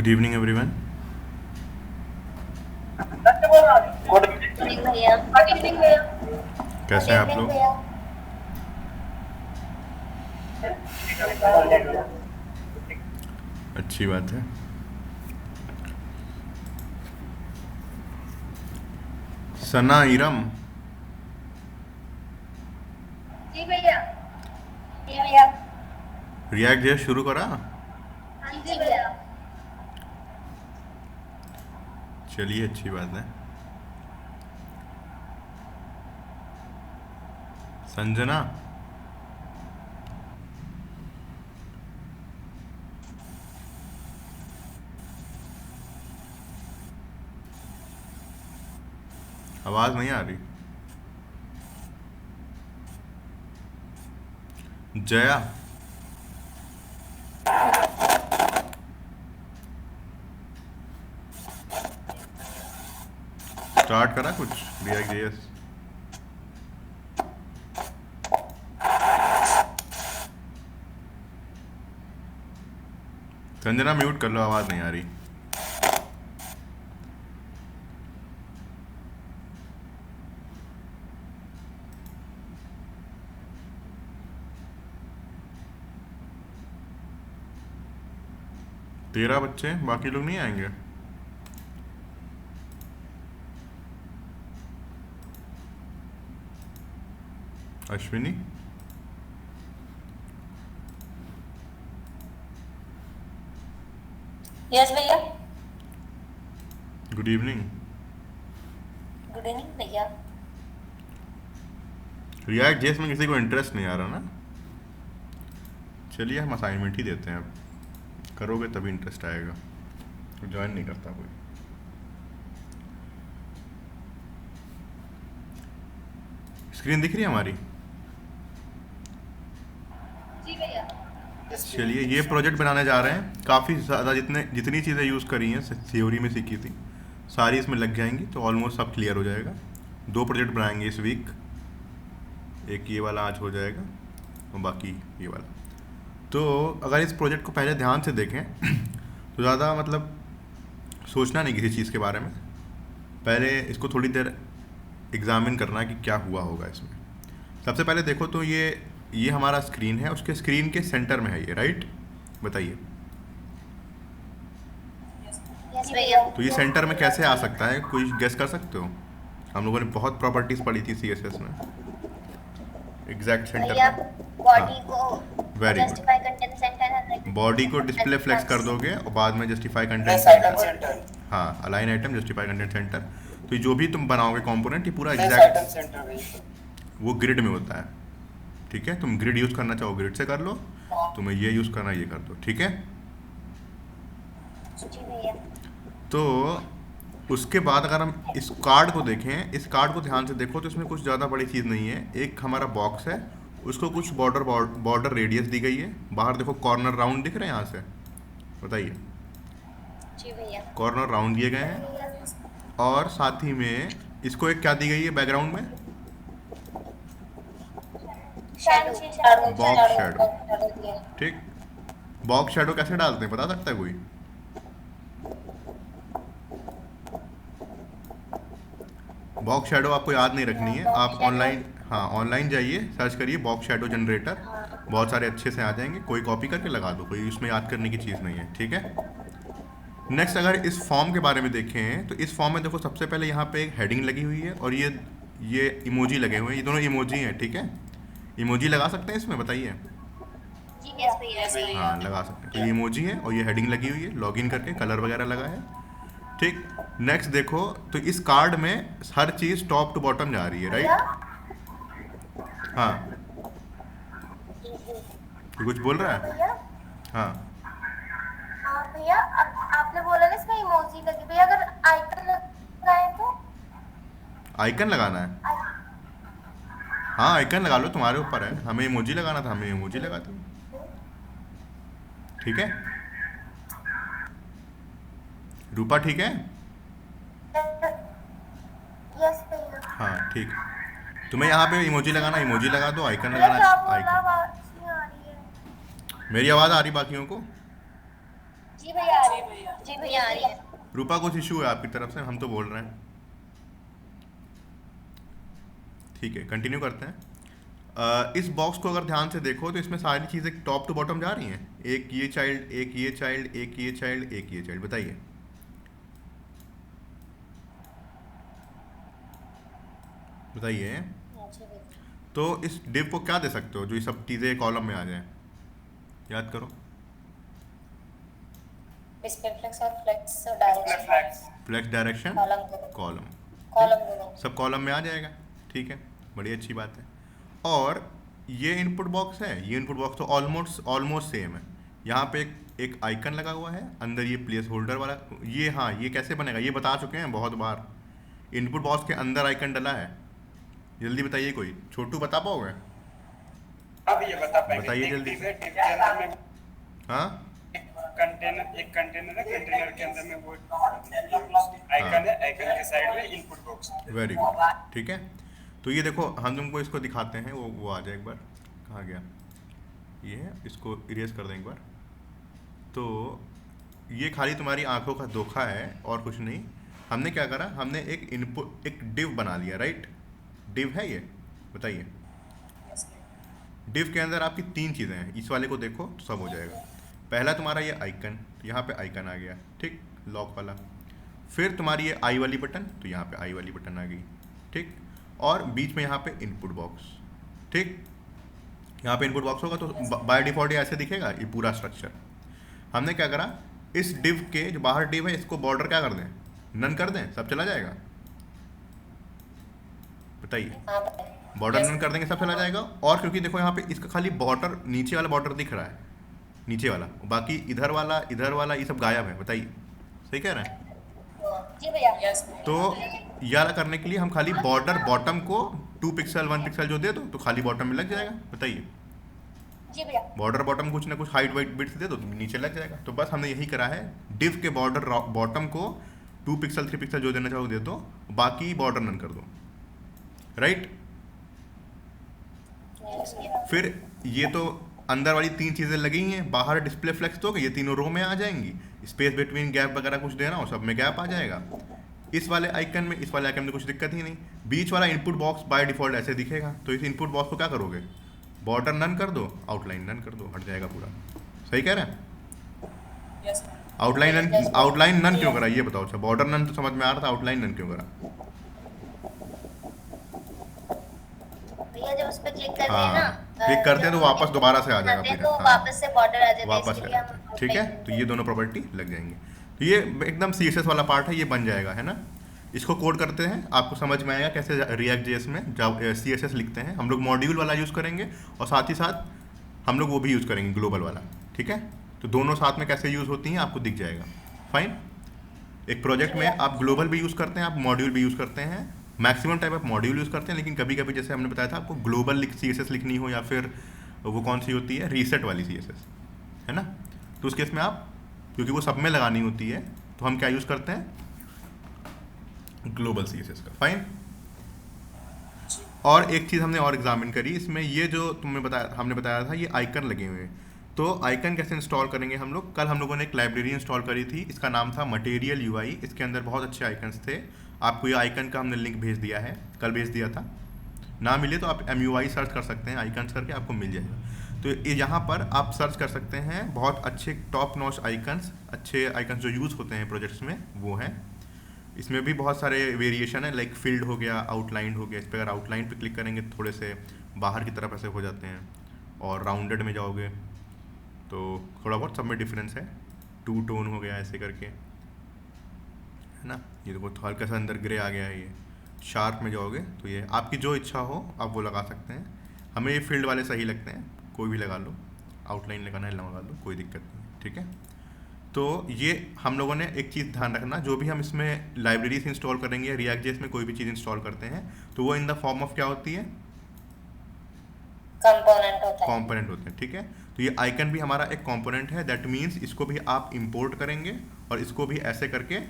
Good evening everyone. Good evening भैया। Good evening भैया। कैसे हैं आप लोग? अच्छी बात है। सना इरम, जी भैया। जी भैया। रिएक्ट जे शुरू करा। हाँ जी भैया। चलिए अच्छी बात है। संजना, आवाज़ नहीं आ रही। जया, स्टार्ट करा कुछ रिएक्ट जे। संजना म्यूट कर लो, आवाज़ नहीं आ रही। तेरह बच्चे, बाकी लोग नहीं आएंगे? अश्विनी, यस भैया। Good evening. गुड इवनिंग भैया। रिएक्ट जेस में किसी को इंटरेस्ट नहीं आ रहा ना? चलिए हम असाइनमेंट ही देते हैं। अब करोगे तभी इंटरेस्ट आएगा। ज्वाइन नहीं करता कोई। स्क्रीन दिख रही है हमारी? जी भैया। चलिए ये प्रोजेक्ट बनाने जा रहे हैं। काफ़ी ज़्यादा जितनी चीज़ें यूज़ करी हैं थ्योरी में सीखी थी सारी इसमें लग जाएंगी, तो ऑलमोस्ट सब क्लियर हो जाएगा। दो प्रोजेक्ट बनाएंगे इस वीक। एक ये वाला आज हो जाएगा और बाकी ये वाला। तो अगर इस प्रोजेक्ट को पहले ध्यान से देखें तो ज़्यादा मतलब सोचना नहीं किसी चीज़ के बारे में। पहले इसको थोड़ी देर एग्जामिन करना कि क्या हुआ होगा इसमें। सबसे पहले देखो तो ये हमारा स्क्रीन है, उसके स्क्रीन के सेंटर में है ये, राइट? बताइए। यस भैया। तो ये सेंटर में कैसे आ सकता है, कोई गेस कर सकते हो? हम लोगों ने बहुत प्रॉपर्टीज पढ़ी थी सीएसएस में, एग्जैक्ट सेंटर भैया का। हाँ, बॉडी को very good. Justify content center है। बॉडी को डिस्प्ले फ्लेक्स कर दोगे और बाद में justify content item center. Center. हाँ, align item, justify content center. तो ये जो भी तुम बनाओगे कंपोनेंट, ये पूरा प्लेस आइटम एग्जैक्ट सेंटर भाई। वो ग्रिड में होता है। ठीक है, तुम ग्रिड यूज़ करना चाहो ग्रिड से कर लो, तुम्हें ये यूज़ करना ये कर दो। ठीक है, जी भैया। तो उसके बाद अगर हम इस कार्ड को देखें, इस कार्ड को ध्यान से देखो तो इसमें कुछ ज़्यादा बड़ी चीज़ नहीं है। एक हमारा बॉक्स है, उसको कुछ बॉर्डर रेडियस दी गई है। बाहर देखो कॉर्नर राउंड दिख रहे हैं यहाँ से, बताइए। जी भैया। कॉर्नर राउंड दिए गए हैं और साथ ही में इसको एक क्या दी गई है बैकग्राउंड में? शैडो। Box shadow. ठीक, बॉक्स शेडो कैसे डालते हैं बता सकता है कोई? बॉक्स शेडो आपको याद नहीं रखनी है, आप ऑनलाइन, हाँ ऑनलाइन जाइए, सर्च करिए बॉक्स शेडो जनरेटर, बहुत सारे अच्छे से आ जाएंगे। कोई कॉपी करके लगा दो, कोई उसमें याद करने की चीज़ नहीं है। ठीक है, नेक्स्ट अगर इस फॉर्म के बारे में देखें तो इस फॉर्म में देखो सबसे पहले यहाँ पे एक हेडिंग लगी हुई है और ये इमोजी लगे हुए हैं। ये दोनों इमोजी हैं। ठीक है, इमोजी लगा सकते हैं इसमें, बताइए। जी यस भैया। हाँ लगा सकते हैं। तो ये इमोजी है और ये हेडिंग लगी हुई है, लॉगिन करके कलर वगैरह लगा है। ठीक, नेक्स्ट देखो तो इस कार्ड में हर चीज़ टॉप टू बॉटम जा रही है, राइट? हाँ, तो कुछ बोल रहा है? भैया। हाँ, हाँ भैया, अब आपने बोला ना इसमें इमोजी लगी। भैया अगर आइकन लगाए तो? आइकन लगाना है। हाँ आइकन लगा लो, तुम्हारे ऊपर है। हमें इमोजी लगाना था, हमें इमोजी लगा दो। ठीक है, रूपा ठीक है? यस भैया। हाँ ठीक, तुम्हें यहाँ पे इमोजी लगाना, इमोजी लगा दो, आइकन भैया लगाना क्या बोल रहा, आइकन। आवाज नहीं आ रही है। मेरी आवाज़ आ रही बाकियों को? जी भैया आ रही है। जी भैया आ रही है। रूपा कुछ इशू है आपकी तरफ से, हम तो बोल रहे हैं। ठीक है, कंटिन्यू करते हैं। इस बॉक्स को अगर ध्यान से देखो तो इसमें सारी चीज़ें टॉप टू बॉटम जा रही हैं। एक ये चाइल्ड, एक ये चाइल्ड, एक ये चाइल्ड, एक ये चाइल्ड। बताइए, बताइए। जी भैया। तो इस डिव को क्या दे सकते हो जो ये सब चीज़ें कॉलम में आ जाए? याद करो। डिस्प्ले फ्लेक्स और flex direction. Flex, direction, column को कॉलम। कॉलम को सब कॉलम में आ जाएगा। ठीक है, बड़ी अच्छी बात है। और ये इनपुट बॉक्स है, ये इनपुट बॉक्स तो ऑलमोस्ट ऑलमोस्ट सेम है। यहाँ पे एक आइकन लगा हुआ है, अंदर ये प्लेस होल्डर वाला। ये हाँ, ये कैसे बनेगा ये बता चुके हैं बहुत बार। इनपुट बॉक्स के अंदर आइकन डला है। जल्दी बताइए, कोई छोटू बता पाओगे? अब ये बता पाएंगे। बताइए एक जल्दी। डिव है, डिव के अंदर में हाँ, एक कंटेनर है, कंटेनर के अंदर में वो आइकन है, आइकन के साइड में इनपुट बॉक्स। Very good. ठीक है, तो ये देखो, हम तुमको इसको दिखाते हैं। वो आ जाए एक बार। कहाँ गया ये है, इसको इरेज कर दें एक बार। तो ये खाली तुम्हारी आंखों का धोखा है और कुछ नहीं। हमने क्या करा, हमने एक इनपुट, एक डिव बना लिया। राइट, डिव है ये। बताइए, डिव के अंदर आपकी तीन चीज़ें हैं। इस वाले को देखो तो सब हो जाएगा। पहला तुम्हारा ये आइकन, तो यहाँ पे आइकन आ गया, ठीक, लॉक वाला। फिर तुम्हारी ये आई वाली बटन, तो यहाँ पे आई वाली बटन आ गई, ठीक। और बीच में यहाँ पे इनपुट बॉक्स, ठीक। यहाँ पे इनपुट बॉक्स होगा तो बाय डिफॉल्ट ये ऐसे दिखेगा, ये पूरा स्ट्रक्चर। हमने क्या करा, इस डिव के जो बाहर डिव है इसको बॉर्डर क्या कर दें, नन कर दें, सब चला जाएगा। बताइए, बॉर्डर नन कर देंगे सब चला जाएगा। और क्योंकि देखो यहाँ पे इसका खाली बॉर्डर, नीचे वाला बॉर्डर दिख रहा है, नीचे वाला, बाकी इधर वाला ये सब गायब है। बताइए, सही कह रहे हैं? जी भैया। यस। तो ये वाला करने के लिए हम खाली बॉर्डर बॉटम को 2 पिक्सल 1 पिक्सल जो दे दो तो खाली बॉटम में लग जाएगा। बताइए, जी भैया। बॉर्डर बॉटम कुछ ना कुछ हाइट वाइट बिट्स दे दो तो नीचे लग जाएगा। तो बस हमने यही करा है, डिव के बॉर्डर बॉटम को 2 पिक्सल 3 पिक्सल जो देना चाहो दे दो, बाकी बॉर्डर नन कर दो। राइट, फिर ये तो अंदर वाली तीन चीज़ें लगी हैं। बाहर डिस्प्ले फ्लेक्स तो ये तीनों रो में आ जाएंगी। स्पेस बिटवीन गैप वगैरह कुछ देना हो सब में गैप आ जाएगा। इस वाले आइकन में, इस वाले आइकन में कुछ दिक्कत ही नहीं। बीच वाला इनपुट बॉक्स बाय डिफॉल्ट ऐसे दिखेगा। तो इस इनपुट बॉक्स को क्या करोगे, बॉर्डर नन कर दो, आउटलाइन नन कर दो, हट जाएगा पूरा। सही कह रहे हैं? यस। आउटलाइन नन क्यों करा ये बताओ। अच्छा, बॉर्डर नन तो समझ में आ रहा था, आउटलाइन नन क्यों करा? भैया जब उस पर क्लिक करते हैं हाँ, ना, क्लिक करते हैं तो वापस दोबारा से आ जाएगा फिर। तो हाँ, वापस से बॉर्डर आ जाता है, वापस इसलिए आ हम जाता है। ठीक है, तो ये दोनों प्रॉपर्टी लग जाएंगे। तो ये एकदम CSS वाला पार्ट है, ये बन जाएगा, है ना। इसको कोड करते हैं, आपको समझ में आएगा कैसे रिएक्ट JS में CSS लिखते हैं। हम लोग मॉड्यूल वाला यूज़ करेंगे और साथ ही साथ हम लोग वो भी यूज़ करेंगे ग्लोबल वाला। ठीक है, तो दोनों साथ में कैसे यूज़ होती हैं आपको दिख जाएगा। फाइन। एक प्रोजेक्ट में आप ग्लोबल भी यूज़ करते हैं, आप मॉड्यूल भी यूज़ करते हैं। मैक्सिमम टाइप आप मॉड्यूल यूज़ करते हैं, लेकिन कभी कभी जैसे हमने बताया था आपको ग्लोबल CSS लिखनी हो, या फिर वो कौन सी होती है, रीसेट वाली CSS, है ना। तो उस केस में आप, क्योंकि वो सब में लगानी होती है, तो हम क्या यूज़ करते हैं, ग्लोबल CSS का। फाइन। और एक चीज़ हमने और एग्जामिन करी इसमें, ये जो हमने बताया था ये आइकन लगे हुए हैं। तो आइकन कैसे इंस्टॉल करेंगे हम लोग, कल हम लोगों ने एक लाइब्रेरी इंस्टॉल करी थी, इसका नाम था मटेरियल UI। इसके अंदर बहुत अच्छे आइकन्स थे। आपको ये आइकन का हमने लिंक भेज दिया है, कल भेज दिया था। ना मिले तो आप MUI सर्च कर सकते हैं, आइकन्स करके आपको मिल जाएगा। तो यहाँ पर आप सर्च कर सकते हैं, बहुत अच्छे टॉप नॉच आइकन्स, अच्छे आइकन्स जो यूज़ होते हैं प्रोजेक्ट्स में वो हैं। इसमें भी बहुत सारे वेरिएशन है, लाइक फील्ड हो गया, आउटलाइन हो गया। इस पर अगर आउटलाइन पे क्लिक करेंगे तो थोड़े से बाहर की तरफ ऐसे हो जाते हैं, और राउंडेड में जाओगे तो थोड़ा बहुत सब में डिफरेंस है। 2 टोन हो गया ऐसे करके, है ना। ये देखो हल्का सा अंदर ग्रे आ गया है। ये शार्प में जाओगे तो ये आपकी जो इच्छा हो आप वो लगा सकते हैं। हमें ये फील्ड वाले सही लगते हैं, कोई भी लगा लो, आउटलाइन लगाना है लगा लो, कोई दिक्कत नहीं। ठीक है, तो ये हम लोगों ने एक चीज़ ध्यान रखना, जो भी हम इसमें लाइब्रेरीज इंस्टॉल करेंगे, रिएक्ट JS में कोई भी चीज़ इंस्टॉल करते हैं तो वो इन द फॉर्म ऑफ क्या होती है, कंपोनेंट होते हैं। ठीक है, तो ये आइकन भी हमारा एक कंपोनेंट है। दैट मीन्स इसको भी आप इंपोर्ट करेंगे और इसको भी ऐसे करके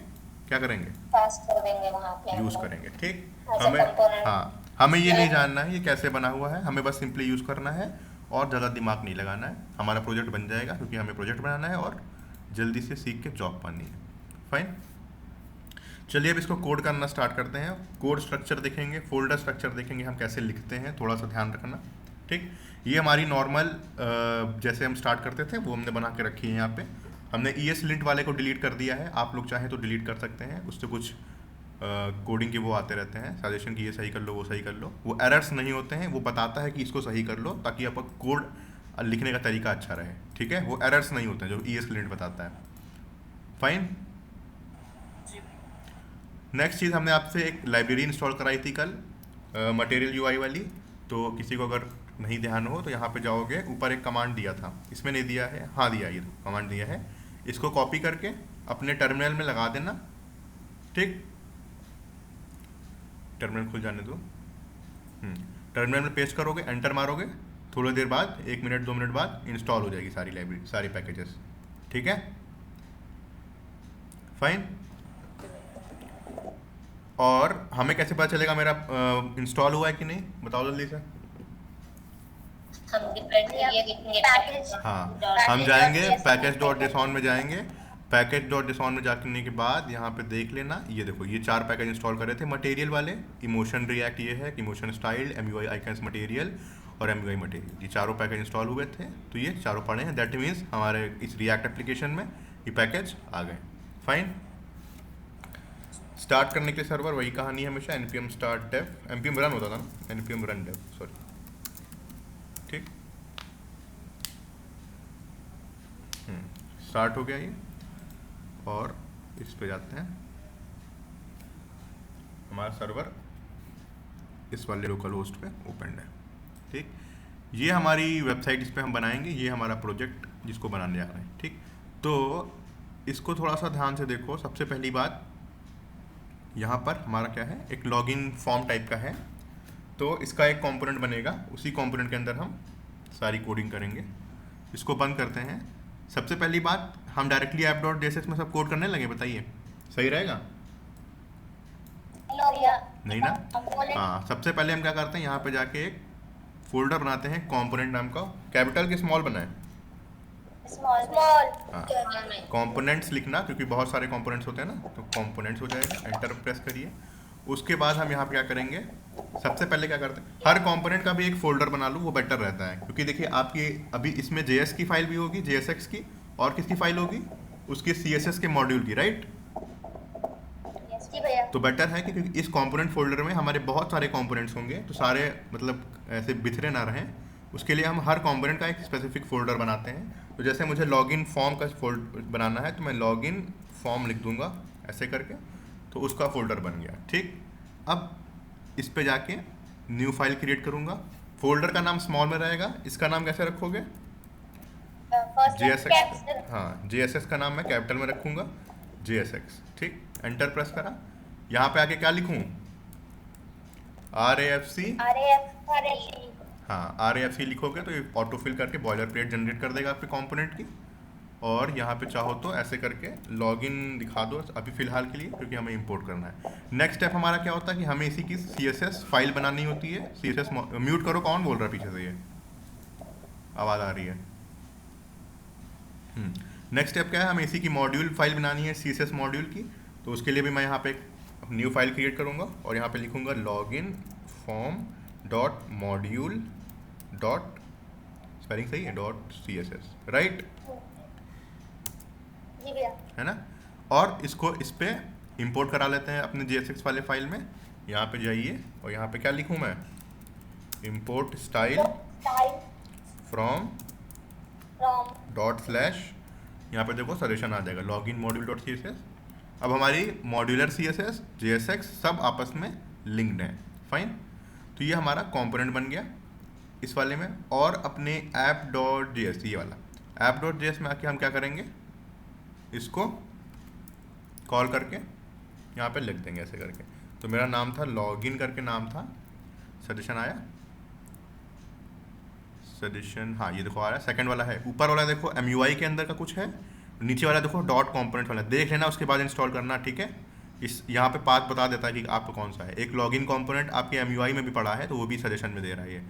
क्या करेंगे, पास कर देंगे वहाँ पे, यूज़ करेंगे। ठीक, As a हमें component। हाँ, हमें ये नहीं जानना है ये कैसे बना हुआ है, हमें बस सिंपली यूज़ करना है और ज़्यादा दिमाग नहीं लगाना है। हमारा प्रोजेक्ट बन जाएगा, क्योंकि हमें प्रोजेक्ट बनाना है और जल्दी से सीख के जॉब पानी है। फाइन। चलिए अब इसको कोड करना स्टार्ट करते हैं। कोड स्ट्रक्चर देखेंगे, फोल्डर स्ट्रक्चर देखेंगे, हम कैसे लिखते हैं, थोड़ा सा ध्यान रखना। ठीक, ये हमारी नॉर्मल जैसे हम स्टार्ट करते थे वो हमने बना के रखी है। यहाँ पे हमने ESLint वाले को डिलीट कर दिया है, आप लोग चाहें तो डिलीट कर सकते हैं, उससे कुछ कोडिंग के वो आते रहते हैं सजेशन कि ये सही कर लो, वो सही कर लो, वो एरर्स नहीं होते हैं, वो बताता है कि इसको सही कर लो ताकि आपका कोड लिखने का तरीका अच्छा रहे। ठीक है, वो एरर्स नहीं होते हैं जो ESLint बताता है। फाइन। नेक्स्ट चीज़, हमने आपसे एक लाइब्रेरी इंस्टॉल कराई थी कल, मटेरियल UI वाली। तो किसी को अगर नहीं ध्यान हो तो यहाँ पे जाओगे, ऊपर एक कमांड दिया था, इसमें नहीं दिया है, हाँ दिया, ये कमांड दिया है, इसको कॉपी करके अपने टर्मिनल में लगा देना। ठीक, टर्मिनल खुल जाने दो। टर्मिनल में पेस्ट करोगे, एंटर मारोगे, थोड़ी देर बाद 1 मिनट 2 मिनट बाद इंस्टॉल हो जाएगी सारी लाइब्रेरी, सारी पैकेजेस। ठीक है, फाइन। और हमें कैसे पता चलेगा मेरा इंस्टॉल हुआ है कि नहीं, बताओ जल्दी से। हम डिफरेंट ये कितने पैकेज हाँ, हम जाएंगे package.json में जाएंगे। package.json में जाने के बाद यहाँ पे देख लेना, ये देखो ये 4 पैकेज इंस्टॉल करे थे मटेरियल वाले। इमोशन रिएक्ट ये है, emotion style, MUI icons material और MUI मटेरियल, ये चारों पैकेज इंस्टॉल हुए थे, तो ये चारों पड़े हैं। दैट मीन्स हमारे इस रिएक्ट एप्लीकेशन में ये पैकेज आ गए। फाइन। स्टार्ट करने के लिए सर्वर वही कहानी है हमेशा, npm start dev, npm run होता था ना, npm run dev, सॉरी। ठीक, स्टार्ट हो गया ये, और इस पे जाते हैं। हमारा सर्वर इस वाले लोकल होस्ट पे ओपन है। ठीक, ये हमारी वेबसाइट, इस पे हम बनाएंगे, ये हमारा प्रोजेक्ट जिसको बनाने जा रहे हैं। ठीक, तो इसको थोड़ा सा ध्यान से देखो। सबसे पहली बात, यहाँ पर हमारा क्या है, एक लॉगिन फॉर्म टाइप का है, तो इसका एक कंपोनेंट बनेगा, उसी कंपोनेंट के अंदर हम सारी कोडिंग करेंगे। इसको बंद करते हैं। सबसे पहली बात, हम डायरेक्टली app.js में सब कोड करने लगे, बताइए सही रहेगा? नहीं ना? हाँ, सबसे पहले हम क्या करते हैं, यहाँ पे जाके एक फोल्डर बनाते हैं कंपोनेंट नाम का। कैपिटल के स्मॉल बनाए? स्मॉल हाँ, कंपोनेंट्स लिखना, क्योंकि बहुत सारे कंपोनेंट्स होते हैं ना, तो कंपोनेंट्स हो जाएगा। एंटर प्रेस करिए। उसके बाद हम यहाँ पे क्या करेंगे, सबसे पहले क्या करते हैं, हर कंपोनेंट का भी एक फोल्डर बना लूँ, वो बेटर रहता है। क्योंकि देखिए आपकी अभी इसमें JS की फाइल भी होगी, JSX की, और किसकी फाइल होगी, उसके CSS के मॉड्यूल की, राइट? जी भैया। तो बेटर है कि क्योंकि इस कंपोनेंट फोल्डर में हमारे बहुत सारे कंपोनेंट्स होंगे, तो सारे मतलब ऐसे बिखरे ना रहें, उसके लिए हम हर कंपोनेंट का एक स्पेसिफिक फोल्डर बनाते हैं। तो जैसे मुझे लॉगिन फॉर्म का फोल्डर बनाना है, तो मैं लॉगिन फॉर्म लिख दूंगा ऐसे करके, तो उसका फोल्डर बन गया। ठीक, अब इस पे जाके न्यू फाइल क्रिएट करूंगा। फोल्डर का नाम स्मॉल में रहेगा, इसका नाम कैसे रखोगे? JSX। हाँ, JSX का नाम मैं कैपिटल में रखूंगा, JSX। ठीक, एंटर प्रेस करा। यहाँ पे आके क्या लिखूं, RAFC। हाँ, RAFC लिखोगे तो ये ऑटो फिल करके बॉयलर प्लेट जनरेट कर देगा आपके कंपोनेंट की। और यहाँ पे चाहो तो ऐसे करके लॉगिन दिखा दो अभी फ़िलहाल के लिए, क्योंकि हमें इंपोर्ट करना है। नेक्स्ट स्टेप हमारा क्या होता है कि हमें इसी की CSS फाइल बनानी होती है। CSS म्यूट करो, कौन बोल रहा है पीछे से, ये आवाज़ आ रही है। नेक्स्ट स्टेप क्या है, हमें इसी की मॉड्यूल फाइल बनानी है, CSS मॉड्यूल की। तो उसके लिए भी मैं यहाँ पे एक न्यू फाइल क्रिएट करूँगा और यहाँ पे लिखूँगा login form dot module dot, spelling सही है, .css, राइट? जी भैया। है ना? और इसको इस पे इंपोर्ट करा लेते हैं अपने JSX वाले फाइल में। यहाँ पे जाइए और यहाँ पे क्या लिखूँ मैं, import style from ./ यहाँ पे देखो सजेशन आ जाएगा login module डॉट CSS। अब हमारी मॉड्यूलर CSS, JSX सब आपस में लिंक्ड हैं। फाइन, तो ये हमारा कंपोनेंट बन गया इस वाले में। और अपने app.js, ये वाला app.js में आके हम क्या करेंगे, इसको कॉल करके यहाँ पे लिख देंगे ऐसे करके। तो मेरा नाम था लॉगिन करके नाम था, सजेशन आया, सजेशन, हाँ ये देखो आ रहा है। सेकंड वाला है, ऊपर वाला देखो MUI के अंदर का कुछ है, नीचे वाला देखो डॉट कंपोनेंट वाला, देख लेना, उसके बाद इंस्टॉल करना। ठीक है, इस यहाँ पे पाथ बता देता है कि आपको कौन सा है। एक लॉगिन कंपोनेंट आपके MUI में भी पड़ा है, तो वो भी सजेशन में दे रहा है, ये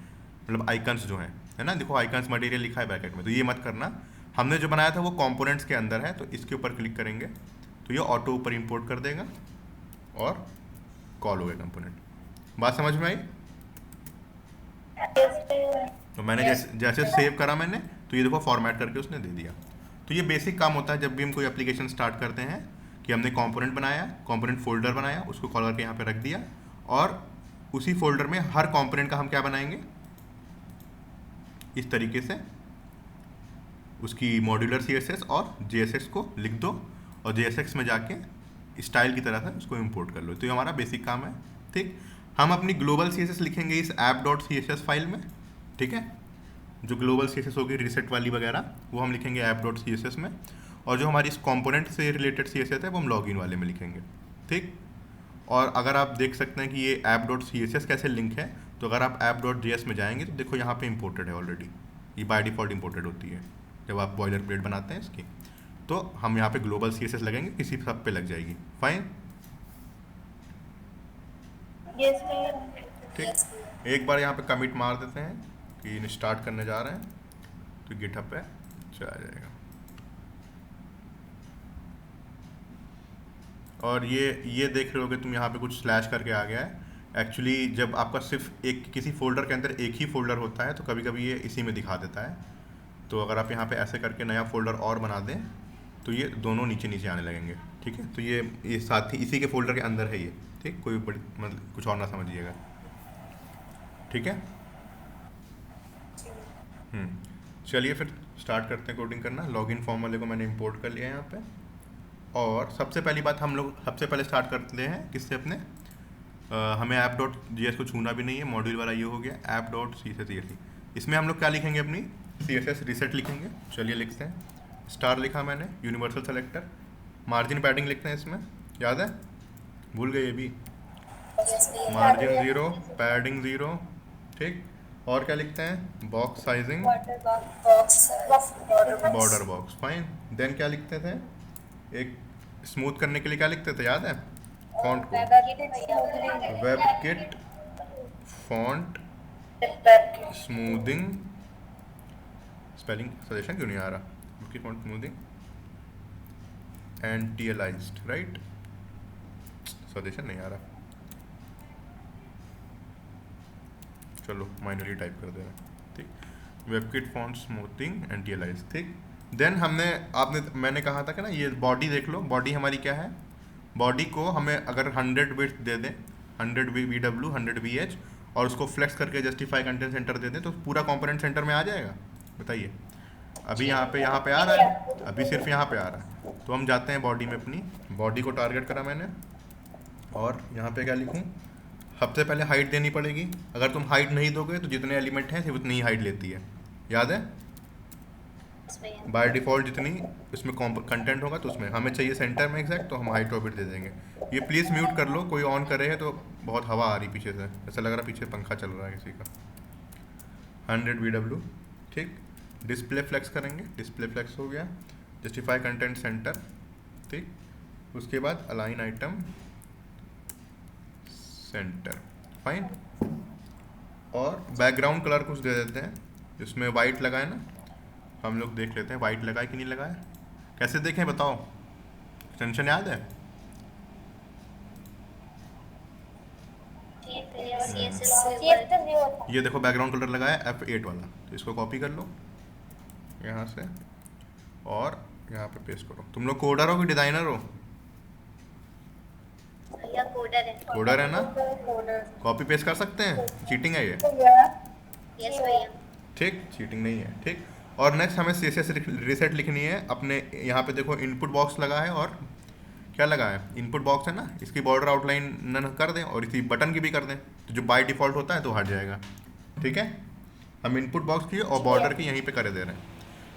मतलब आइकन्स जो है ना, देखो आइकन्स मटेरियल लिखा है ब्रैकेट में, तो ये मत करना। हमने जो बनाया था वो कंपोनेंट्स के अंदर है, तो इसके ऊपर क्लिक करेंगे तो ये ऑटो ऊपर इंपोर्ट कर देगा और कॉल हो गया कंपोनेंट। बात समझ में आई? तो मैंने जैसे जैसे सेव करा मैंने, तो ये देखो फॉर्मेट करके उसने दे दिया। तो ये बेसिक काम होता है जब भी हम कोई एप्लीकेशन स्टार्ट करते हैं कि हमने कंपोनेंट बनाया, कंपोनेंट फोल्डर बनाया, उसको कॉल करके यहाँ पे रख दिया, और उसी फोल्डर में हर कंपोनेंट का हम क्या बनाएंगे, इस तरीके से उसकी मॉड्यूलर CSS और JSX को लिख दो और JSX में जाके स्टाइल की तरह से उसको इंपोर्ट कर लो। तो ये हमारा बेसिक काम है। ठीक, हम अपनी ग्लोबल CSS लिखेंगे इस app.css फाइल में। ठीक है, जो ग्लोबल CSS होगी रिसेट वाली वगैरह, वो हम लिखेंगे app.css में, और जो हमारी इस कंपोनेंट से रिलेटेड CSS है वो हम लॉगिन वाले में लिखेंगे। ठीक, और अगर आप देख सकते हैं कि ये app.css कैसे लिंक है, तो अगर आप app.js में जाएंगे तो देखो यहाँ पे इंपोर्टेड है ऑलरेडी, ये बाय डिफ़ॉल्ट इंपोर्टेड होती है जब आप बॉयलर प्लेट बनाते हैं इसकी। तो हम यहाँ पे ग्लोबल CSS लगेंगे, किसी सब पे लग जाएगी। फाइन, ठीक। एक बार यहाँ पे कमिट मार देते हैं कि स्टार्ट करने जा रहे हैं, तो गिटहब पे चला जाएगा। और ये देख रहे होगे तुम यहाँ पे कुछ स्लैश करके आ गया है। एक्चुअली जब आपका सिर्फ एक किसी फोल्डर के अंदर एक ही फोल्डर होता है तो कभी कभी ये इसी में दिखा देता है। तो अगर आप यहाँ पे ऐसे करके नया फोल्डर और बना दें तो ये दोनों नीचे नीचे आने लगेंगे। ठीक है, तो ये साथ ही इसी के फोल्डर के अंदर है ये। ठीक, कोई बड़ी मतलब कुछ और ना समझिएगा। ठीक है, चलिए फिर स्टार्ट करते हैं कोडिंग करना। लॉगिन फॉर्म वाले को मैंने इंपोर्ट कर लिया है यहाँ पे। और सबसे पहली बात, हम लोग सबसे पहले स्टार्ट करते हैं किससे, अपने हमें app.js को छूना भी नहीं है, मॉड्यूल वाला ये हो गया app.css। इसमें हम लोग क्या लिखेंगे, अपनी CSS रिसेट लिखेंगे। चलिए लिखते हैं। स्टार लिखा मैंने, यूनिवर्सल सेलेक्टर, मार्जिन पैडिंग लिखते हैं इसमें, याद है, भूल गए ये भी, मार्जिन 0, पैडिंग 0। ठीक, और क्या लिखते हैं, box sizing, border box. Fine, then क्या लिखते थे, एक स्मूथ करने के लिए क्या लिखते थे, याद है, फॉन्ट को, webkit font smoothing, spelling suggestion क्यों नहीं आ रहा, webkit font smoothing antialiased, right, suggestion नहीं आ रहा, चलो माइनरली टाइप कर दे रहे हैं। ठीक, वेबकिट फॉन्ट स्मूथिंग एंटियलाइज। ठीक, देन मैंने कहा था कि ना, ये बॉडी देख लो, बॉडी हमारी क्या है, बॉडी को हमें अगर 100 विड्थ दे दें, 100 VW 100 VH, और उसको फ्लेक्स करके जस्टिफाई कंटेंट सेंटर दे दें, तो पूरा कंपोनेंट सेंटर में आ जाएगा। बताइए, अभी यहाँ पे आ रहा है, अभी सिर्फ यहाँ पे आ रहा है। तो हम जाते हैं बॉडी में, अपनी बॉडी को टारगेट करा मैंने, और यहाँ पे क्या लिखूँ, सबसे पहले हाइट देनी पड़ेगी। अगर तुम हाइट नहीं दोगे तो जितने एलिमेंट हैं सिर्फ उतनी ही हाइट लेती है, याद है, बाय डिफ़ॉल्ट जितनी इसमें कंटेंट होगा तो उसमें हमें चाहिए सेंटर में एग्जैक्ट, तो हम हाइट ऑफ इट दे देंगे। ये प्लीज़ म्यूट कर लो, कोई ऑन करे है तो बहुत हवा आ रही पीछे से, ऐसा लग रहा है पीछे पंखा चल रहा है किसी का। 100 VW। ठीक, डिस्प्ले फ्लेक्स करेंगे, डिस्प्ले फ्लेक्स हो गया, जस्टिफाई कंटेंट सेंटर। ठीक, उसके बाद अलाइन आइटम सेंटर। फाइन, और बैकग्राउंड कलर कुछ दे देते हैं, इसमें वाइट लगाए ना, हम लोग देख लेते हैं वाइट लगाए कि नहीं लगाए, कैसे देखें बताओ, टेंशन याद है, ये देखो बैकग्राउंड कलर लगाया F8 वाला, तो इसको कॉपी कर लो यहाँ से और यहाँ पे पेस्ट करो। तुम लोग कोडर हो कि डिजाइनर हो, कोडर है ना, कॉपी पेस्ट कर सकते हैं, चीटिंग है ये, यस भैया, ठीक, चीटिंग नहीं है। ठीक, और नेक्स्ट हमें CSS रिसेट लिखनी है। अपने यहाँ पे देखो इनपुट बॉक्स लगा है, और क्या लगा है, इनपुट बॉक्स है ना, इसकी बॉर्डर आउटलाइन नन कर दें और इसी बटन की भी कर दें, तो जो बाय डिफ़ॉल्ट होता है तो हट जाएगा। ठीक है, हम इनपुट बॉक्स की और बॉर्डर की यहीं पे कर दे रहे हैं।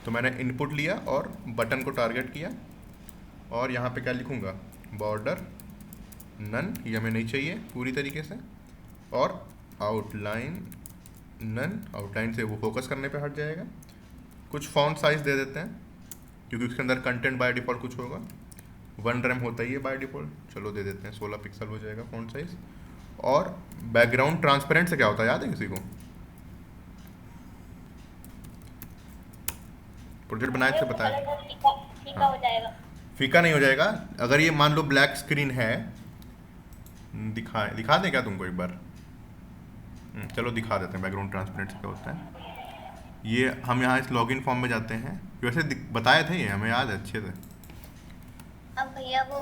तो मैंने इनपुट लिया और बटन को टारगेट किया, और यहाँ पे क्या लिखूँगा, बॉर्डर नन, ये हमें नहीं चाहिए पूरी तरीके से, और आउटलाइन नन, आउटलाइन से वो फोकस करने पे हट जाएगा। कुछ फॉन्ट साइज दे देते हैं क्योंकि उसके अंदर कंटेंट बाय डिफ़ॉल्ट कुछ होगा, 1 रैम होता ही है बाय डिफ़ॉल्ट, चलो दे देते हैं 16 पिक्सल हो जाएगा फॉन्ट साइज। और बैकग्राउंड ट्रांसपेरेंट से क्या होता है, याद है किसी को, प्रोजेक्ट बनाए थे बताया, फीका हो जाएगा। फीका नहीं हो जाएगा। अगर ये मान लो ब्लैक स्क्रीन है, दिखा दें क्या तुमको एक बार? चलो दिखा देते हैं बैकग्राउंड ट्रांसपेरेंट क्या होता है। ये हम यहाँ इस लॉगिन फॉर्म में जाते हैं, वैसे बताए थे ये, हमें याद है अच्छे से। अब भैया वो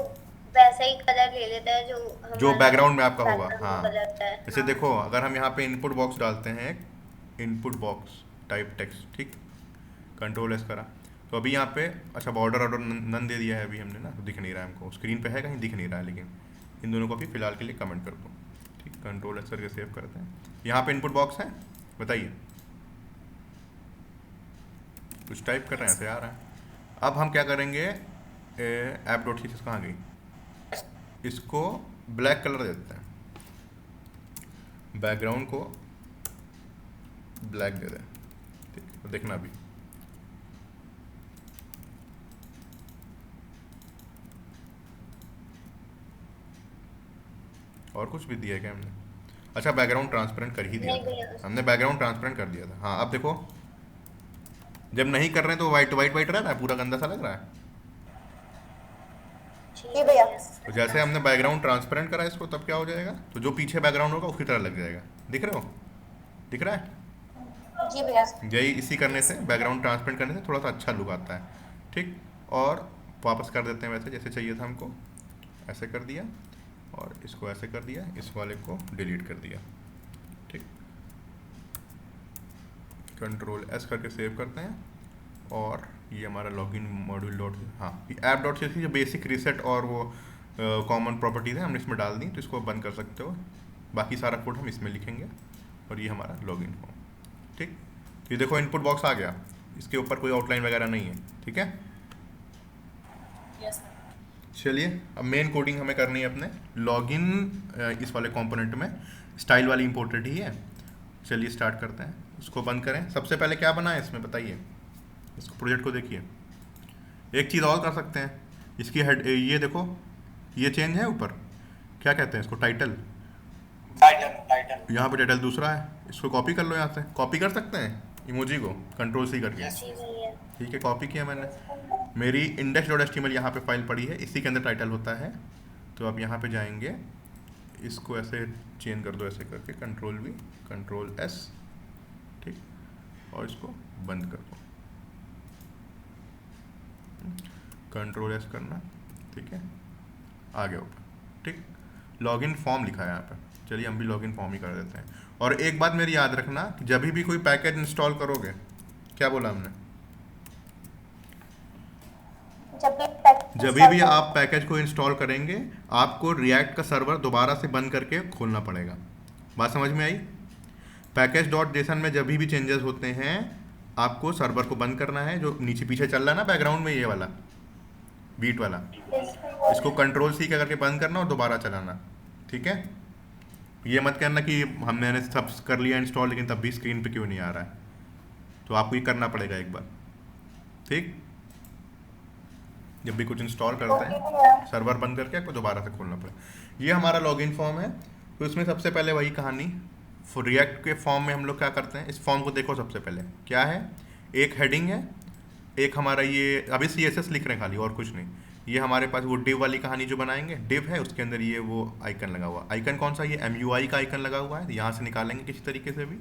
वैसा ही कलर ले लेता है जो जो हमारा बैकग्राउंड में आपका होगा, background हाँ। कलर है। जैसे हाँ। देखो, अगर हम यहाँ पे इनपुट बॉक्स डालते हैं, इनपुट बॉक्स टाइप टेक्स्ट, ठीक, कंट्रोल एस करा, तो अभी यहाँ पे अच्छा बॉर्डर ऑर्डर नन दे दिया है अभी हमने ना, तो दिख नहीं रहा है हमको, स्क्रीन पे है कहीं दिख नहीं रहा है, लेकिन इन दोनों को अभी फिलहाल के लिए कमेंट कर दो, ठीक, कंट्रोल एस करके सेव करते हैं। यहाँ पे इनपुट बॉक्स है, बताइए कुछ टाइप कर रहे हैं, ऐसे आ रहा है। अब हम क्या करेंगे, ऐप डॉट सी कहाँ गई, इसको ब्लैक कलर देते हैं, बैकग्राउंड को ब्लैक दे दें, ठीक, तो देखना अभी और कुछ भी दिया है क्या हमने? अच्छा बैकग्राउंड ट्रांसपेरेंट कर ही दिया नहीं भैया, था हमने, बैकग्राउंड ट्रांसपेरेंट कर दिया था। हाँ अब देखो, जब नहीं कर रहे हैं तो वाइट वाइट वाइट रह रहा है, पूरा गंदा सा लग रहा है। जी भैया। तो जैसे हमने बैकग्राउंड ट्रांसपेरेंट करा इसको, तब क्या हो जाएगा, तो जो पीछे बैकग्राउंड होगा उसी तरह लग जाएगा। दिख रहे हो, दिख रहा है? जी भैया। यही इसी करने से, बैकग्राउंड ट्रांसपेरेंट करने से थोड़ा सा अच्छा लुक आता है, ठीक। और वापस कर देते हैं वैसे जैसे चाहिए था हमको, ऐसे कर दिया, और इसको ऐसे कर दिया, इस वाले को डिलीट कर दिया, ठीक। कंट्रोल एस करके सेव करते हैं, और ये हमारा लॉगिन मॉड्यूल डॉट, हाँ ऐप डॉट सी जो बेसिक रीसेट और वो कॉमन प्रॉपर्टीज़ हैं हमने इसमें डाल दी, तो इसको बंद कर सकते हो। बाकी सारा कोड हम इसमें लिखेंगे, और ये हमारा लॉगिन फॉर्म, ठीक। तो ये देखो इनपुट बॉक्स आ गया, इसके ऊपर कोई आउटलाइन वगैरह नहीं है, ठीक है। चलिए अब मेन कोडिंग हमें करनी है अपने लॉगिन इस वाले कंपोनेंट में, स्टाइल वाली इंपोर्टेड ही है। चलिए स्टार्ट करते हैं, उसको बंद करें। सबसे पहले क्या बना है इसमें बताइए, इसको प्रोजेक्ट को देखिए। एक चीज़ और कर सकते हैं, इसकी हेड, ये देखो ये चेंज है ऊपर, क्या कहते हैं इसको, टाइटल, टाइटल यहाँ पे टाइटल दूसरा है, इसको कॉपी कर लो, यहाँ से कॉपी कर सकते हैं इमोजी को कंट्रोल सी करके, जी भैया। ठीक है, कॉपी किया मैंने। मेरी index.html यहाँ पे फाइल पड़ी है, इसी के अंदर टाइटल होता है। तो अब यहाँ पे जाएंगे, इसको ऐसे चेंज कर दो, ऐसे करके कंट्रोल वी कंट्रोल एस, ठीक, और इसको बंद कर दो, कंट्रोल एस करना, ठीक है, आ गया ऊपर, ठीक। लॉगिन फॉर्म लिखा है यहाँ पे, चलिए हम भी लॉगिन फॉर्म ही कर देते हैं। और एक बात मेरी याद रखना, जब भी कोई पैकेज इंस्टॉल करोगे, क्या बोला हमने, जब भी आप पैकेज को इंस्टॉल करेंगे आपको रिएक्ट का सर्वर दोबारा से बंद करके खोलना पड़ेगा। बात समझ में आई? पैकेज डॉट जेसन में जब भी चेंजेस होते हैं आपको सर्वर को बंद करना है, जो नीचे पीछे चल रहा है ना बैकग्राउंड में, ये वाला बीट वाला, इसको कंट्रोल सी करके बंद करना और दोबारा चलाना, ठीक है। ये मत कहना कि हमने सब कर लिया इंस्टॉल लेकिन तब भी स्क्रीन पे क्यों नहीं आ रहा है, तो आपको ये करना पड़ेगा एक बार, ठीक। जब भी कुछ इंस्टॉल करते हैं सर्वर बंद करके आपको दोबारा से खोलना पड़ेगा। ये हमारा लॉगिन फॉर्म है, तो इसमें सबसे पहले वही कहानी, रिएक्ट के फॉर्म में हम लोग क्या करते हैं, इस फॉर्म को देखो। सबसे पहले क्या है, एक हेडिंग है, एक हमारा ये अभी CSS लिख रहे हैं खाली और कुछ नहीं। ये हमारे पास वो डिव वाली कहानी जो बनाएंगे, डिव है उसके अंदर ये वो आइकन लगा हुआ, आइकन कौन सा, ये MUI का आइकन लगा हुआ है, यहाँ से निकालेंगे किसी तरीके से भी,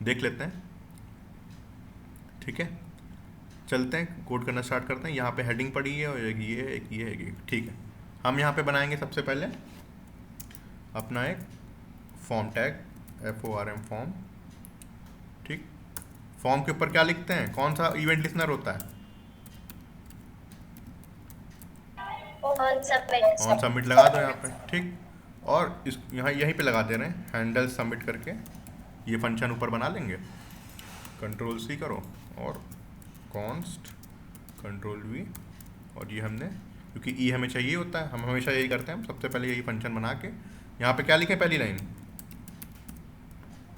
देख लेते हैं, ठीक है। चलते हैं कोड करना स्टार्ट करते हैं। यहाँ पे हेडिंग पड़ी है और एक ये एक ये एक ये, ठीक है। हम यहाँ पे बनाएंगे सबसे पहले अपना एक फॉर्म टैग, FORM फॉर्म, ठीक। फॉर्म के ऊपर क्या लिखते हैं, कौन सा इवेंट लिसनर होता है, ऑन सबमिट लगा दो यहाँ पे, ठीक। और इस यहाँ यहीं पे लगा दे रहे हैं हैंडल सबमिट करके, ये फंक्शन ऊपर बना लेंगे। कंट्रोल सी करो और कॉन्स्ट कंट्रोल वी, और ये हमने, क्योंकि ई हमें चाहिए होता है, हम हमेशा यही करते हैं, हम सबसे पहले यही फंक्शन बना के यहाँ पे क्या लिखे, पहली लाइन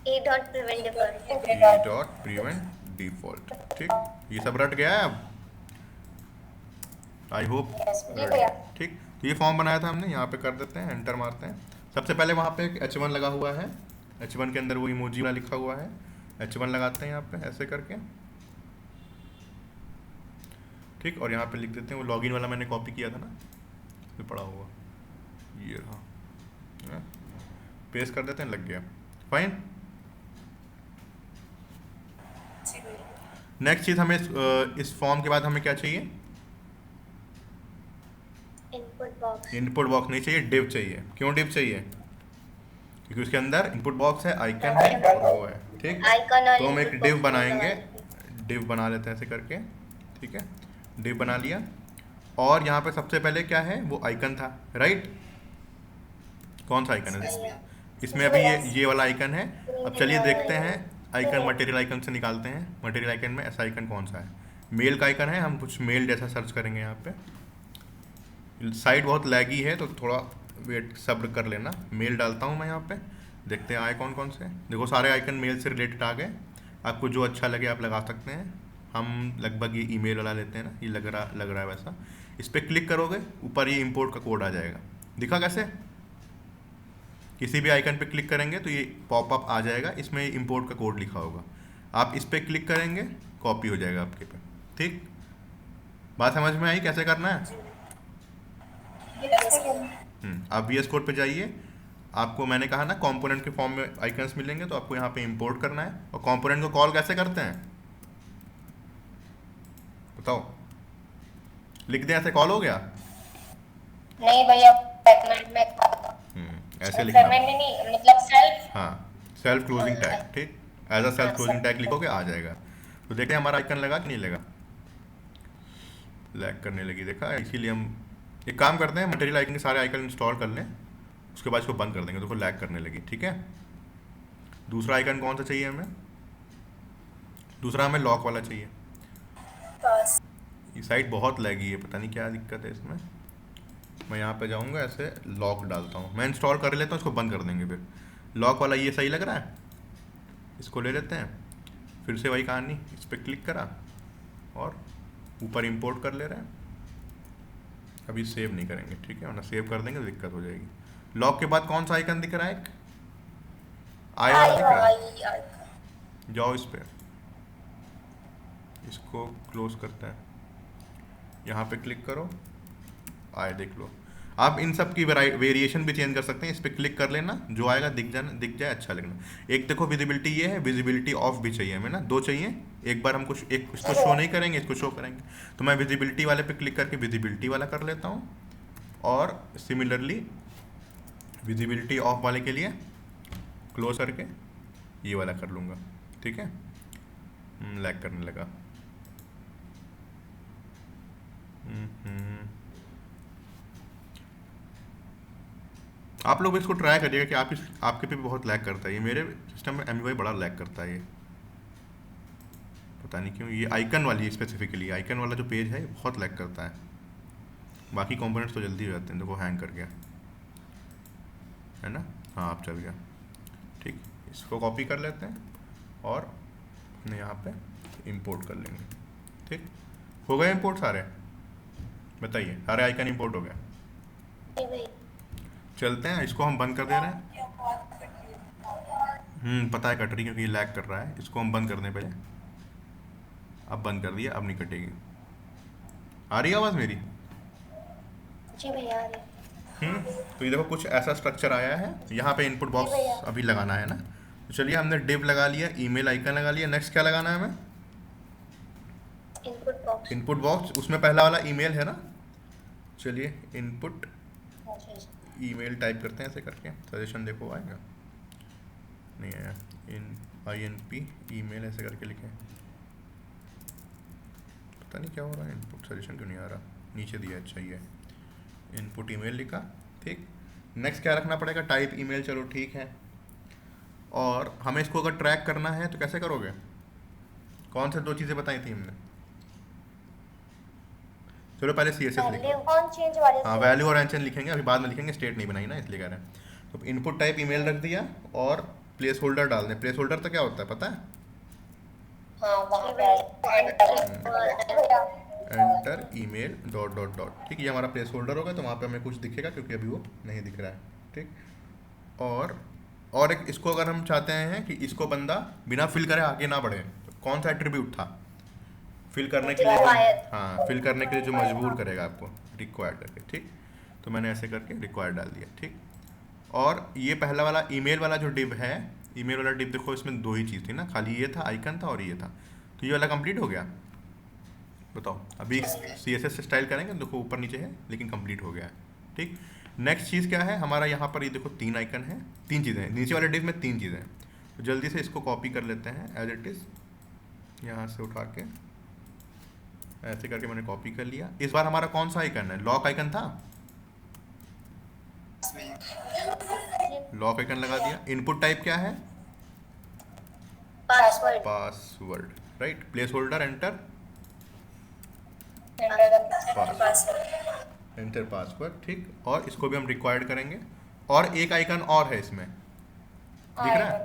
डॉट प्रिवेंट डिफॉल्ट, ठीक। ये सब रट गया है अब, आई होप, ठीक। तो ये फॉर्म बनाया था हमने, यहाँ पे कर देते हैं, एंटर मारते हैं। सबसे पहले वहाँ पे एक H1 लगा हुआ है, H1 के अंदर वो इमोजी वाला लिखा हुआ है, H1 लगाते हैं यहाँ पे ऐसे करके, ठीक, और यहाँ पे लिख देते हैं, वो लॉगिन वाला मैंने कॉपी किया था ना, ये पड़ा हुआ, ये रहा, पेस्ट कर देते हैं, लग गया, फाइन। नेक्स्ट चीज़ हमें इस फॉर्म के बाद हमें क्या चाहिए? Input box. इनपुट बॉक्स नहीं चाहिए, डिव चाहिए। क्यों डिव चाहिए? क्योंकि उसके अंदर इनपुट बॉक्स है, आइकन है और वो है, ठीक। आइकन और तो हम एक input डिव box बनाएंगे, लगाएंगे। डिव बना लेते हैं ऐसे करके, ठीक है, डिव बना लिया। और यहाँ पे सबसे पहले क्या है, वो आइकन था, राइट। कौन सा आइकन है इसमें? अभी ये वाला आइकन है। अब चलिए देखते हैं, आइकन मटेरियल आइकन से निकालते हैं। मटेरियल आइकन में ऐसा आइकन कौन सा है? मेल का आइकन है, हम कुछ मेल जैसा सर्च करेंगे। यहाँ पे साइट बहुत लैगी है तो थोड़ा वेट सब्र कर लेना। मेल डालता हूँ मैं यहाँ पे, देखते हैं आए कौन कौन से। देखो सारे आइकन मेल से रिलेटेड आ गए। आपको जो अच्छा लगे आप लगा सकते हैं। हम लगभग ये ईमेल वाला लेते हैं ना, ये लग रहा है वैसा। इस पर क्लिक करोगे, ऊपर ये इंपोर्ट का कोड आ जाएगा। दिखा कैसे? किसी भी आइकन पे क्लिक करेंगे तो ये पॉपअप आ जाएगा, इसमें इंपोर्ट का कोड लिखा होगा। आप इस पर क्लिक करेंगे, कॉपी हो जाएगा आपके पे, ठीक। बात समझ में आई कैसे करना है? आप VS कोड पे जाइए। आपको मैंने कहा ना कंपोनेंट के फॉर्म में आइकन्स मिलेंगे, तो आपको यहाँ पे इंपोर्ट करना है। और कंपोनेंट को कॉल कैसे करते हैं बताओ? लिख दें ऐसे कॉल हो गया? नहीं भैया, सेगमेंट में ऐसे लिखना, सेगमेंट में नहीं, मतलब सेल्फ। हाँ, सेल्फ क्लोजिंग टैग, ठीक। As a self closing tag लिखोगे आ जाएगा। तो देखते हैं हमारा आइकन लगा कि नहीं लगा। लैग करने लगी, देखा। इसीलिए हम एक काम करते हैं, मटेरियल आइकन के सारे आइकन इंस्टॉल कर लें, उसके बाद इसको बंद कर देंगे। देखो लैग करने लगी, ठीक है। दूसरा आइकन कौन सा चाहिए हमें? दूसरा हमें लॉक वाला चाहिए। ये साइट बहुत लैगी है, पता नहीं क्या दिक्कत है इसमें। मैं यहाँ पे जाऊँगा, ऐसे लॉक डालता हूँ, मैं इंस्टॉल कर लेता हूँ, इसको बंद कर देंगे फिर। लॉक वाला ये सही लग रहा है, इसको ले लेते हैं। फिर से वही कहानी, इस पर क्लिक करा और ऊपर इंपोर्ट कर ले रहे हैं। अभी सेव नहीं करेंगे, ठीक है, वरना सेव कर देंगे तो दिक्कत हो जाएगी। लॉक के बाद कौन सा आइकन दिख रहा है? एक आई वाला दिख रहा है। जाओ इस पर, इसको क्लोज करते हैं, यहाँ पे क्लिक करो, आए देख लो। आप इन सब की वेरिएशन भी चेंज कर सकते हैं। इस पर क्लिक कर लेना, जो आएगा दिख जाए, अच्छा लगना। एक देखो विजिबिलिटी ये है, विजिबिलिटी ऑफ भी चाहिए हमें ना, दो चाहिए। एक बार हम कुछ एक इसको शो नहीं करेंगे, इसको शो करेंगे। तो मैं विजिबिलिटी वाले पे क्लिक करके विजिबिलिटी वाला कर लेता हूँ, और सिमिलरली विजिबिलिटी ऑफ वाले के लिए क्लोज करके ये वाला कर लूँगा, ठीक है। लैग करने लगा। आप लोग इसको ट्राई करिएगा कि आपके पे भी बहुत लैग करता है। ये मेरे सिस्टम में MUI बड़ा लैग करता है, ये पता नहीं क्यों। ये आइकन वाली स्पेसिफिकली, आइकन वाला जो पेज है ये बहुत लैग करता है। बाकी कंपोनेंट्स तो जल्दी हो जाते हैं। देखो हैंग कर गया है ना, हाँ अब चल गया, ठीक। इसको कॉपी कर लेते हैं और अपने यहाँ पे इंपोर्ट कर लेंगे, ठीक। हो गए इंपोर्ट सारे? बताइए, सारे आइकन इंपोर्ट हो गए। चलते हैं, इसको हम बंद कर दे रहे हैं। पता है कट रही, क्योंकि ये लैग कर रहा है। इसको हम बंद कर दें पहले। अब बंद कर दिया, अब नहीं कटेगी। आ रही है आवाज़ मेरी? जी भैया आ रही। तो ये देखो कुछ ऐसा स्ट्रक्चर आया है। यहाँ पे इनपुट बॉक्स अभी लगाना है ना। तो चलिए, हमने डिव लगा लिया, ईमेल आइकन लगा लिया। नेक्स्ट क्या लगाना है हमें? Input box. इनपुट बॉक्स, उसमें पहला वाला ईमेल है ना। चलिए इनपुट ईमेल टाइप करते हैं ऐसे करके। सजेशन देखो आएगा, नहीं आया। INP ईमेल ऐसे करके लिखें, पता नहीं क्या हो रहा है। इनपुट सजेशन क्यों नहीं आ रहा? नीचे दिया, अच्छा ये इनपुट ईमेल लिखा, ठीक। नेक्स्ट क्या रखना पड़ेगा? टाइप ईमेल, चलो ठीक है। और हमें इसको अगर ट्रैक करना है तो कैसे करोगे? कौन से दो चीज़ें बताई थी हमने? चलो पहले CSS लिखो। हाँ, वैल्यू और एंशन लिखेंगे, अभी बाद में लिखेंगे, स्टेट नहीं बनाई ना, इसलिए कह रहे हैं। तो इनपुट टाइप ईमेल रख दिया और प्लेस होल्डर डाल दें। प्लेस होल्डर तो क्या होता है पता है? Enter email dot dot dot, ठीक। ये हमारा प्लेस होल्डर होगा, तो वहाँ पे हमें कुछ दिखेगा, क्योंकि अभी वो नहीं दिख रहा है, ठीक। और एक इसको अगर हम चाहते हैं कि इसको बंदा बिना फिल करे आगे ना बढ़े, तो कौन सा एट्रीब्यूट था? फिल करने के लिए Required. हाँ, फिल करने के लिए जो मजबूर करेगा आपको रिक्वायर्ड करके, ठीक। तो मैंने ऐसे करके रिक्वायर्ड डाल दिया, ठीक। और ये पहला वाला ईमेल वाला जो डिव है, ईमेल वाला डिव देखो इसमें दो ही चीज़ थी ना, खाली ये था, आइकन था और ये था। तो ये वाला कंप्लीट हो गया। बताओ अभी CSS से स्टाइल करेंगे, देखो ऊपर नीचे है लेकिन कंप्लीट हो गया है, ठीक। नेक्स्ट चीज़ क्या है हमारा, यहाँ पर ये देखो 3 आइकन है, 3 चीज़ें हैं नीचे वाले डिव में, 3 चीज़ें हैं। तो जल्दी से इसको कॉपी कर लेते हैं एज इट इज़, यहाँ से उठा के ऐसे करके मैंने कॉपी कर लिया। इस बार हमारा कौन सा आइकन है, लॉक आइकन था, लॉक आइकन लगा दिया। इनपुट टाइप क्या है, Password. Password, right. Place holder enter, enter password, ठीक। और इसको भी हम रिक्वायर्ड करेंगे। और एक आइकन और है इसमें, दिख रहा है,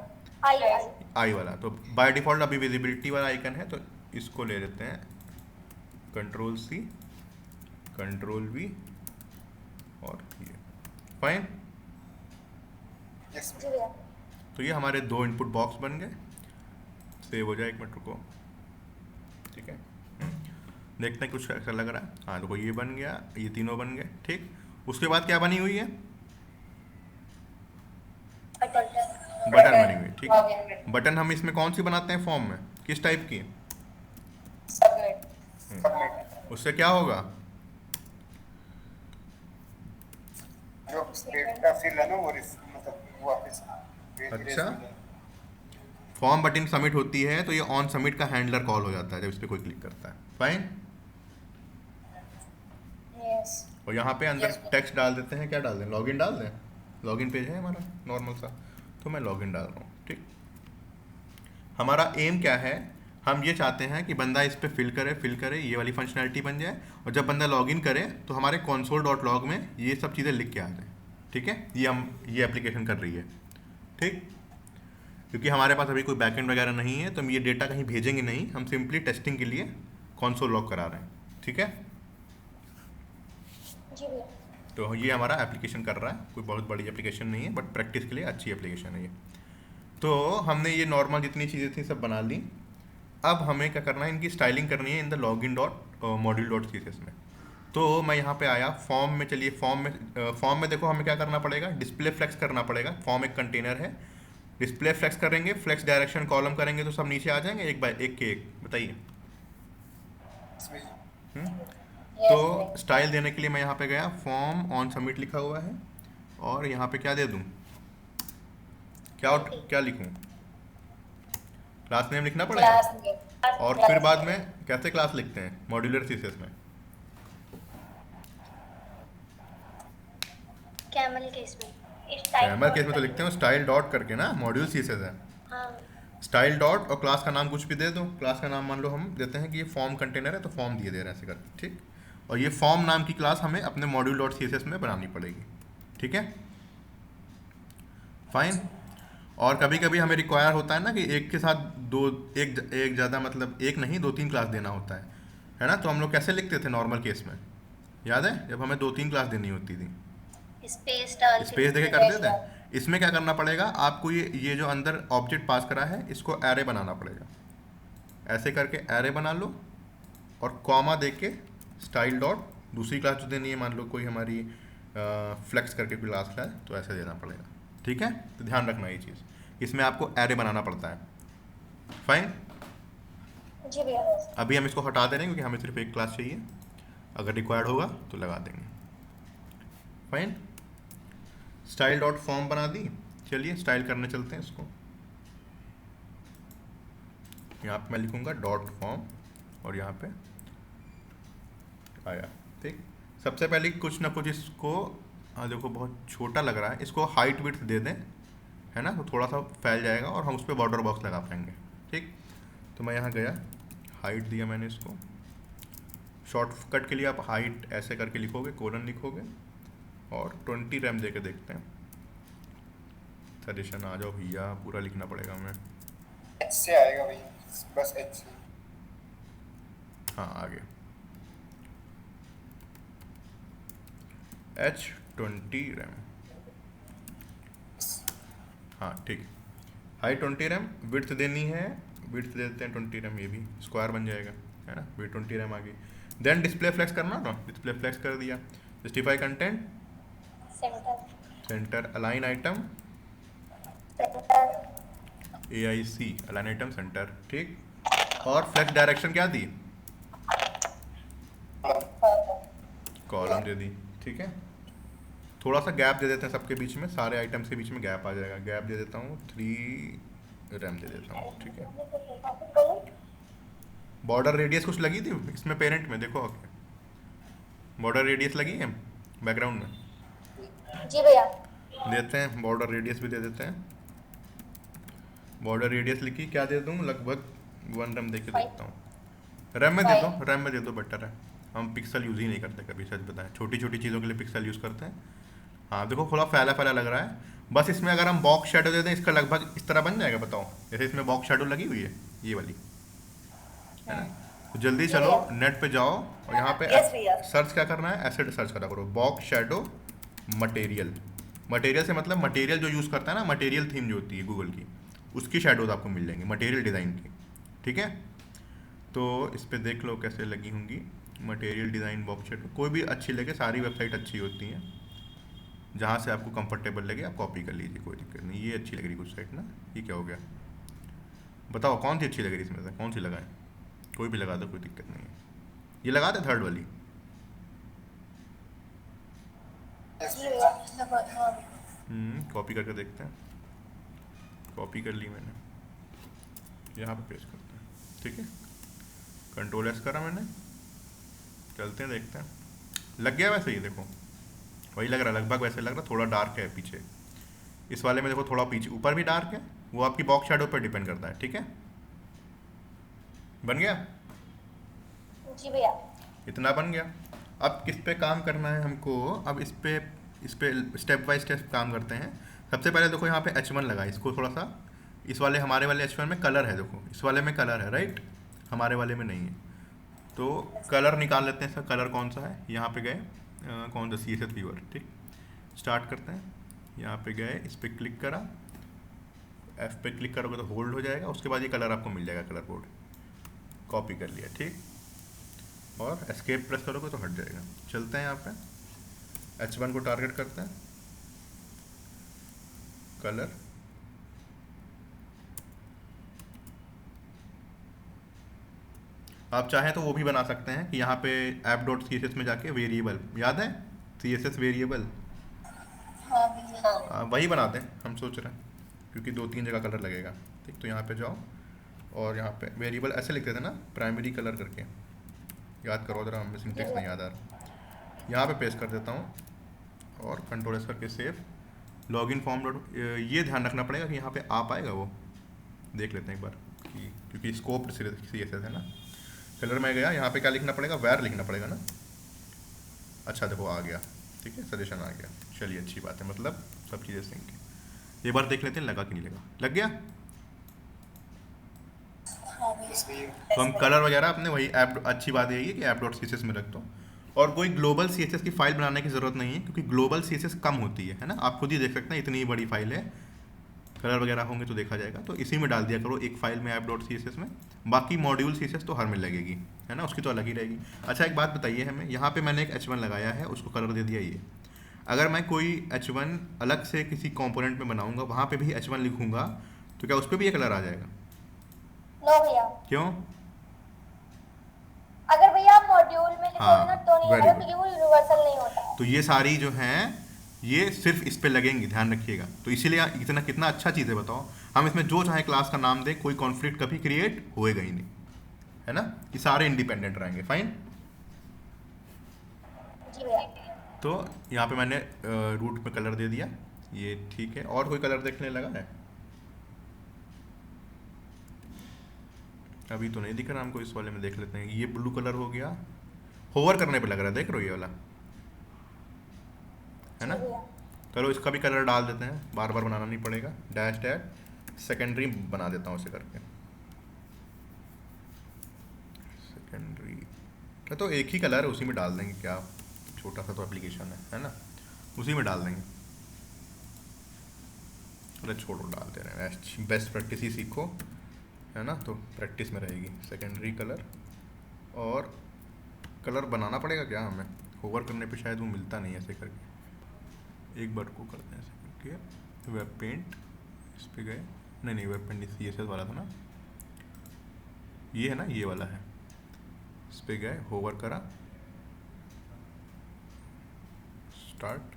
आई वाला। तो बाय डिफॉल्ट अभी विजिबिलिटी वाला आइकन है, तो इसको ले लेते हैं, Ctrl+C, Ctrl+V और ये, फाइन। जी भैया। तो ये हमारे 2 इनपुट बॉक्स बन गए। सेव हो जाए, 1 मिनट रुको, ठीक है। देखते हैं कुछ ऐसा लग रहा है। हाँ देखो ये बन गया, ये तीनों बन गए, ठीक। उसके बाद क्या बनी हुई है, बटन बनी हुई है, ठीक। बटन हम इसमें कौन सी बनाते हैं फॉर्म में, किस टाइप की, सबमिट। उससे क्या होगा, जो डेट का फिल है ना वो मतलब वापस अच्छा, फॉर्म बटन सबमिट होती है तो ये ऑन सबमिट का हैंडलर कॉल हो जाता है जब इस पर कोई क्लिक करता है, फाइन। यस। और यहाँ पे अंदर टेक्स्ट डाल देते हैं, क्या डाल दें, लॉगिन डाल दें, लॉगिन पेज है हमारा नॉर्मल सा, तो मैं लॉगिन डाल रहा हूँ, ठीक। हमारा एम क्या है, हम ये चाहते हैं कि बंदा इस पे फिल करे, ये वाली फंक्शनैलिटी बन जाए, और जब बंदा लॉगिन करे तो हमारे console.log में ये सब चीज़ें लिख के आ जाए, ठीक है। ये एप्लीकेशन कर रही है, ठीक। क्योंकि हमारे पास अभी कोई बैकएंड वगैरह नहीं है तो हम ये डेटा कहीं भेजेंगे नहीं, हम सिंपली टेस्टिंग के लिए console log करा रहे हैं, ठीक है। जी भैया। तो ये हमारा एप्लीकेशन कर रहा है, कोई बहुत बड़ी एप्लीकेशन नहीं है, बट प्रैक्टिस के लिए अच्छी एप्लीकेशन है ये। तो हमने ये नॉर्मल जितनी चीज़ें थी सब बना ली। अब हमें क्या करना है, इनकी स्टाइलिंग करनी है in the login dot module dot CSS में। तो मैं यहाँ पे आया फॉर्म में, चलिए फॉर्म में देखो हमें क्या करना पड़ेगा, डिस्प्ले फ्लेक्स करना पड़ेगा। फॉर्म एक कंटेनर है, डिस्प्ले फ्लेक्स करेंगे, फ्लेक्स डायरेक्शन कॉलम करेंगे तो सब नीचे आ जाएंगे एक बाय एक के एक, बताइए। तो स्टाइल देने के लिए मैं यहाँ पे गया, फॉर्म ऑन सबमिट लिखा हुआ है, और यहाँ पे क्या दे दूँ, क्या लिखूँ, क्लास नेम लिखना पड़ेगा। और फिर बाद में कैसे क्लास लिखते हैं मॉड्यूलर CSS में, कैमल केस में, कैमल केस में तो लिखते हैं स्टाइल डॉट करके ना, मॉड्यूल CSS है, हाँ। स्टाइल डॉट और क्लास का नाम कुछ भी दे दो। क्लास का नाम मान लो हम देते हैं कि ये फॉर्म कंटेनर है तो फॉर्म दिए दे रहे हैं ऐसे करके, ठीक। और ये फॉर्म नाम की क्लास हमें अपने मॉड्यूल डॉट CSS में बनानी पड़ेगी, ठीक है, फाइन। और कभी कभी हमें रिक्वायर होता है ना कि एक के साथ एक ज़्यादा, मतलब एक नहीं 2-3 क्लास देना होता है ना। तो हम लोग कैसे लिखते थे नॉर्मल केस में, याद है, जब हमें 2-3 क्लास देनी होती थी, स्पेस डाल स्पेस देके करते थे। इसमें क्या करना पड़ेगा आपको, ये जो अंदर ऑब्जेक्ट पास करा है इसको एरे बनाना पड़ेगा, ऐसे करके एरे बना लो, और कॉमा दे के स्टाइल डॉट दूसरी क्लास जो देनी है, मान लो कोई हमारी फ्लेक्स करके कोई क्लास है तो ऐसे देना पड़ेगा, ठीक है। तो ध्यान रखना ये चीज़, इसमें आपको एरे बनाना पड़ता है, फाइन। जी भैया। अभी हम इसको हटा दे रहे हैं क्योंकि हमें सिर्फ एक क्लास चाहिए, अगर रिक्वायर्ड होगा तो लगा देंगे, फाइन। स्टाइल डॉट फॉर्म बना दी, चलिए स्टाइल करने चलते हैं इसको। यहाँ पे मैं लिखूँगा डॉट फॉर्म, और यहाँ पे आया, ठीक। सबसे पहले कुछ ना कुछ इसको, देखो बहुत छोटा लग रहा है, इसको हाइट विड्थ दे दें, है ना, तो थोड़ा सा फैल जाएगा और हम उस पर बॉर्डर बॉक्स लगा पाएंगे, ठीक। तो मैं यहाँ गया, हाइट दिया मैंने इसको। शॉर्टकट के लिए आप हाइट ऐसे करके लिखोगे, कोलन लिखोगे, और 20 रैम दे के देखते हैं। सजेशन आ जाओ भैया, पूरा लिखना पड़ेगा हमें। H से आएगा भाई, बस H से। हाँ आ गया, H20 रैम, हाँ ठीक। हाइट 20 रैम, विड्थ देनी है, विड्थ दे देते हैं 20 रैम, ये भी स्क्वायर बन जाएगा, है ना, V20 रैम आ गई। देन डिस्प्ले फ्लेक्स करना ना, डिस्प्ले फ्लेक्स कर दिया। Justify content, centre centre align item, centre AIC align item centre, ठीक। और फ्लेक्स डायरेक्शन क्या दी, कॉलम दे दी, ठीक है। थोड़ा सा गैप दे देते हैं सबके बीच में, सारे आइटम्स के बीच में गैप आ जाएगा। गैप दे देता हूँ 3 रैम दे देता हूँ, ठीक है। बॉर्डर रेडियस कुछ लगी थी इसमें पेरेंट में, देखो बॉर्डर रेडियस लगी है बैकग्राउंड में, जी भैया। देते हैं बॉर्डर रेडियस भी दे देते हैं। बॉर्डर रेडियस लिखी, क्या दे दूँ, लगभग 1 रैम दे के देखता हूँ। रैम में दे दो, रैम में दे दो, बेटर है। हम पिक्सल यूज़ ही नहीं करते कभी, सच बताएं, छोटी छोटी चीज़ों के लिए पिक्सल यूज़ करते हैं। हाँ देखो थोड़ा फैला फैला लग रहा है। बस इसमें अगर हम बॉक्स शेडो दे दें, इसका लगभग इस तरह बन जाएगा, बताओ। जैसे इसमें बॉक्स शेडो लगी हुई है ये वाली, है ना। तो जल्दी चलो नेट पे जाओ और यहाँ पे Yes, भैया। सर्च क्या करना है, एसिड सर्च करा करो, बॉक्स शेडो मटेरियल। मटेरियल से मतलब मटेरियल जो यूज़ करता है ना, मटेरियल थीम जो होती है गूगल की, उसकी शेडोज आपको मिल जाएंगी, मटेरियल डिज़ाइन की, ठीक है। तो इस पर देख लो कैसे लगी होंगी मटेरियल डिज़ाइन बॉक्स शेडो। कोई भी अच्छी लगे, सारी वेबसाइट अच्छी होती हैं, जहाँ से आपको कंफर्टेबल लगे आप कॉपी कर लीजिए, कोई दिक्कत नहीं। ये अच्छी लग रही कुछ साइट ना, ये क्या हो गया, बताओ कौन सी अच्छी लग रही इसमें से, कौन सी लगाएं, कोई भी लगा दो, कोई दिक्कत नहीं है। ये लगा दे थर्ड वाली, जी भैया। कॉपी करके देखते हैं। कॉपी कर ली मैंने, यहाँ पे पेस्ट करते हैं, ठीक है। Ctrl+S करा मैंने, चलते हैं देखते हैं। लग गया वैसे ही, देखो वही लग रहा है, लगभग वैसे लग रहा है। थोड़ा डार्क है पीछे, इस वाले में देखो थोड़ा पीछे ऊपर भी डार्क है, वो आपकी बॉक्स शैडो पर डिपेंड करता है, ठीक है। बन गया, जी भैया। इतना बन गया। अब किस पे काम करना है हमको, अब इस पे स्टेप बाय स्टेप काम करते हैं। सबसे पहले देखो यहाँ पे H1 लगा, इसको थोड़ा सा, इस वाले हमारे वाले H1 में कलर है, देखो इस वाले में कलर है, राइट, हमारे वाले में नहीं है। तो कलर निकाल लेते हैं, इसका कलर कौन सा है। यहाँ पे गए, कौन सा, CSS व्यूअर, ठीक। स्टार्ट करते हैं, यहाँ पे गए, इस पर क्लिक करा, F पे क्लिक करोगे तो होल्ड हो जाएगा, उसके बाद ये कलर आपको मिल जाएगा, कलर कोड कॉपी कर लिया, ठीक। और एस्केप प्रेस करोगे तो हट जाएगा। चलते हैं यहाँ पे H1 को टारगेट करते हैं, कलर, आप चाहें तो वो भी बना सकते हैं कि यहाँ पे app.css में जाके वेरिएबल, याद है CSS वेरिएबल, हाँ भैया। वही बनाते हैं हम सोच रहे हैं, क्योंकि 2-3 जगह कलर लगेगा, ठीक। तो यहाँ पे जाओ और यहाँ पे वेरिएबल ऐसे लिखते थे ना, प्राइमरी कलर करके, याद करो जरा, हमें सिंटेक्स नहीं याद आ रहा। यहाँ पे पेस्ट कर देता हूँ और Ctrl+S करके सेव। लॉगिन फॉर्म डॉट, ये ध्यान रखना पड़ेगा कि यहाँ पे आप आएगा, वो देख लेते हैं एक बार कि, क्योंकि स्कोप CSS है ना। कलर में गया, यहाँ पे क्या लिखना पड़ेगा, वैर लिखना पड़ेगा ना। अच्छा देखो आ गया, ठीक है, सजेशन आ गया, चलिए अच्छी बात है, मतलब सब चीज़ें सिंक है। एक बार देख लेते हैं लगा कि नहीं लगा, लग गया। तो हम कलर वगैरह अपने वही ऐप, अच्छी बात यही है कि app.css में रख दो, और कोई ग्लोबल CSS की फाइल बनाने की ज़रूरत नहीं है, क्योंकि ग्लोबल CSS कम होती है ना। आप खुद ही देख सकते हैं, इतनी बड़ी फाइल है, कलर वगैरह होंगे तो देखा जाएगा। तो इसी में डाल दिया करो एक फाइल में app.css में, बाकी मॉड्यूल CSS तो हर में लगेगी, है ना, उसकी तो अलग ही रहेगी। अच्छा एक बात बताइए हमें, यहाँ पे मैंने एक H1 लगाया है, उसको कलर दे दिया ये। अगर मैं कोई H1 अलग से किसी कंपोनेंट में बनाऊंगा, वहाँ पे भी H1 लिखूंगा, तो क्या उस पर भी ये कलर आ जाएगा? नो भैया। क्यों? अगर भैया आप मॉड्यूल में लिखोगे ना तो नहीं very आएगा, good। क्योंकि वो यूनिवर्सल नहीं होता है। तो ये सारी जो हैं ये सिर्फ इस पे लगेंगी, ध्यान रखिएगा। तो इसीलिए इतना कितना अच्छा चीज़ है, बताओ। हम इसमें जो चाहे क्लास का नाम दें, कोई कॉन्फ्लिक्ट कभी क्रिएट होएगा ही नहीं, है ना। ये सारे इंडिपेंडेंट रहेंगे, फाइन। जी भैया। तो यहाँ पे मैंने रूट में कलर दे दिया, ये ठीक है। और कोई कलर देखने लगा है? अभी तो नहीं दिख रहा हमको, इस वाले में देख लेते हैं। ये ब्लू कलर हो गया, होवर करने पे लग रहा है, देख रहे हो ये वाला, है ना। चलो इसका भी कलर डाल देते हैं, बार बार बनाना नहीं पड़ेगा। डैश डैश सेकेंडरी बना देता हूँ इसे करके, सेकेंडरी। तो एक ही कलर है, उसी में डाल देंगे, क्या छोटा सा तो एप्लीकेशन है ना, उसी में डाल देंगे। अरे छोड़ो, डाल दे रहे हैं, बेस्ट प्रैक्टिस ही सीखो, है ना, तो प्रैक्टिस में रहेगी। सेकेंडरी कलर और कलर बनाना पड़ेगा क्या हमें? होवर करने पे शायद वो मिलता नहीं ऐसे करके। एक बार को करते हैं ऐसे करके, वेब पेंट इस पे गए, नहीं वेब पेंट CSS वाला था ना, ये है ना, ये वाला है, इस पे गए, होवर करा, स्टार्ट,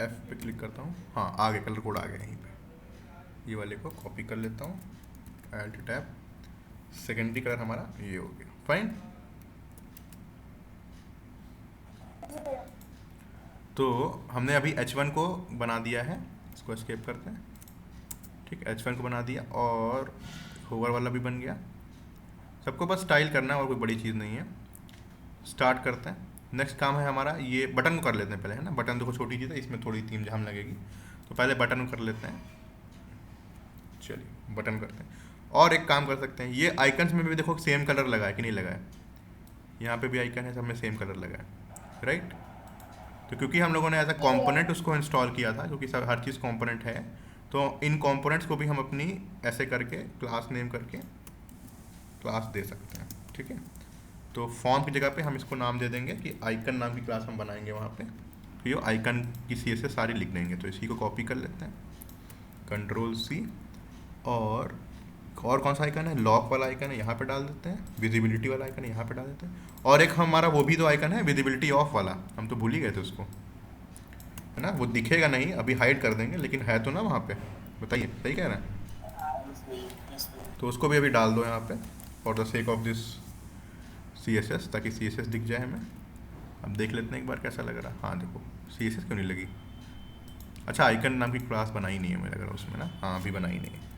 एफ पे क्लिक करता हूँ, हाँ आ गया, कलर कोड आ गया यहीं पे। ये वाले को कॉपी कर लेता हूँ, Alt टैब, सेकेंडरी कलर हमारा ये हो गया, फाइन। तो हमने अभी H1 को बना दिया है, इसको एस्केप करते हैं, ठीक, H1 को बना दिया और होवर वाला भी बन गया। सबको बस स्टाइल करना है और कोई बड़ी चीज़ नहीं है। स्टार्ट करते हैं। नेक्स्ट काम है हमारा, ये बटन को कर लेते हैं पहले, है ना। बटन देखो छोटी चीज़ है, इसमें थोड़ी थीम जाम लगेगी, तो पहले बटन को कर लेते हैं। चलिए बटन करते हैं। और एक काम कर सकते हैं, ये आइकन्स में भी देखो सेम कलर लगा है कि नहीं लगा है, यहाँ पे भी आइकन है, सब में सेम कलर लगा है, राइट। तो क्योंकि हम लोगों ने एज अ कॉम्पोनेंट उसको इंस्टॉल किया था, क्योंकि सब हर चीज़ कॉम्पोनेंट है, तो इन कॉम्पोनेंट्स को भी हम अपनी ऐसे करके क्लास नेम करके क्लास दे सकते हैं, ठीक है। तो फॉर्म की जगह पे हम इसको नाम दे देंगे कि आइकन नाम की क्लास हम बनाएंगे वहाँ पे, तो ये आइकन की CSS सारी लिख देंगे। तो इसी को कॉपी कर लेते हैं, Ctrl+C, और कौन सा आइकन है, लॉक वाला आइकन है, यहाँ पे डाल देते हैं। विजिबिलिटी वाला आइकन है, यहाँ पे डाल देते हैं। और एक हमारा वो भी तो आइकन है, विजिबिलिटी ऑफ वाला, हम तो भूल ही गए थे उसको, है ना। वो दिखेगा नहीं, अभी हाइड कर देंगे, लेकिन है तो ना वहाँ पे, बताइए सही कह रहे हैं। तो उसको भी अभी डाल दो यहाँ पे, for the sake of this CSS, ताकि CSS दिख जाए हमें। अब देख लेते हैं एक बार कैसा लग रहा है। हाँ देखो CSS क्यों नहीं लगी, अच्छा आइकन नाम की क्लास बनाई नहीं है मुझे लग रहा उसमें ना, हाँ अभी बनाई नहीं है।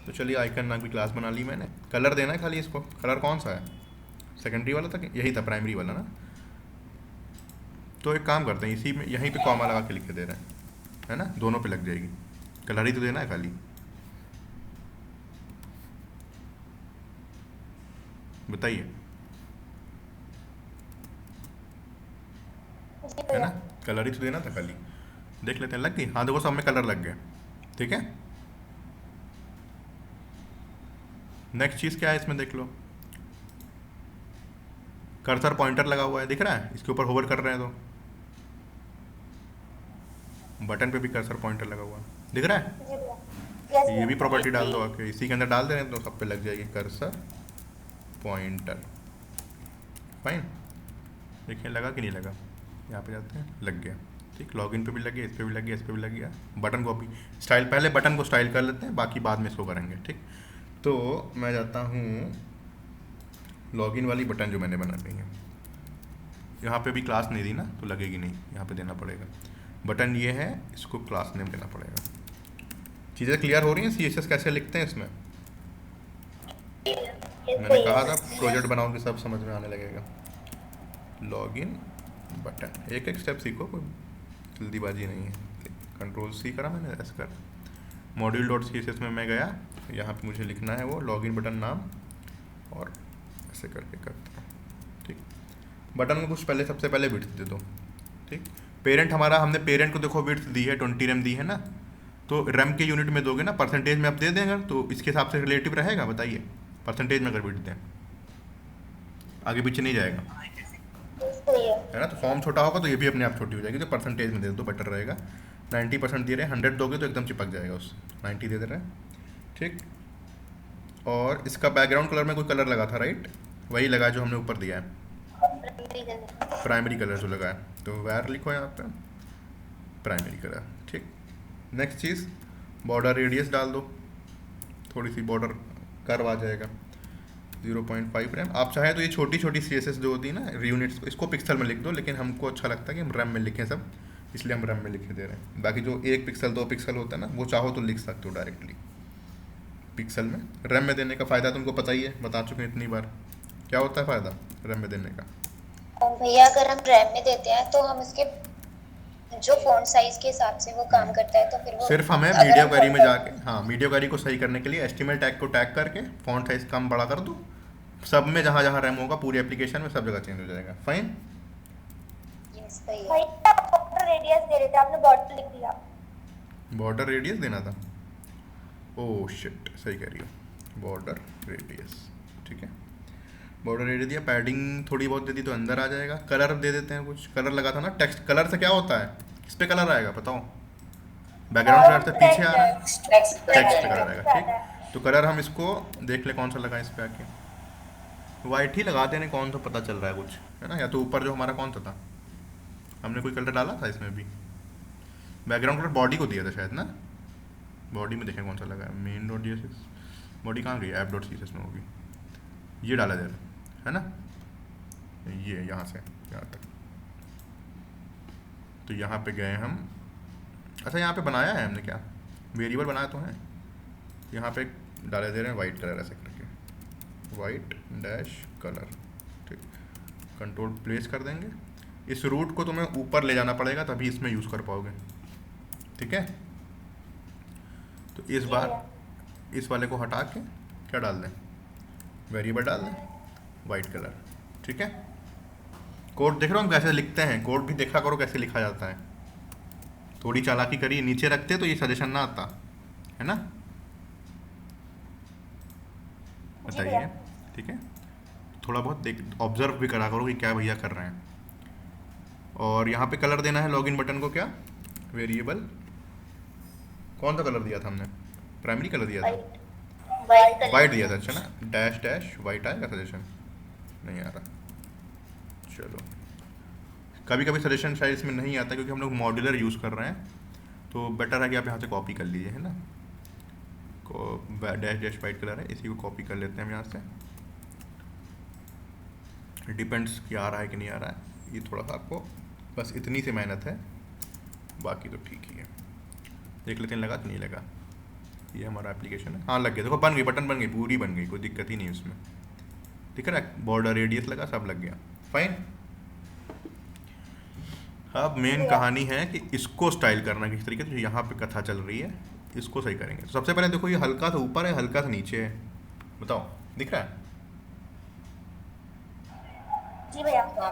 तो चलिए आइकन नाम की क्लास बना ली मैंने। कलर देना है खाली इसको, कलर कौन सा है, सेकेंडरी वाला था कि यही था, प्राइमरी वाला ना। तो एक काम करते हैं, इसी में यहीं पे कॉमा लगा के लिख के दे रहे हैं, है ना, दोनों पे लग जाएगी। कलर ही तो देना है खाली, बताइए, है ना, कलर ही तो देना था खाली। देख लेते हैं लग गई, हाँ देखो सब में कलर लग गया, ठीक है। नेक्स्ट चीज़ क्या है इसमें देख लो, कर्सर पॉइंटर लगा हुआ है, दिख रहा है, इसके ऊपर होवर कर रहे हैं तो बटन पे भी कर्सर पॉइंटर लगा हुआ है, दिख रहा है। ये भी प्रॉपर्टी डाल दो आके, इसी के अंदर डाल दे रहे हैं तो सब पे लग जाएगी कर्सर पॉइंटर, फाइन। देखिए लगा कि नहीं लगा, यहाँ पे जाते हैं, लग गया, ठीक। लॉगिन पे भी लग गया, इस पे भी लग गया, इस पे भी लग गया। बटन को अभी स्टाइल, पहले बटन को स्टाइल कर लेते हैं, बाकी बाद में इसको करेंगे, ठीक। तो मैं जाता हूँ लॉगिन वाली बटन जो मैंने बना ली है, यहाँ पे भी क्लास नहीं दी ना तो लगेगी नहीं, यहाँ पे देना पड़ेगा। बटन ये है, इसको क्लास नेम देना पड़ेगा। चीज़ें क्लियर हो रही हैं, CSS कैसे लिखते हैं इसमें, मैंने कहा था प्रोजेक्ट बनाओगे सब समझ में आने लगेगा। लॉगिन बटन, एक एक स्टेप सीखो, कोई जल्दीबाजी नहीं है। Ctrl+C करा मैंने, ऐसा कर module.css में मैं गया, यहाँ पे मुझे लिखना है वो लॉगिन बटन नाम, और ऐसे करके करता हूँ, ठीक। बटन को कुछ पहले, सबसे पहले विड्थ दे दो, ठीक। पेरेंट हमारा, हमने पेरेंट को देखो विड्थ दी है 20 रैम दी है ना, तो रैम के यूनिट में दोगे ना, परसेंटेज में आप दे देंगे तो इसके हिसाब से रिलेटिव रहेगा, बताइए। परसेंटेज में अगर विड्थ दें आगे पीछे नहीं जाएगा, है ना। तो फॉर्म छोटा होगा तो ये भी अपने आप छोटी हो जाएगी, तो परसेंटेज में दे दो, बेटर रहेगा। 90% दे रहे हैं, 100 दोगे तो एकदम चिपक जाएगा उस, 90 दे रहे हैं, ठीक। और इसका बैकग्राउंड कलर में कोई कलर लगा था, राइट, वही लगा जो हमने ऊपर दिया है, प्राइमरी कलर जो लगा है, तो वैर लिखो यहाँ पे, प्राइमरी कलर, ठीक। नेक्स्ट चीज़, बॉर्डर रेडियस डाल दो, थोड़ी सी बॉर्डर कर्व आ जाएगा, 0.5 रैम। आप चाहें तो ये छोटी छोटी CSS जो होती है ना यूनिट्स, इसको पिक्सल में लिख दो, लेकिन हमको अच्छा लगता है कि हम रैम में लिखें सब, इसलिए हम रैम में लिखे दे रहे हैं। बाकी जो 1 पिक्सल 2 पिक्सल होता है ना, वो चाहो तो लिख सकते हो डायरेक्टली पिक्सल में। रैम में देने का फ़ायदा तुमको पता ही है, बता चुके हैं इतनी बार, क्या होता है फ़ायदा रैम में देने का। भैया अगर हम रैम में देते हैं तो हम इसके जो फॉन्ट साइज के हिसाब से वो काम करता है, तो फिर वो सिर्फ हमें मीडिया क्वेरी में जाके, हाँ मीडिया क्वेरी को सही करने के लिए HTML टैग को टैग करके फॉन्ट साइज कम बड़ा कर दो, सब में जहाँ जहाँ रैम होगा पूरी एप्लीकेशन में सब जगह चेंज हो जाएगा, फाइन। यस भैया। बॉर्डर रेडियस दे रहे थे, आपने बॉर्डर लिख दिया। बॉर्डर रेडियस देना था, ओह शिट, सही कह रही हो, बॉर्डर रेडियस, ठीक है। बॉर्डर रेडियस दिया, पैडिंग थोड़ी बहुत दे दी तो अंदर आ जाएगा। कलर दे देते हैं, कुछ कलर लगा था ना, टेक्स्ट कलर से क्या होता है, किस पे कलर आएगा बताओ? बैकग्राउंड कलर से पीछे आ रहा है, टेक्स्ट पे कलर आएगा, ठीक। तो कलर हम इसको देख ले कौन सा लगा इस पे आके, वाइट ही लगाते हैं, कौन सा पता चल रहा है कुछ, है ना। या तो ऊपर जो हमारा कौन सा था, हमने कोई कलर डाला था इसमें भी, बैकग्राउंड कलर बॉडी को दिया था शायद ना, बॉडी में देखें कौन सा लगा है, main dot D S, body कहाँ गई, ऐप डॉट सी एस में होगी, ये डाला जाए, है ना, ये यहाँ से यहाँ तक। तो यहाँ पे गए हम, अच्छा यहाँ पे बनाया है हमने क्या, वेरिएबल बनाया तो है, यहाँ पे डाले दे रहे हैं वाइट कलर ऐसे करके, वाइट डैश कलर, ठीक। कंट्रोल प्लेस कर देंगे। इस रूट को तुम्हें ऊपर ले जाना पड़ेगा तभी इसमें यूज़ कर पाओगे, ठीक है। तो इस बार इस वाले को हटा के क्या डाल दें, वेरिएबल डाल दें वाइट कलर, ठीक है। कोड देख रहे हो हम कैसे लिखते हैं, कोड भी देखा करो कैसे लिखा जाता है, थोड़ी चालाकी करिए, नीचे रखते तो ये सजेशन ना आता, है ना। बताइए, ठीक है। थोड़ा बहुत देख ऑब्जर्व भी करा करो कि क्या भैया कर रहे हैं। और यहाँ पे कलर देना है लॉगिन बटन को, क्या वेरिएबल, कौन सा कलर दिया था हमने, प्राइमरी कलर दिया था, वाइट दिया था, अच्छा ना, डैश डैश वाइट आएगा सजेशन, नहीं आ रहा। चलो, कभी कभी सजेशन शायद इसमें नहीं आता क्योंकि हम लोग मॉड्यूलर यूज़ कर रहे हैं, तो बेटर है कि आप यहाँ से कॉपी कर लीजिए, है ना। डैश डैश वाइट कलर है, इसी को कॉपी कर लेते हैं हम यहाँ से। डिपेंड्स कि आ रहा है कि नहीं आ रहा है, ये थोड़ा सा आपको बस इतनी सी मेहनत है, बाकी तो ठीक ही है। देख लेते हैं लगा तो नहीं लगा, ये हमारा एप्लीकेशन है, हाँ लग गया, देखो बन गई, बटन बन गई, पूरी बन गई, कोई दिक्कत ही नहीं उसमें, ठीक है ना। बॉर्डर रेडियस लगा, सब लग गया, फाइन। अब मेन कहानी है कि इसको स्टाइल करना किस तरीके से, यहाँ पे कथा चल रही है, इसको सही करेंगे। तो सबसे पहले देखो ये हल्का सा ऊपर है, हल्का सा नीचे है, बताओ दिख रहा है? जी भैया।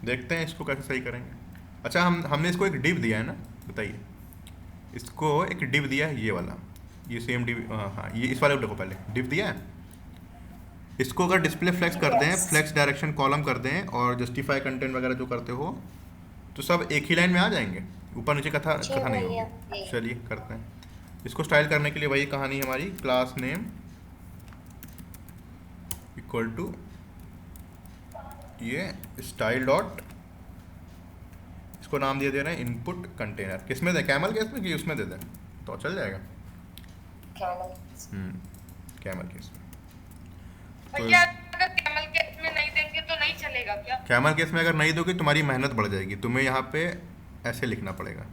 देखते हैं इसको कैसे सही करेंगे। अच्छा हमने इसको एक डिव दिया है ना, बताइए, इसको एक डिव दिया है, ये वाला, ये सेम डिव, हाँ ये इस वाले को देखो, पहले डिव दिया है, इसको अगर डिस्प्ले फ्लेक्स कर दें, फ्लेक्स डायरेक्शन कॉलम कर दें और जस्टिफाई कंटेंट वगैरह जो करते हो तो सब एक ही लाइन में आ जाएंगे, ऊपर नीचे कथा नहीं होगी। चलिए करते हैं इसको। स्टाइल करने के लिए वही कहानी हमारी, क्लास नेम इक्वल टू ये स्टाइल डॉट, इसको नाम दे रहे हैं इनपुट कंटेनर, किसमें दें, कैमल केस में कि उसमें दे दें तो चल जाएगा, कैमल केस में। भैया अगर कैमल केस में नहीं देंगे तो नहीं चलेगा क्या? कैमल केस में अगर नहीं दोगे तुम्हारी मेहनत बढ़ जाएगी, तुम्हें यहाँ पे ऐसे लिखना पड़ेगा,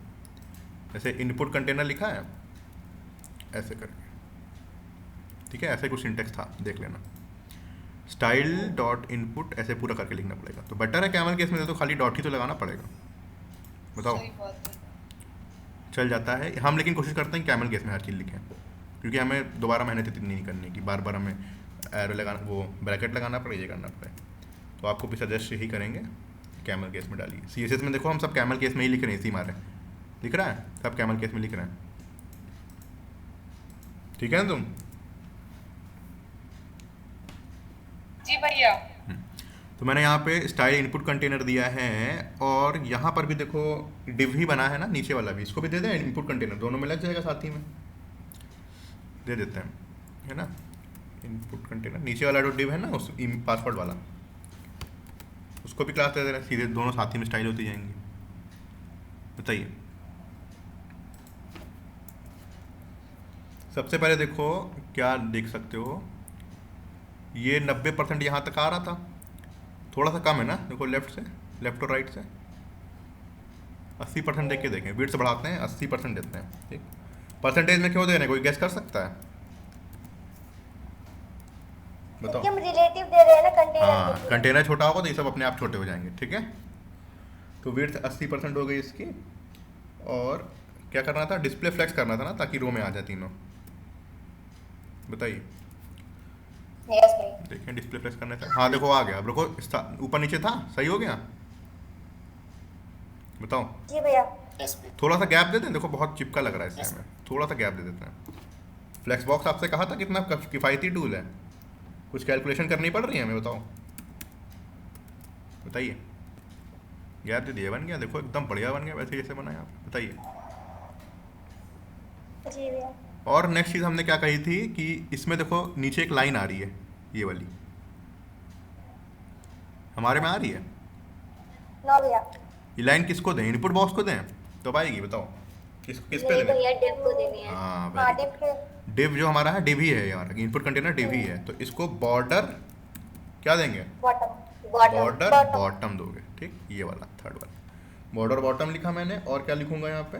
जैसे इनपुट कंटेनर लिखा है ऐसे करके, ठीक है, ऐसे कुछ सिंटेक्स था, देख लेना, स्टाइल डॉट इनपुट ऐसे पूरा करके लिखना पड़ेगा। तो बेटर है कैमल केस में तो खाली डॉट ही तो लगाना पड़ेगा, बताओ चल जाता है हम, लेकिन कोशिश करते हैं कैमल केस में हर चीज़ लिखें, क्योंकि हमें दोबारा मेहनत इतनी नहीं करनी की, बार बार हमें एरो लगाना, वो ब्रैकेट लगाना पड़े, ये करना पड़े। तो आपको भी सजेस्ट यही करेंगे कैमल केस में डालिए। CSS में देखो हम सब कैमल केस में ही लिख रहे हैं, इसी मारे दिख रहा है, सब कैमल केस में लिख रहे हैं, ठीक है ना तुम? जी भैया। तो मैंने यहाँ पे स्टाइल इनपुट कंटेनर दिया है, और यहाँ पर भी देखो डिव ही बना है ना, नीचे वाला भी, इसको भी दे दें इनपुट कंटेनर, दोनों में लग जाएगा, साथ ही में दे देते हैं, है ना। इनपुट कंटेनर नीचे वाला जो डिव है ना, उस पासवर्ड वाला, उसको भी क्लास दे दे रहे हैं, सीधे दोनों साथ ही में स्टाइल होती जाएंगी। बताइए, सबसे पहले देखो क्या देख सकते हो, ये 90% यहाँ तक आ रहा था, थोड़ा सा कम है ना, देखो लेफ्ट और राइट से 80% देख के देखें, विड्थ बढ़ाते हैं 80% देते हैं, ठीक। परसेंटेज में क्यों दे रहे हैं, कोई गेस कर सकता है, बताओ? हम रिलेटिव दे रहे हैं ना कंटेनर, हाँ कंटेनर छोटा होगा तो ये सब अपने आप छोटे हो जाएंगे, ठीक है। तो विड्थ 80% हो गई इसकी, और क्या करना था, डिस्प्ले फ्लेक्स करना था ना, ताकि रो में आ जाए तीनों। बताइए, देखें डिस्प्ले फ्लेक्स करने से, हाँ देखो आ गया, अब रुको, ऊपर नीचे था, सही हो गया, बताओ? जी भैया। थोड़ा सा गैप दे दें, देखो बहुत चिपका लग रहा है इससे, हमें थोड़ा सा गैप दे देते हैं, फ्लेक्स बॉक्स आपसे कहा था कितना किफ़ायती टूल है। कुछ कैलकुलेशन करनी पड़ रही है हमें, बताओ बताइए। गैप दे दिया, बन गया, देखो एकदम बढ़िया बन गया वैसे जैसे बनाया आप, बताइए। जी भैया। और नेक्स्ट चीज़ हमने क्या कही थी कि इसमें देखो नीचे एक लाइन आ रही है, ये वाली हमारे में आ रही है। नो भैया। ये लाइन किसको दें, इनपुट बॉक्स को दें तो आएगी, बताओ किस पे नहीं दें। भैया डिव को देनी है। हाँ हाँ वेरी डिप पे। डिव जो हमारा है डिव ही है यार, इनपुट कंटेनर डिव ही है, तो इसको बॉर्डर क्या देंगे, बॉटम। बॉर्डर बॉटम दोगे, ठीक, ये वाला थर्ड वाला बॉर्डर बॉटम लिखा मैंने। और क्या लिखूंगा यहाँ पे,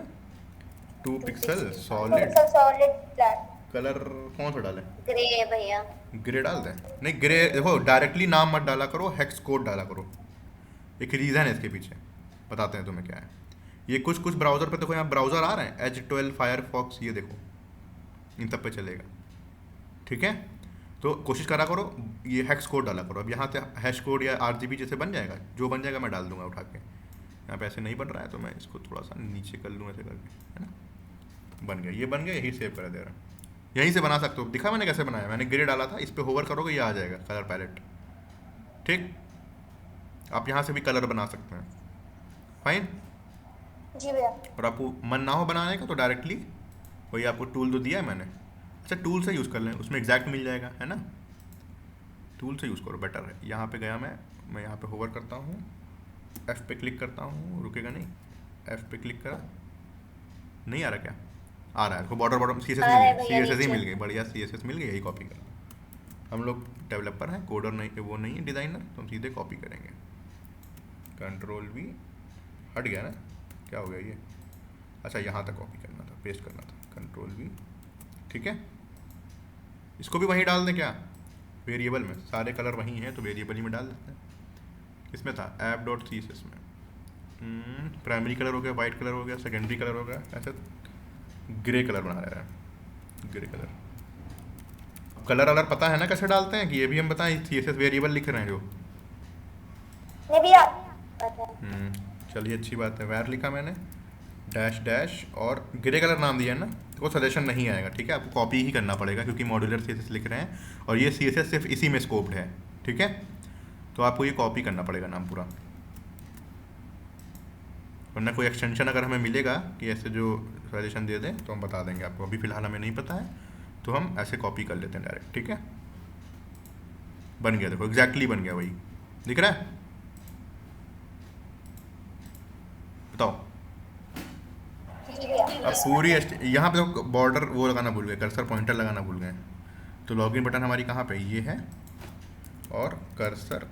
2 pixel solid. Solid black. Colour कौन सा डालें, ग्रे है भैया। ग्रे डाल दें, नहीं ग्रे देखो डायरेक्टली नाम मत डाला करो, हेक्स कोड डाला करो। एक रीज़न है इसके पीछे, बताते हैं तुम्हें क्या है। ये कुछ ब्राउज़र पे देखो, यहाँ ब्राउज़र आ रहे हैं Edge12 फायरफॉक्स, ये देखो इन सब पे चलेगा, ठीक है। तो कोशिश करा करो ये हेक्स कोड डाला करो। अब यहाँ से हैश कोड या RGB जैसे बन जाएगा, जो बन जाएगा मैं डाल दूंगा उठा के। यहाँ पे ऐसे नहीं बन रहा है तो मैं इसको थोड़ा सा नीचे कर लूँ ऐसे करके, है ना। बन गया, ये बन गया, यही सेव कर दे रहा, यहीं से बना सकते हो। दिखा मैंने कैसे बनाया, मैंने ग्रे डाला था, इस पर होवर करोगे ये आ जाएगा कलर पैलेट, ठीक। आप यहाँ से भी कलर बना सकते हैं, फाइन। जी भैया। और आपको मन ना हो बनाने का तो डायरेक्टली वही आपको टूल तो दिया है मैंने, अच्छा टूल से यूज़ कर लें, उसमें एग्जैक्ट मिल जाएगा, है ना। टूल से यूज़ करो, बेटर है। यहाँ पे गया मैं यहाँ पे होवर करता हूँ, F पे क्लिक करता हूँ, रुकेगा नहीं, F पे क्लिक करा, नहीं आ रहा क्या, आ रहा है, तो बॉर्डर बॉटम CSS मिल गई, CSS ही मिल गई, बढ़िया CSS मिल गई, यही कॉपी कर। हम लोग डेवलपर हैं, कोडर नहीं, वो नहीं है डिज़ाइनर, तो हम सीधे कॉपी करेंगे। Ctrl+V, हट गया ना, क्या हो गया ये, अच्छा यहाँ तक कॉपी करना था, पेस्ट करना था, Ctrl+V, ठीक है। इसको भी वहीं डाल दें क्या, वेरिएबल में, सारे कलर वहीं हैं तो वेरिएबल ही में डाल देते हैं। इसमें था app.css में प्राइमरी कलर हो गया, वाइट कलर हो गया, सेकेंडरी कलर हो गया, ऐसे ग्रे कलर बना रहा है, ग्रे कलर। कलर अलर पता है ना कैसे डालते हैं, कि ये भी हम बताएं, CSS वेरिएबल लिख रहे हैं जो। नहीं भैया पता है। चलिए अच्छी बात है, वैर लिखा मैंने, डैश डैश और ग्रे कलर नाम दिया है ना, तो सजेशन नहीं आएगा, ठीक है। आपको कॉपी ही करना पड़ेगा क्योंकि मॉड्यूलर CSS लिख रहे हैं और ये CSS सिर्फ इसी में स्कोप्ड है, ठीक है। तो आपको ये कॉपी करना पड़ेगा नाम पूरा, वरना कोई एक्सटेंशन अगर हमें मिलेगा कि ऐसे जो सजेशन दे दें तो हम बता देंगे आपको। अभी फ़िलहाल हमें नहीं पता है तो हम ऐसे कॉपी कर लेते हैं डायरेक्ट, ठीक है। बन गया, देखो एग्जैक्टली बन गया, वही दिख रहा है, बताओ। जी भैया। अब पूरी यहाँ पे तो बॉर्डर वो लगाना भूल गए, कर्सर पॉइंटर लगाना भूल गए, तो लॉगिन बटन हमारी कहाँ पे, ये है, और कर्सर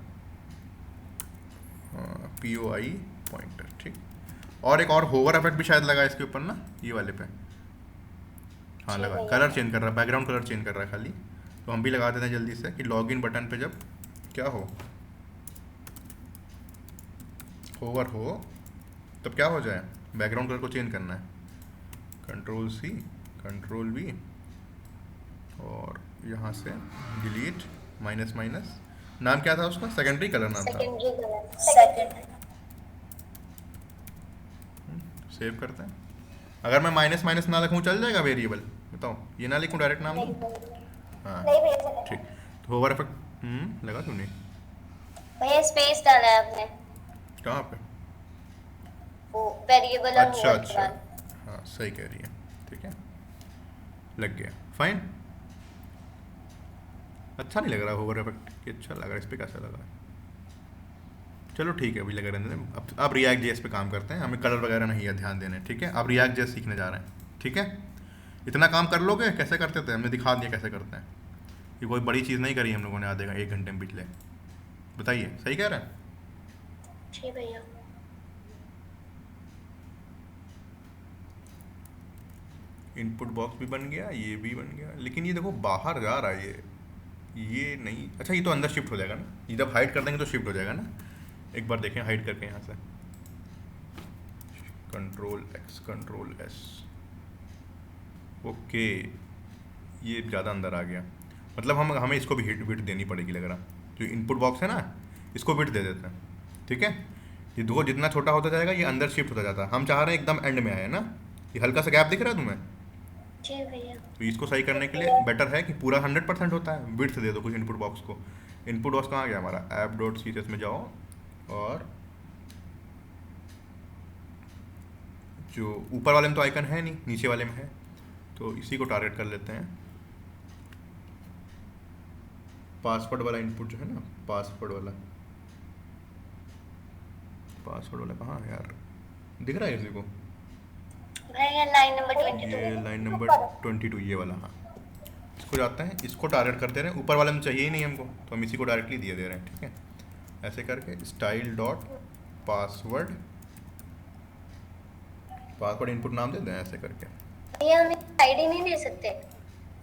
POI पॉइंटर, ठीक। और एक और होवर इफेक्ट भी शायद लगा इसके ऊपर ना, ये वाले पे, हाँ लगा, कलर चेंज कर रहा है, बैकग्राउंड कलर चेंज कर रहा है खाली, तो हम भी लगा देते हैं जल्दी से कि लॉगिन बटन पे जब क्या हो, होवर हो, तब क्या हो जाए, बैकग्राउंड कलर को चेंज करना है। Ctrl+C, Ctrl+V और यहाँ से डिलीट, माइनस माइनस, नाम क्या था उसका, सेकेंडरी कलर नाम था, सेकेंडरी कलर, सेकंड। सेव करते हैं। अगर मैं माइनस माइनस ना लिखूँ चल जाएगा वेरिएबल, बताओ, ये ना लिखूँ डायरेक्ट नाम, नहीं हाँ भैया चलेगा। ठीक। तो होवर इफेक्ट लगा तूने भैया स्पेस डाला है आपने, कहाँ पे, वो वेरिएबल और अच्छा होवर अच्छा, डाल। हाँ सही कह रही है, ठीक है, लग गया, फाइन। अच्छा नहीं लग रहा होवर इफेक्ट, कि अच्छा लग रहा है, इस पर कैसा लगा, चलो ठीक है, अभी लगा रहने दें। अब रिएक्ट जेएस पे काम करते हैं, हमें कलर वगैरह नहीं है ध्यान देने, ठीक है। अब रिएक्ट जेएस सीखने जा रहे हैं, ठीक है। इतना काम कर लोगे, कैसे करते थे हमने दिखा दिया कैसे करते हैं, ये कोई बड़ी चीज़ नहीं करी हम लोगों ने आधे 1 घंटे में पिछले, बताइए सही कह रहे हैं। जी भैया। इनपुट बॉक्स भी बन गया, ये भी बन गया, लेकिन ये देखो बाहर जा रहा है ये नहीं, अच्छा ये तो अंदर शिफ्ट हो जाएगा ना, ये जब हाइड कर देंगे तो शिफ्ट हो जाएगा ना। एक बार देखें हाइड करके, यहाँ से Ctrl+X Ctrl+S, ओके, ये ज़्यादा अंदर आ गया, मतलब हमें इसको भी विड्थ देनी पड़ेगी लग रहा, जो इनपुट बॉक्स है ना इसको विड्थ दे देते हैं, ठीक है। ये देखो जितना छोटा होता जाएगा ये अंदर शिफ्ट होता जाता है, हम चाह रहे हैं एकदम एंड में आए ना, ये हल्का सा गैप दिख रहा है तुम्हें, जी भैया। तो इसको सही करने के लिए बेटर है कि पूरा 100% होता है, विड्थ दे दो कुछ इनपुट बॉक्स को। इनपुट बॉक्स कहाँ गया हमारा, ऐप डॉट CSS में जाओ और जो ऊपर वाले में तो आइकन है नहीं, नीचे वाले में है, तो इसी को टारगेट कर लेते हैं। पासवर्ड वाला इनपुट जो है ना, पासवर्ड वाला कहाँ है यार, दिख रहा है किसी को? भैया लाइन नंबर ये 22। लाइन नंबर 22 ये वाला, हाँ। इसको जाते हैं, इसको टारगेट करते रहे, ऊपर वाले में चाहिए ही नहीं हमको, तो हम इसी को डायरेक्टली दे रहे हैं, ठीक है। ऐसे करके स्टाइल डॉट पासवर्ड इनपुट नाम दे दें, ऐसे करके। भैया हम आईडी नहीं दे सकते?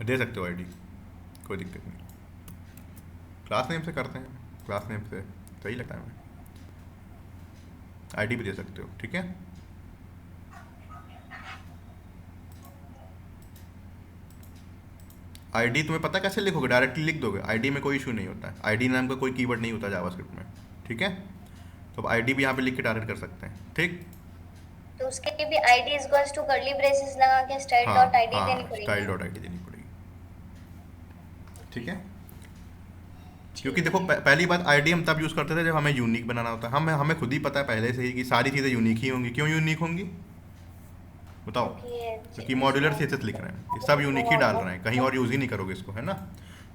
दे सकते हो आईडी, कोई दिक्कत नहीं। क्लास नेम से करते हैं, क्लास नेम से सही लगता है हमें। आईडी भी दे सकते हो, ठीक है। आईडी तुम्हें पता कैसे लिखोगे, डायरेक्टली लिख दोगे, आईडी में कोई इशू नहीं होता है, आईडी नाम का कोई कीवर्ड नहीं होता जावास्क्रिप्ट में, ठीक है। तो अब आईडी भी यहाँ पे लिख के टारगेट कर सकते हैं, ठीक। तो उसके लिए भी ID equals to curly braces लगा के स्टाइल डॉट आईडी देनी पड़ेगी। स्टाइल डॉट आईडी देनी पड़ेगी, ठीक है। क्योंकि देखो पहली बात, आईडी हम तब यूज़ करते थे जब हमें यूनिक बनाना होता है। हमें खुद ही पता है पहले से ही कि सारी चीज़ें यूनिक ही होंगी। क्यों यूनिक होंगी बताओ? क्योंकि मॉड्यूलर CSS लिख रहे हैं, ये सब यूनिक ही डाल रहे हैं, कहीं और यूज़ ही नहीं करोगे इसको, है ना।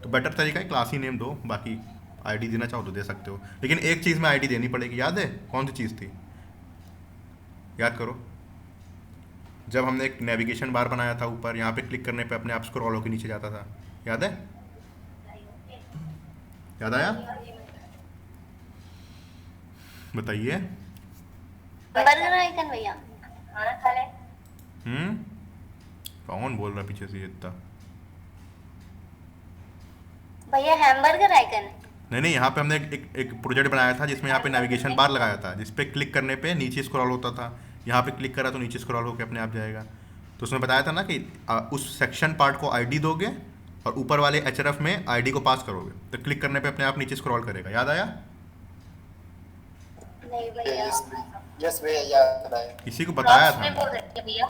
तो बेटर तरीका है क्लास ही नेम दो, बाकी आईडी देना चाहो तो दे सकते हो, लेकिन एक चीज़ में आईडी देनी पड़ेगी। याद है कौन सी चीज़ थी, याद करो? जब हमने एक नेविगेशन बार बनाया था, ऊपर यहाँ पे क्लिक करने पे अपने आप स्क्रॉल होकर नीचे जाता था, याद है? याद आया? बताइए। बर्गर आइकन भैया, खाना खा ले। कौन बोल रहा पीछे से ये इतना? भैया हैमबर्गर आइकन। नहीं, यहाँ पे हमने एक प्रोजेक्ट बनाया था जिसमें यहाँ पे नेविगेशन बार लगाया था, जिस पे क्लिक करने पे नीचे स्क्रॉल होता था। यहाँ पे क्लिक करा तो नीचे स्क्रॉल होकर अपने आप जाएगा। तो उसमें बताया था ना कि उस सेक्शन पार्ट को आईडी दोगे और ऊपर वाले href में आईडी को पास करोगे, तो क्लिक करने पे अपने आप नीचे स्क्रॉल करेगा। याद आया? नहीं भैया। यस भैया याद आया। इसी को बताया ड्रॉप्स में था। बोल रहे थे भैया।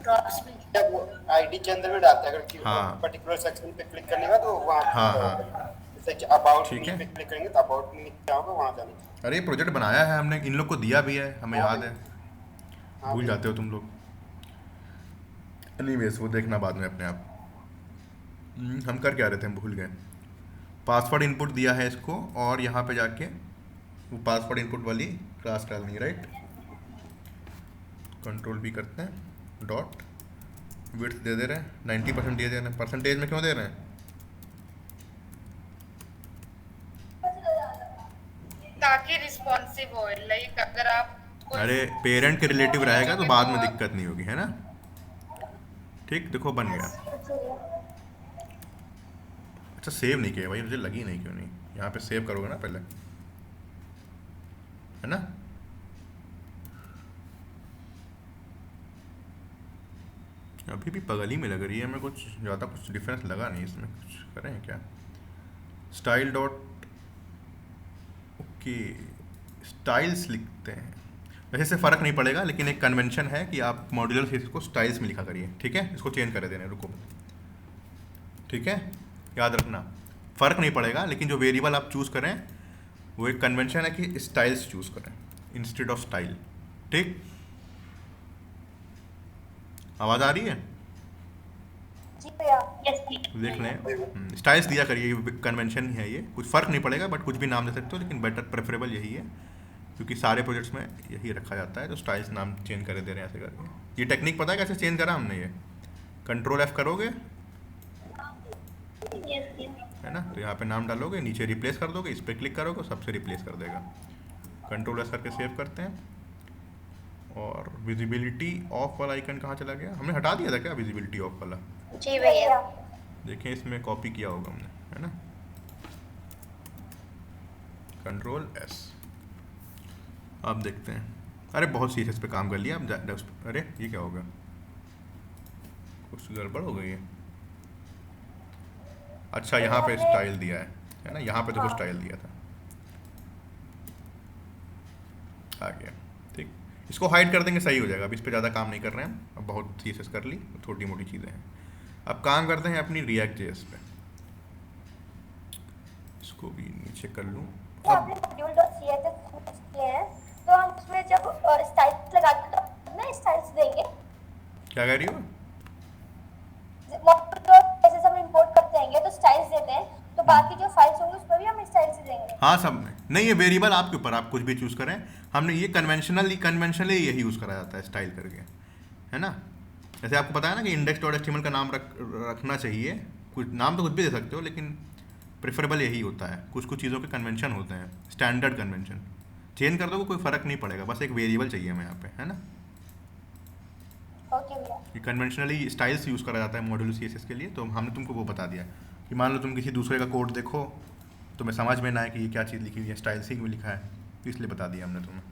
ड्रॉप्स में जब वो आईडी के अंदर भी डालते हैं, अगर हाँ। पर्टिकुलर सेक्शन पे क्लिक करने का तो वहाँ हाँ। जैसे कि अबाउट ठीक मी है। पे क्लिक करेंगे तो अबाउट मी जाओगे वहाँ जाने। अरे ये प्रोजेक्ट बनाया है हमने, इन लोग को दिया भी है, हमें याद है। हाँ भूल जाते हो तुम लोग। एनीवेज वो देखना बाद में अपने आप। हम कर क्या रहे थे, हम भूल गए। पासवर्ड इनपुट दिया है इसको, और यहाँ पे जाके वो पासवर्ड इनपुट वाली क्लास डालनी है, राइट। कंट्रोल भी करते हैं, डॉट विड्थ दे दे रहे हैं, 90% दे दे रहे हैं। परसेंटेज में क्यों दे रहे हैं? ताकि रिस्पॉन्सिव हो, लाइक अगर आप अरे पेरेंट के रिलेटिव रहेगा तो बाद में दिक्कत नहीं होगी, है ना। ठीक, देखो बन गया। अच्छा सेव नहीं किया भाई, मुझे लगी नहीं, क्यों नहीं। यहाँ पे सेव करोगे ना पहले, है ना। अभी भी पगली में लग रही है, मैं कुछ ज़्यादा कुछ डिफरेंस लगा नहीं इसमें। कुछ करें क्या, स्टाइल डॉट ओके स्टाइल्स लिखते हैं। वैसे से फ़र्क नहीं पड़ेगा, लेकिन एक कन्वेंशन है कि आप मॉड्यूलर CSS को स्टाइल्स में लिखा करिए, ठीक है। इसको चेंज कर देना, रुको, ठीक है। याद रखना फ़र्क नहीं पड़ेगा, लेकिन जो वेरिएबल आप चूज़ करें वो एक कन्वेंशन है कि स्टाइल्स चूज़ करें इंस्टेड ऑफ स्टाइल, ठीक। आवाज़ आ रही है? जी भैया। देख लें, स्टाइल्स दिया करिए, कन्वेंशन ही है ये, कुछ फ़र्क नहीं पड़ेगा, बट कुछ भी नाम दे सकते हो, लेकिन बेटर प्रेफरेबल यही है, क्योंकि सारे प्रोजेक्ट्स में यही रखा जाता है। तो स्टाइल्स नाम चेंज कर दे रहे हैं ऐसे करके। ये टेक्निक पता है कैसे चेंज करा हमने? ये कंट्रोल F करोगे, है ना, तो यहाँ पे नाम डालोगे, नीचे रिप्लेस कर दोगे, इस पर क्लिक करोगे, सबसे रिप्लेस कर देगा। कंट्रोल S करके सेव करते हैं। और विजिबिलिटी ऑफ वाला आइकन कहाँ चला गया? हमने हटा दिया था क्या विजिबिलिटी ऑफ वाला? जी भैया। देखें इसमें कॉपी किया होगा हमने, है ना। Control S। अब देखते हैं। अरे बहुत CSS पे काम कर लिया अब अरे ये क्या होगा, कुछ गड़बड़ हो गई है। अच्छा यहाँ पे स्टाइल दिया है ना, यहाँ पे तो कुछ स्टाइल दिया था, आ गया, ठीक। इसको हाइड कर देंगे, सही हो जाएगा। अब इस पर ज़्यादा काम नहीं कर रहे हैं, अब बहुत CSS कर ली, छोटी मोटी चीज़ें हैं। अब काम करते हैं अपनी React.js पे, इसको भी नीचे कर लूँ। तो आपने module.css किए हैं, तो हम उसमें जब स्टाइल्स लगाते हैं तो ना स्टाइल्स देंगे। क्या कह रही हो? module.css हम इंपोर्ट करते हैं तो स्टाइल्स देते हैं, तो बाकी जो फाइल्स होंगी उस पर भी हम स्टाइल्स देंगे। हाँ, सब में नहीं, ये वेरिएबल आपके ऊपर, आप कुछ भी चूज़ करें। हमने ये कन्वेंशनली यही यूज़ करा जाता है स्टाइल करके, है ना। जैसे आपको पता है ना कि index.html का नाम रखना चाहिए, कुछ नाम तो कुछ भी दे सकते हो, लेकिन प्रेफरेबल यही होता है। कुछ कुछ चीज़ों के कन्वेंशन होते हैं, स्टैंडर्ड कन्वेंशन। चेंज कर दो कोई फ़र्क नहीं पड़ेगा, बस एक वेरिएबल चाहिए हमें यहाँ पे, है ना। ओके भैया। ये कन्वेंशनली स्टाइल्स यूज़ करा जाता है मॉड्यूल CSS के लिए। तो हमने तुमको वो बता दिया कि मान लो तुम किसी दूसरे का कोड देखो, तुम्हें समझ में ना आए कि ये क्या चीज़ लिखी हुई है, स्टाइल्स ही क्यों लिखा है, तो इसलिए बता दिया हमने तुम्हें,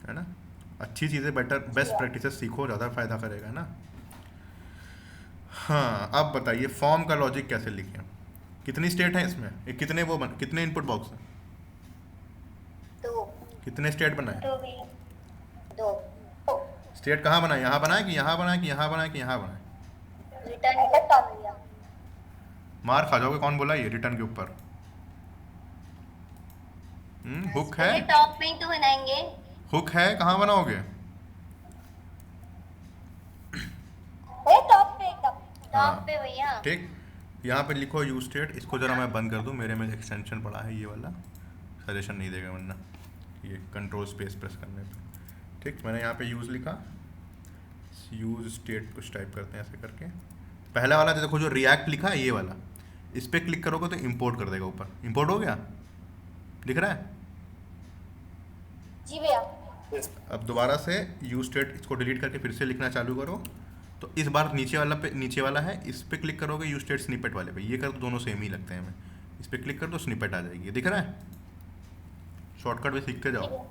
है ना। अच्छी चीज़ें, बेस्ट प्रैक्टिसेस सीखो, ज़्यादा फायदा करेगा ना। हाँ, अब बताइए फॉर्म का लॉजिक कैसे लिखें। कितनी स्टेट है इसमें, कितने इनपुट बॉक्स हैं, दो कितने स्टेट बनाए? दो स्टेट कहाँ बनाए, यहाँ बनाए कि यहाँ बनाए कि यहाँ बनाए कि यहाँ बनाए? रिटर्न मार खा जाओगे, कौन बोला ये रिटर्न के ऊपर? हुक है, टॉप में ही तो बनाएंगे। हुक है, कहाँ बनाओगे? टॉप पे एकदम टॉप पे भैया। ठीक, यहाँ पे लिखो यूज स्टेट। इसको जरा मैं बंद कर दूँ, मेरे में एक्सटेंशन पड़ा है ये वाला, सजेशन नहीं देगा वरना ये कंट्रोल स्पेस प्रेस करने पे। ठीक, मैंने यहाँ पे यूज़ लिखा, यूज स्टेट कुछ टाइप करते हैं ऐसे करके। पहला वाला देखो जो रिएक्ट लिखा है ये वाला, इस पर क्लिक करोगे तो इंपोर्ट कर देगा ऊपर। इंपोर्ट हो गया, दिख रहा है? जी भैया। अब दोबारा से यूज स्टेट इसको डिलीट करके फिर से लिखना चालू करो, तो इस बार नीचे वाला है, इस पे क्लिक करोगे यूज स्टेट स्निपेट वाले पे, ये कर दो, दोनों सेम ही लगते हैं हमें। इस पे क्लिक कर दो, स्निपेट आ जाएगी, दिख रहा है? शॉर्टकट में सीखते जाओ।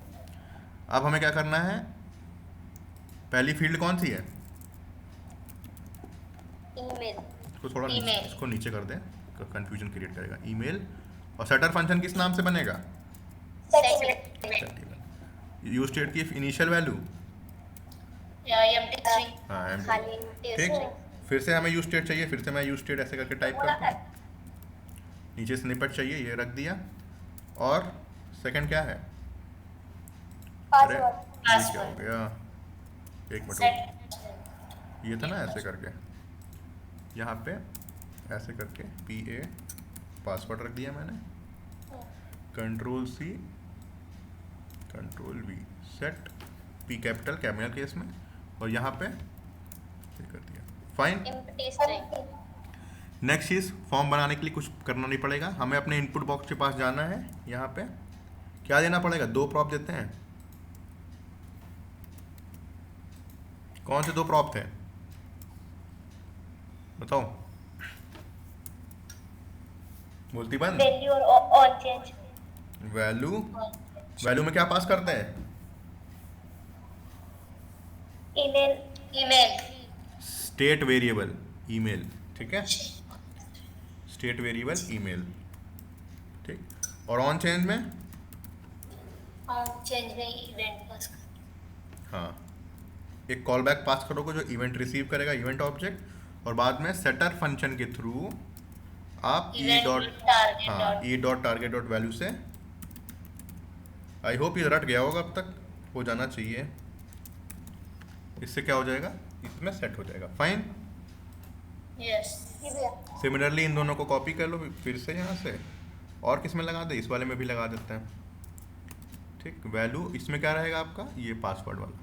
अब हमें क्या करना है, पहली फील्ड कौन सी है? ईमेल। इसको थोड़ा ईमेल। इसको नीचे कर दें, कंफ्यूजन क्रिएट करेगा। ईमेल। और सेटर फंक्शन किस नाम से बनेगा? यूज स्टेट की इनिशियल वैल्यू हाँ, ठीक। फिर से हमें यूज स्टेट चाहिए, फिर से मैं यूज स्टेट ऐसे करके टाइप करता हूँ। नीचे स्निपेट चाहिए, ये रख दिया। और सेकंड क्या है? अरे ये क्या हो गया, एक मिनट, ये था ना ऐसे करके, यहाँ पे ऐसे करके PA पासवर्ड रख दिया मैंने, control C control V, set P capital case में, और यहाँ पे ये कर दिया, फाइन। नेक्स्ट चीज़, फॉर्म बनाने के लिए कुछ करना नहीं पड़ेगा, हमें अपने इनपुट बॉक्स के पास जाना है। यहाँ पे क्या देना पड़ेगा? 2 प्रॉप देते हैं। कौन से 2 प्रॉप थे बताओ? बोलती बंद। वैल्यू और ऑन चेंज। वैल्यू में क्या पास करते हैं? ईमेल। स्टेट वेरिएबल ईमेल, ठीक है, स्टेट वेरिएबल ईमेल, ठीक। और ऑन चेंज में इवेंट पास हाँ, एक कॉल बैक पास करोगे जो इवेंट रिसीव करेगा, इवेंट ऑब्जेक्ट, और बाद में सेटर फंक्शन के थ्रू आप E dot target dot value से, आई होप ये रट गया होगा, अब तक हो जाना चाहिए। इससे क्या हो जाएगा, इसमें सेट हो जाएगा, फाइन। सिमिलरली इन दोनों को कॉपी कर लो फिर से यहाँ से, और किस में लगा दे, इस वाले में भी लगा देते हैं, ठीक। वैल्यू इसमें क्या रहेगा आपका, ये पासवर्ड वाला,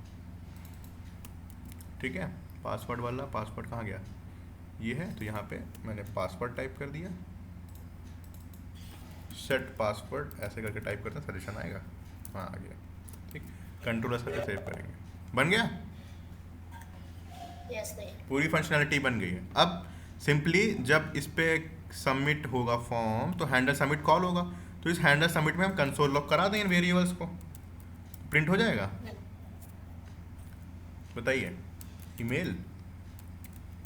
ठीक है, पासवर्ड वाला। पासवर्ड कहाँ गया, ये है, तो यहाँ पे मैंने पासवर्ड टाइप कर दिया, सेट पासवर्ड ऐसे करके टाइप करते हैं, सजेशन आएगा, हाँ आ गया, ठीक। कंट्रोल ऐसे करके सेव करेंगे, बन गया। पूरी फंक्शनैलिटी बन गई है। अब सिंपली जब इस पे सबमिट होगा फॉर्म, तो हैंडल सबमिट कॉल होगा, तो इस हैंडल सबमिट में हम कंसोल लॉग करा दें इन वेरिएबल्स को, प्रिंट हो जाएगा। बताइए, ईमेल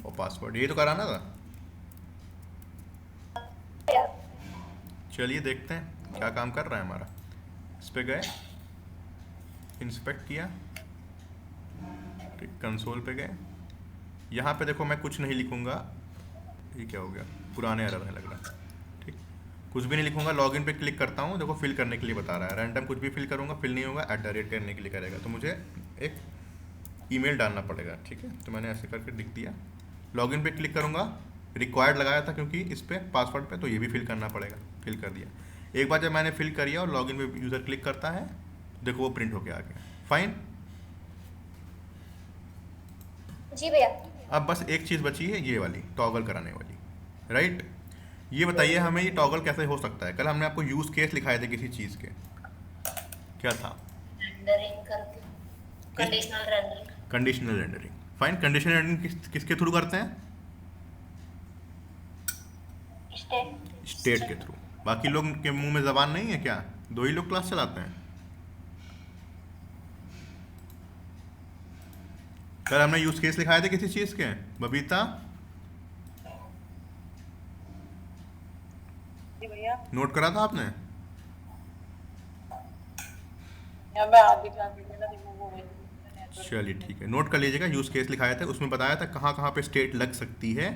और पासवर्ड, ये तो कराना था। चलिए देखते हैं क्या काम कर रहा है हमारा। इस पे गए, इंस्पेक्ट किया, ठीक, कंसोल पे गए। यहाँ पे देखो मैं कुछ नहीं लिखूंगा, ये क्या हो गया, पुराने एरर है लग रहा है, ठीक, कुछ भी नहीं लिखूंगा। लॉगिन पे क्लिक करता हूँ, देखो फिल करने के लिए बता रहा है, रैंडम कुछ भी फिल करूँगा, फिल नहीं होगा, @ करने के लिए करेगा, तो मुझे एक ईमेल डालना पड़ेगा, ठीक है। तो मैंने ऐसे करके लिख दिया। लॉगिन पे क्लिक करूँगा, रिक्वायर्ड लगाया था क्योंकि इस पे पासवर्ड पे, तो ये भी फिल करना पड़ेगा, फिल कर दिया। एक बार जब मैंने फिल करिए और लॉगिन पे यूज़र क्लिक करता है, देखो वो प्रिंट होके आ गया, फाइन। जी भैया। अब बस एक चीज़ बची है, ये वाली टॉगल कराने वाली, राइट। ये बताइए हमें ये टॉगल कैसे हो सकता है। कल हमने आपको यूज़ केस लिखाए थे किसी चीज़ के, क्या था, रेंडरिंग करके, conditional rendering. Conditional rendering, fine. Conditional rendering किसके थ्रू करते हैं, स्टेट के थ्रू। बाकी लोग के मुंह में जबान नहीं है क्या, 2 ही लोग क्लास चलाते हैं। कल हमने यूज केस लिखाए थे किसी चीज के, बबीता नोट करा था आपने, चलिए ठीक है, नोट कर लीजिएगा। यूज केस लिखाया था, उसमें बताया था कहाँ कहाँ पे स्टेट लग सकती है,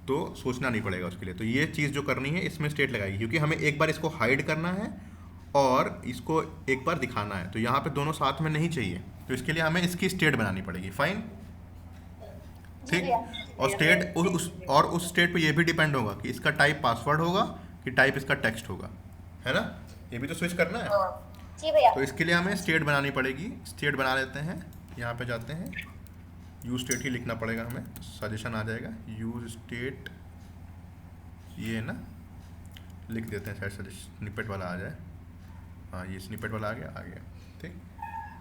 तो सोचना नहीं पड़ेगा उसके लिए। तो ये चीज़ जो करनी है इसमें स्टेट लगाएगी, क्योंकि हमें एक बार इसको हाइड करना है और इसको एक बार दिखाना है, तो यहाँ पे दोनों साथ में नहीं चाहिए, तो इसके लिए हमें इसकी स्टेट बनानी पड़ेगी, फाइन, ठीक। और स्टेट उस स्टेट पे ये भी डिपेंड होगा कि इसका टाइप पासवर्ड होगा कि टाइप इसका टेक्स्ट होगा, है ना, ये भी तो स्विच करना है। जी भैया। तो इसके लिए हमें स्टेट बनानी पड़ेगी। स्टेट बना लेते हैं, यहाँ पे जाते हैं, यूज स्टेट ही लिखना पड़ेगा हमें, सजेशन आ जाएगा यूज स्टेट, ये ना लिख देते हैं, शायद स्निपेट वाला आ जाए। हाँ, ये स्निपेट वाला आ गया, ठीक।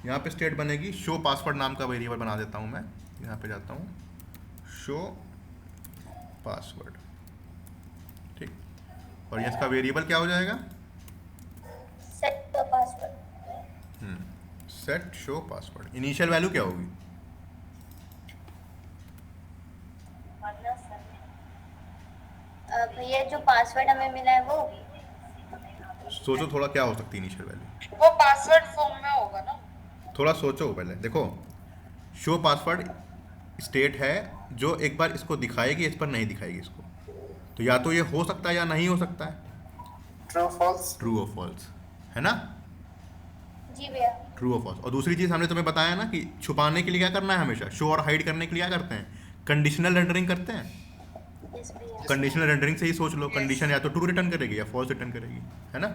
यहाँ पे स्टेट बनेगी, शो पासवर्ड नाम का वेरिएबल बना देता हूँ मैं, यहाँ पे जाता हूँ, शो पासवर्ड, ठीक। और ये इसका वेरिएबल क्या हो जाएगा, set the password. Set show password. Initial value क्या होगी, भैया जो पासवर्ड हमें मिला है वो, सोचो थोड़ा क्या हो सकती है इनिशियल वैल्यू, वो पासवर्ड फॉर्म में होगा ना। थोड़ा सोचो पहले। देखो शो पासवर्ड स्टेट है जो एक बार इसको दिखाएगी, इस पर नहीं दिखाएगी इसको, तो या तो ये हो सकता है या नहीं हो सकता है, ट्रू फॉल्स, ट्रू और फॉल्स, है ना, जी भैया। ट्रू और फॉल्स। और दूसरी चीज़ हमने तुम्हें बताया ना कि छुपाने के लिए क्या करना है, हमेशा शो और हाइड करने के लिए क्या करते हैं, कंडीशनल रेंडरिंग करते हैं। यस भैया। कंडीशनल रेंडरिंग से ही सोच लो, कंडीशन या तो ट्रू रिटर्न करेगी या फॉल्स रिटर्न करेगी, है ना,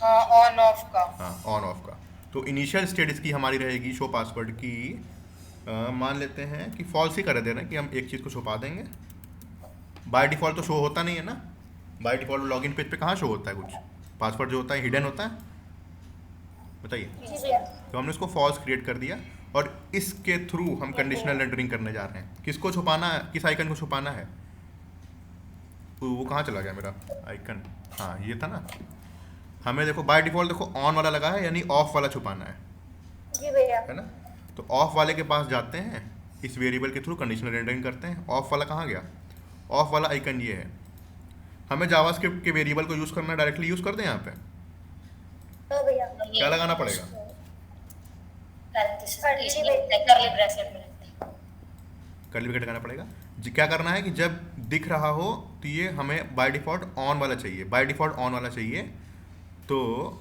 हाँ, ऑन ऑफ का। हाँ, ऑन ऑफ का। तो इनिशियल स्टेट इसकी हमारी रहेगी शो पासवर्ड की, मान लेते हैं कि फॉल्स ही कर दे रहे हैं कि हम एक चीज़ को छुपा देंगे। बाय डिफ़ॉल्ट तो शो होता नहीं है ना, बाय डिफ़ॉल्ट लॉगिन पेज पे कहाँ शो होता है कुछ, पासवर्ड जो होता है हिडन होता है, बताइए। जी भैया। तो हमने इसको फॉल्स क्रिएट कर दिया और इसके थ्रू हम कंडीशनल रेंडरिंग करने जा रहे हैं। किसको छुपाना है, किस आइकन को छुपाना है, वो कहाँ चला गया मेरा आइकन, हाँ ये था ना। हमें देखो बाय डिफ़ॉल्ट देखो ऑन वाला लगा है, यानी ऑफ वाला छुपाना है, जी भैया। है ना। तो ऑफ वाले के पास जाते हैं, इस वेरिएबल के थ्रू कंडीशनल रेंडरिंग करते हैं। ऑफ वाला कहाँ गया, ऑफ वाला आइकन ये है। हमें जावास्क्रिप्ट के वेरिएबल को यूज़ करना, डायरेक्टली यूज़ कर दें। यहाँ पे तो भैया क्या लगाना पड़ेगा, कर्ली ब्रैकेट लगाना पड़ेगा। क्या करना है कि जब दिख रहा हो तो ये हमें बाय डिफ़ॉल्ट ऑन वाला चाहिए, बाय डिफ़ॉल्ट ऑन वाला चाहिए। तो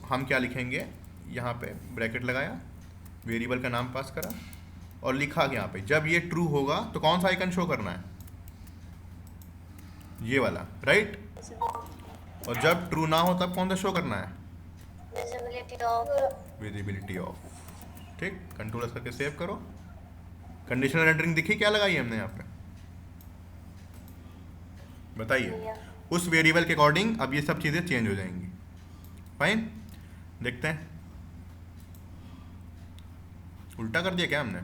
हम क्या लिखेंगे, यहाँ पे ब्रैकेट लगाया, वेरिएबल का नाम पास करा और लिखा कि यहाँ पे जब ये ट्रू होगा तो कौन सा आइकन शो करना है, ये वाला, राइट। और जब ट्रू ना हो तब कौन सा शो करना है, विजिबिलिटी ऑफ। विजिबिलिटी ऑफ, ठीक। कंट्रोल एस करके सेव करो। कंडीशनल रेंडरिंग दिखी क्या लगाई है हमने यहाँ पे, बताइए। उस वेरिएबल के अकॉर्डिंग अब ये सब चीज़ें चेंज हो जाएंगी, फाइन। देखते हैं, उल्टा कर दिया क्या हमने,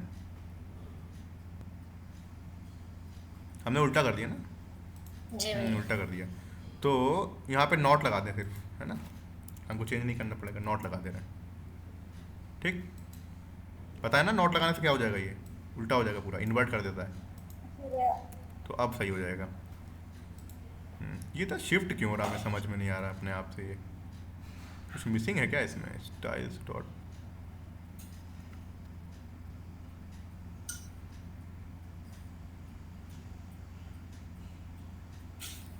हमने उल्टा कर दिया ना, जी उल्टा कर दिया। तो यहाँ पे नॉट लगा दें सिर्फ, है ना, हमको चेंज नहीं करना पड़ेगा, नॉट लगा दे रहे हैं, ठीक। पता है ना नॉट लगाने से क्या हो जाएगा, ये उल्टा हो जाएगा, पूरा इन्वर्ट कर देता है। तो अब सही हो जाएगा। ये तो शिफ्ट क्यों हो रहा, हमें समझ में नहीं आ रहा अपने आप से, ये कुछ मिसिंग है क्या इसमें, स्टाइल्स डॉट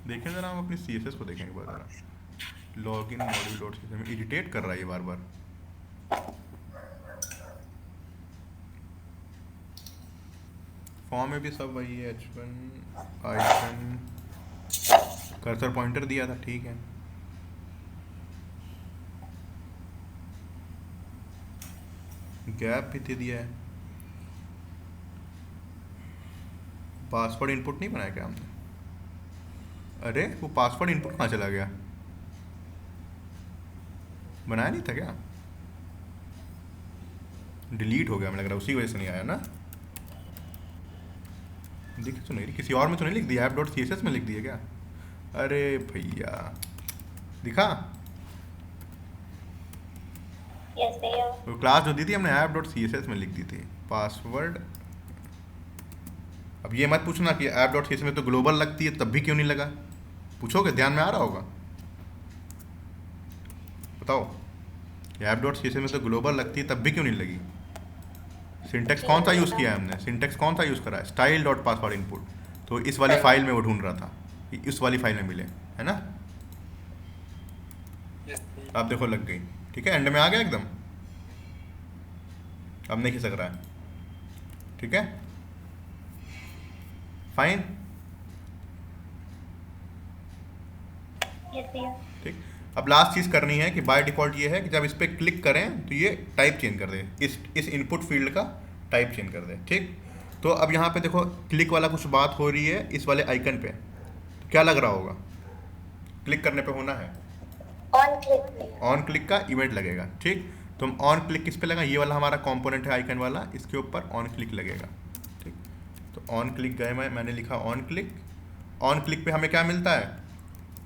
देखें जरा, हम अपनी CSS को देखें एक बार जरा। लॉगिन मॉड्यूल डॉट सी में इरिटेट कर रहा है ये बार बार। फॉर्म में भी सब वही है, H1 आइकन, कर्सर पॉइंटर दिया था, ठीक है। गैप भी दे दिया है। पासवर्ड इनपुट नहीं बनाया क्या हमने? अरे वो पासवर्ड इनपुट कहाँ चला गया? बनाया नहीं था क्या? डिलीट हो गया मुझे लग रहा है, उसी वजह से नहीं आया ना। दिख तो नहीं रही, किसी और में तो नहीं लिख दिया? app.css में लिख दिया क्या? अरे भैया दिखा? यस भैया। वो क्लास जो दी थी हमने app.css में लिख दी थी पासवर्ड। अब ये मत पूछना कि app.css में तो ग्लोबल लगती है तब भी क्यों नहीं लगा। पूछोगे, ध्यान में आ रहा होगा? बताओ, app.css में तो ग्लोबल लगती है तब भी क्यों नहीं लगी? सिंटेक्स कौन सा यूज़ किया है हमने? सिंटेक्स कौन सा यूज़ करा है? Style dot password input. तो इस वाली फाइल में वो ढूंढ रहा था, इस वाली फाइल में मिले, है ना। Yes, आप देखो लग गई, ठीक है, एंड में आ गया एकदम। अब नहीं खिसक रहा है, ठीक है, फाइन, यस भैया। ठीक। अब लास्ट चीज़ करनी है कि बाय डिफ़ॉल्ट ये है कि जब इस पर क्लिक करें तो ये टाइप चेंज कर दे, इस इनपुट फील्ड का टाइप चेंज कर दे, ठीक। तो अब यहाँ पे देखो क्लिक वाला कुछ बात हो रही है इस वाले आइकन पे, तो क्या लग रहा होगा? क्लिक करने पे होना है ऑन क्लिक। ऑन क्लिक का इवेंट लगेगा, ठीक। तो हम ऑन क्लिक किस पे लगा? ये वाला हमारा कंपोनेंट है आइकन वाला, इसके ऊपर ऑन क्लिक लगेगा, ठीक। तो ऑन क्लिक गए, मैंने लिखा ऑन क्लिक। ऑन क्लिक पे हमें क्या मिलता है?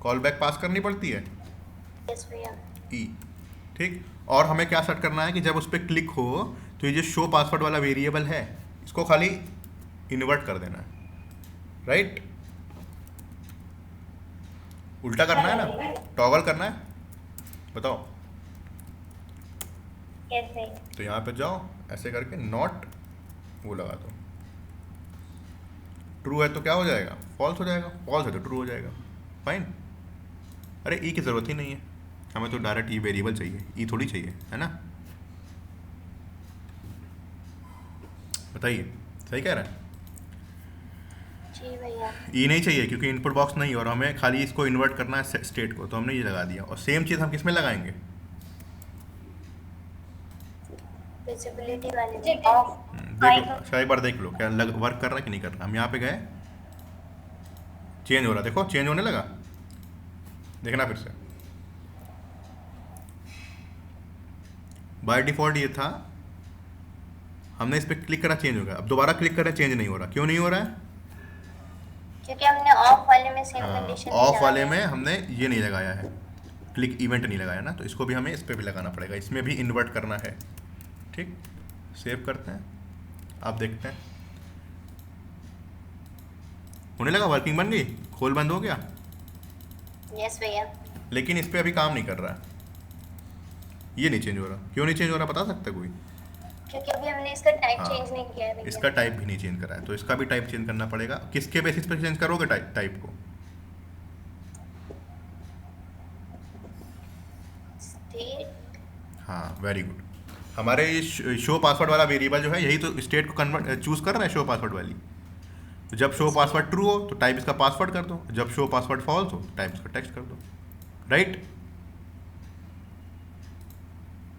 कॉल बैक पास करनी पड़ती है, यस भैया। ई, ठीक। और हमें क्या सेट करना है कि जब उस पर क्लिक हो तो ये जो शो पासवर्ड वाला वेरिएबल है इसको खाली इन्वर्ट कर देना है, राइट। उल्टा करना है ना, टॉगल करना है, बताओ। यस भैया। तो यहाँ पे जाओ, ऐसे करके नॉट वो लगा दो। ट्रू है तो क्या हो जाएगा? फॉल्स हो जाएगा, फॉल्स है तो ट्रू हो जाएगा, फाइन। अरे ई की ज़रूरत ही नहीं है, हमें तो डायरेक्ट ई वेरिएबल चाहिए, ई थोड़ी चाहिए, है ना। बताइए, सही कह रहा है? जी भैया। ई नहीं चाहिए क्योंकि इनपुट बॉक्स नहीं, और हमें खाली इसको इन्वर्ट करना है स्टेट को, तो हमने ये लगा दिया। और सेम चीज़ हम किस में लगाएंगे? विजिबिलिटी वाले ऑफ। देख लो, अच्छा एक बार देख लो क्या वर्क कर रहा है कि नहीं कर रहा। हम यहाँ पे गए, चेंज हो रहा, देखो चेंज होने लगा, देखना फिर से। बाय डिफ़ॉल्ट ये था, हमने इस पर क्लिक करा, चेंज हो गया। अब दोबारा क्लिक करें, चेंज नहीं हो रहा। क्यों नहीं हो रहा है? क्योंकि हमने ऑफ वाले में सेम कंडीशन ऑफ वाले में हमने ये नहीं लगाया है, क्लिक इवेंट नहीं लगाया ना, तो इसको भी हमें इस पर भी लगाना पड़ेगा, इसमें भी इन्वर्ट करना है, ठीक। सेव करते हैं, आप देखते हैं होने लगा, वर्किंग बन गई, खोल बंद हो गया। यस भैया। लेकिन इस पर अभी काम नहीं कर रहा है, ये नहीं चेंज हो रहा। क्यों नहीं चेंज हो रहा, बता सकता कोई? क्योंकि अभी हमने इसका टाइप हाँ, चेंज नहीं किया है भैया। इसका टाइप भी नहीं चेंज करा है, तो इसका भी टाइप चेंज करना पड़ेगा। किसके बेसिस पर चेंज करोगे टाइप को? स्टेट। हाँ, वेरी गुड। हमारे ये शो पासवर्ड वाला वेरिएबल जो है, यही तो स्टेट को कन्वर्ट चूज कर रहा है, शो पासवर्ड वाली। तो जब शो पासवर्ड ट्रू हो तो टाइप इसका पासवर्ड कर दो, जब शो पासवर्ड फॉल्स हो तो टाइप इसका टेक्स्ट कर दो, राइट।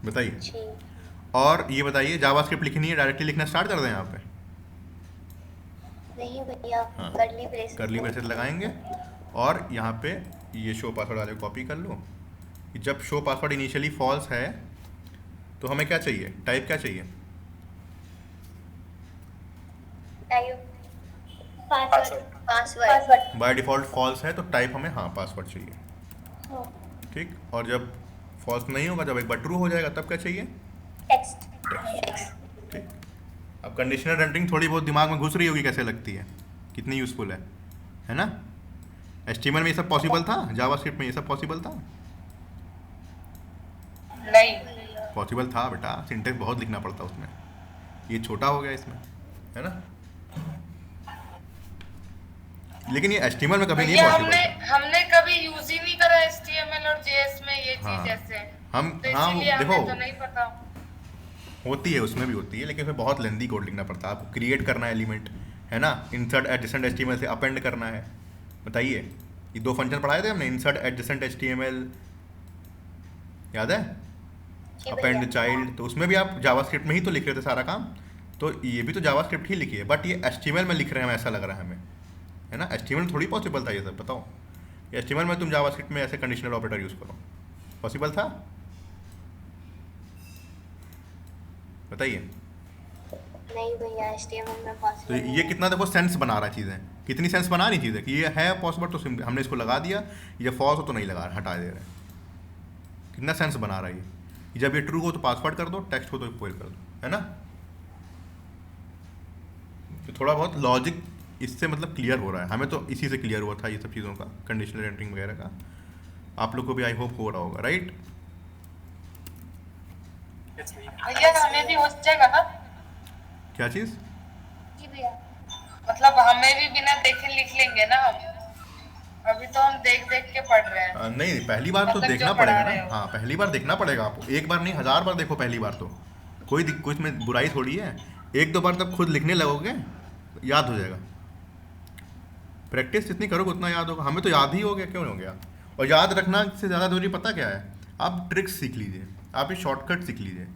बताइए। जी। और ये बताइए, जावास्क्रिप्ट लिखनी है, डायरेक्टली लिखना स्टार्ट कर दें यहाँ पे? नहीं भैया, हाँ, कर्ली ब्रेसेस। कर्ली ब्रेसेस लगाएंगे और यहाँ पे ये शो पासवर्ड वाले को कॉपी कर लो कि जब शो पासवर्ड इनिशियली फॉल्स है तो हमें क्या चाहिए? टाइप क्या चाहिए? पासवर्ड। बाय डिफ़ॉल्ट फॉल्स है तो टाइप हमें हाँ पासवर्ड चाहिए, ठीक। और जब फॉल्स नहीं होगा, जब एक बार ट्रू हो जाएगा, तब क्या चाहिए? टेक्स्ट। ठीक। अब कंडीशनल रैंडरिंग थोड़ी बहुत दिमाग में घुस रही होगी, कैसे लगती है, कितनी यूज़फुल है ना। HTML में ये सब पॉसिबल था, जावास्क्रिप्ट में ये सब पॉसिबल था? नहीं। पॉसिबल था बेटा, सिंटेक्स बहुत लिखना पड़ता उसमें, ये छोटा हो गया इसमें, है ना। लेकिन ये HTML में कभी नहीं भैया पॉसिबल हमने हमने कभी यूज ही नहीं करा HTML और JS में ये हाँ। चीज ऐसे, हम तो हाँ इसीलिए हमें देखो तो नहीं पता। होती है, उसमें भी होती है, लेकिन उसमें बहुत लेंदी कोड लिखना पड़ता है। आपको क्रिएट करना है एलिमेंट, है ना, इंसर्ट एडजेसेंट HTML से अपेंड करना है। बताइए, ये 2 फंक्शन पढ़ाए थे हमने, इंसर्ट एडजेसेंट HTML, याद है, जी अपेंड भैया। चाइल्ड। तो उसमें भी आप जावास्क्रिप्ट में ही तो लिख रहे थे सारा काम, तो ये भी तो जावास्क्रिप्ट ही लिखी है, बट ये HTML में लिख रहे हैं, ऐसा लग रहा है हमें, है ना। HTML में थोड़ी पॉसिबल था ये सब, बताओ। ये HTML में तुम जावास्क्रिप्ट में ऐसे कंडीशनल ऑपरेटर यूज़ करो, पॉसिबल था? बताइए। नहीं भैया, HTML में तो पॉसिबल ये कितना देखो सेंस बना रहा है चीज़ें, कितनी सेंस बना रही चीज़ें कि ये है पॉसिबल, तो हमने इसको लगा दिया, ये फॉल्स हो तो नहीं लगा, हटा दे रहे हैं। कितना सेंस बना रहा है ये। जब ये ट्रू हो तो पासवर्ड कर दो, टेक्स्ट हो तो इक्वल कर दो, है ना। तो थोड़ा बहुत लॉजिक इससे मतलब क्लियर हो रहा है, हमें तो इसी से क्लियर हुआ था ये सब चीज़ों का, कंडीशनल एंटरिंग वगैरह का। आप लोग को भी आई होप हो रहा होगा, राइट। Yes, भैया. भैया हमें भी हो जाएगा ना, क्या चीज़? जी भैया। मतलब हमें भी बिना देखे लिख लेंगे ना हम, अभी तो हम देख देख के पढ़ रहे हैं। नहीं, पहली बार तो मतलब देखना जो पड़ेगा पढ़ा रहे ना। हो। हाँ, पहली बार देखना पड़ेगा आपको, एक बार नहीं 1000 बार देखो पहली बार तो। कोई इसमें बुराई थोड़ी है, 1-2 बार तब खुद लिखने लगोगे याद हो जाएगा। प्रैक्टिस जितनी करोगे उतना याद होगा। हमें तो याद ही हो गया, क्यों नहीं हो गया। और याद रखना से ज़्यादा जरूरी पता क्या है, आप ट्रिक्स सीख लीजिए, आप ये शॉर्टकट सीख लीजिए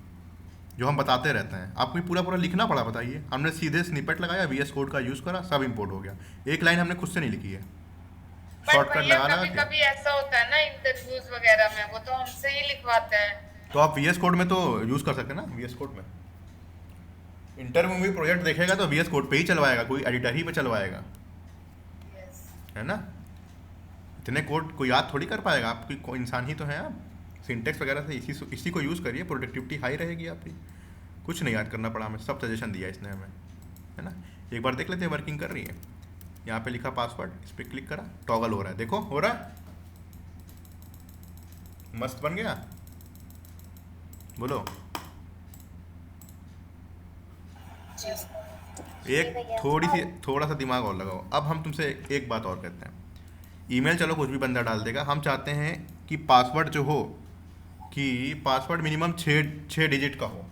जो हम बताते रहते हैं। आपको ये पूरा पूरा लिखना पड़ा, बताइए। हमने सीधे स्निपेट लगाया, VS कोड का यूज़ करा, सब इंपोर्ट हो गया। एक लाइन हमने खुद से नहीं लिखी है, बट शॉर्टकट भैया लगाना कभी है क्या? कभी ऐसा होता है ना इंटरव्यूज वगैरह में, वो तो हमसे ही लिखवाते हैं। तो आप VS कोड में तो यूज़ कर सकते हैं ना। VS कोड में इंटरव्यू में प्रोजेक्ट देखेगा तो VS कोड पे ही चलवाएगा, कोई एडिटर ही पे चलवाएगा, Yes. है ना। इतने कोड को याद थोड़ी कर पाएगा, आप कोई इंसान ही तो हैं आप। सिंटेक्स वगैरह से इसी को यूज़ करिए, प्रोडक्टिविटी हाई रहेगी आपकी। कुछ नहीं याद करना पड़ा हमें, सब सजेशन दिया इसने हमें, है ना। एक बार देख लेते हैं वर्किंग कर रही है। यहाँ पे लिखा पासवर्ड, इस पर क्लिक करा, टॉगल हो रहा है, देखो हो रहा है, मस्त बन गया। बोलो। एक थोड़ा सा दिमाग और लगाओ। अब हम तुमसे एक बात और कहते हैं, ईमेल चलो कुछ भी बंदा डाल देगा, हम चाहते हैं कि पासवर्ड जो हो, कि पासवर्ड मिनिमम 6 डिजिट का हो,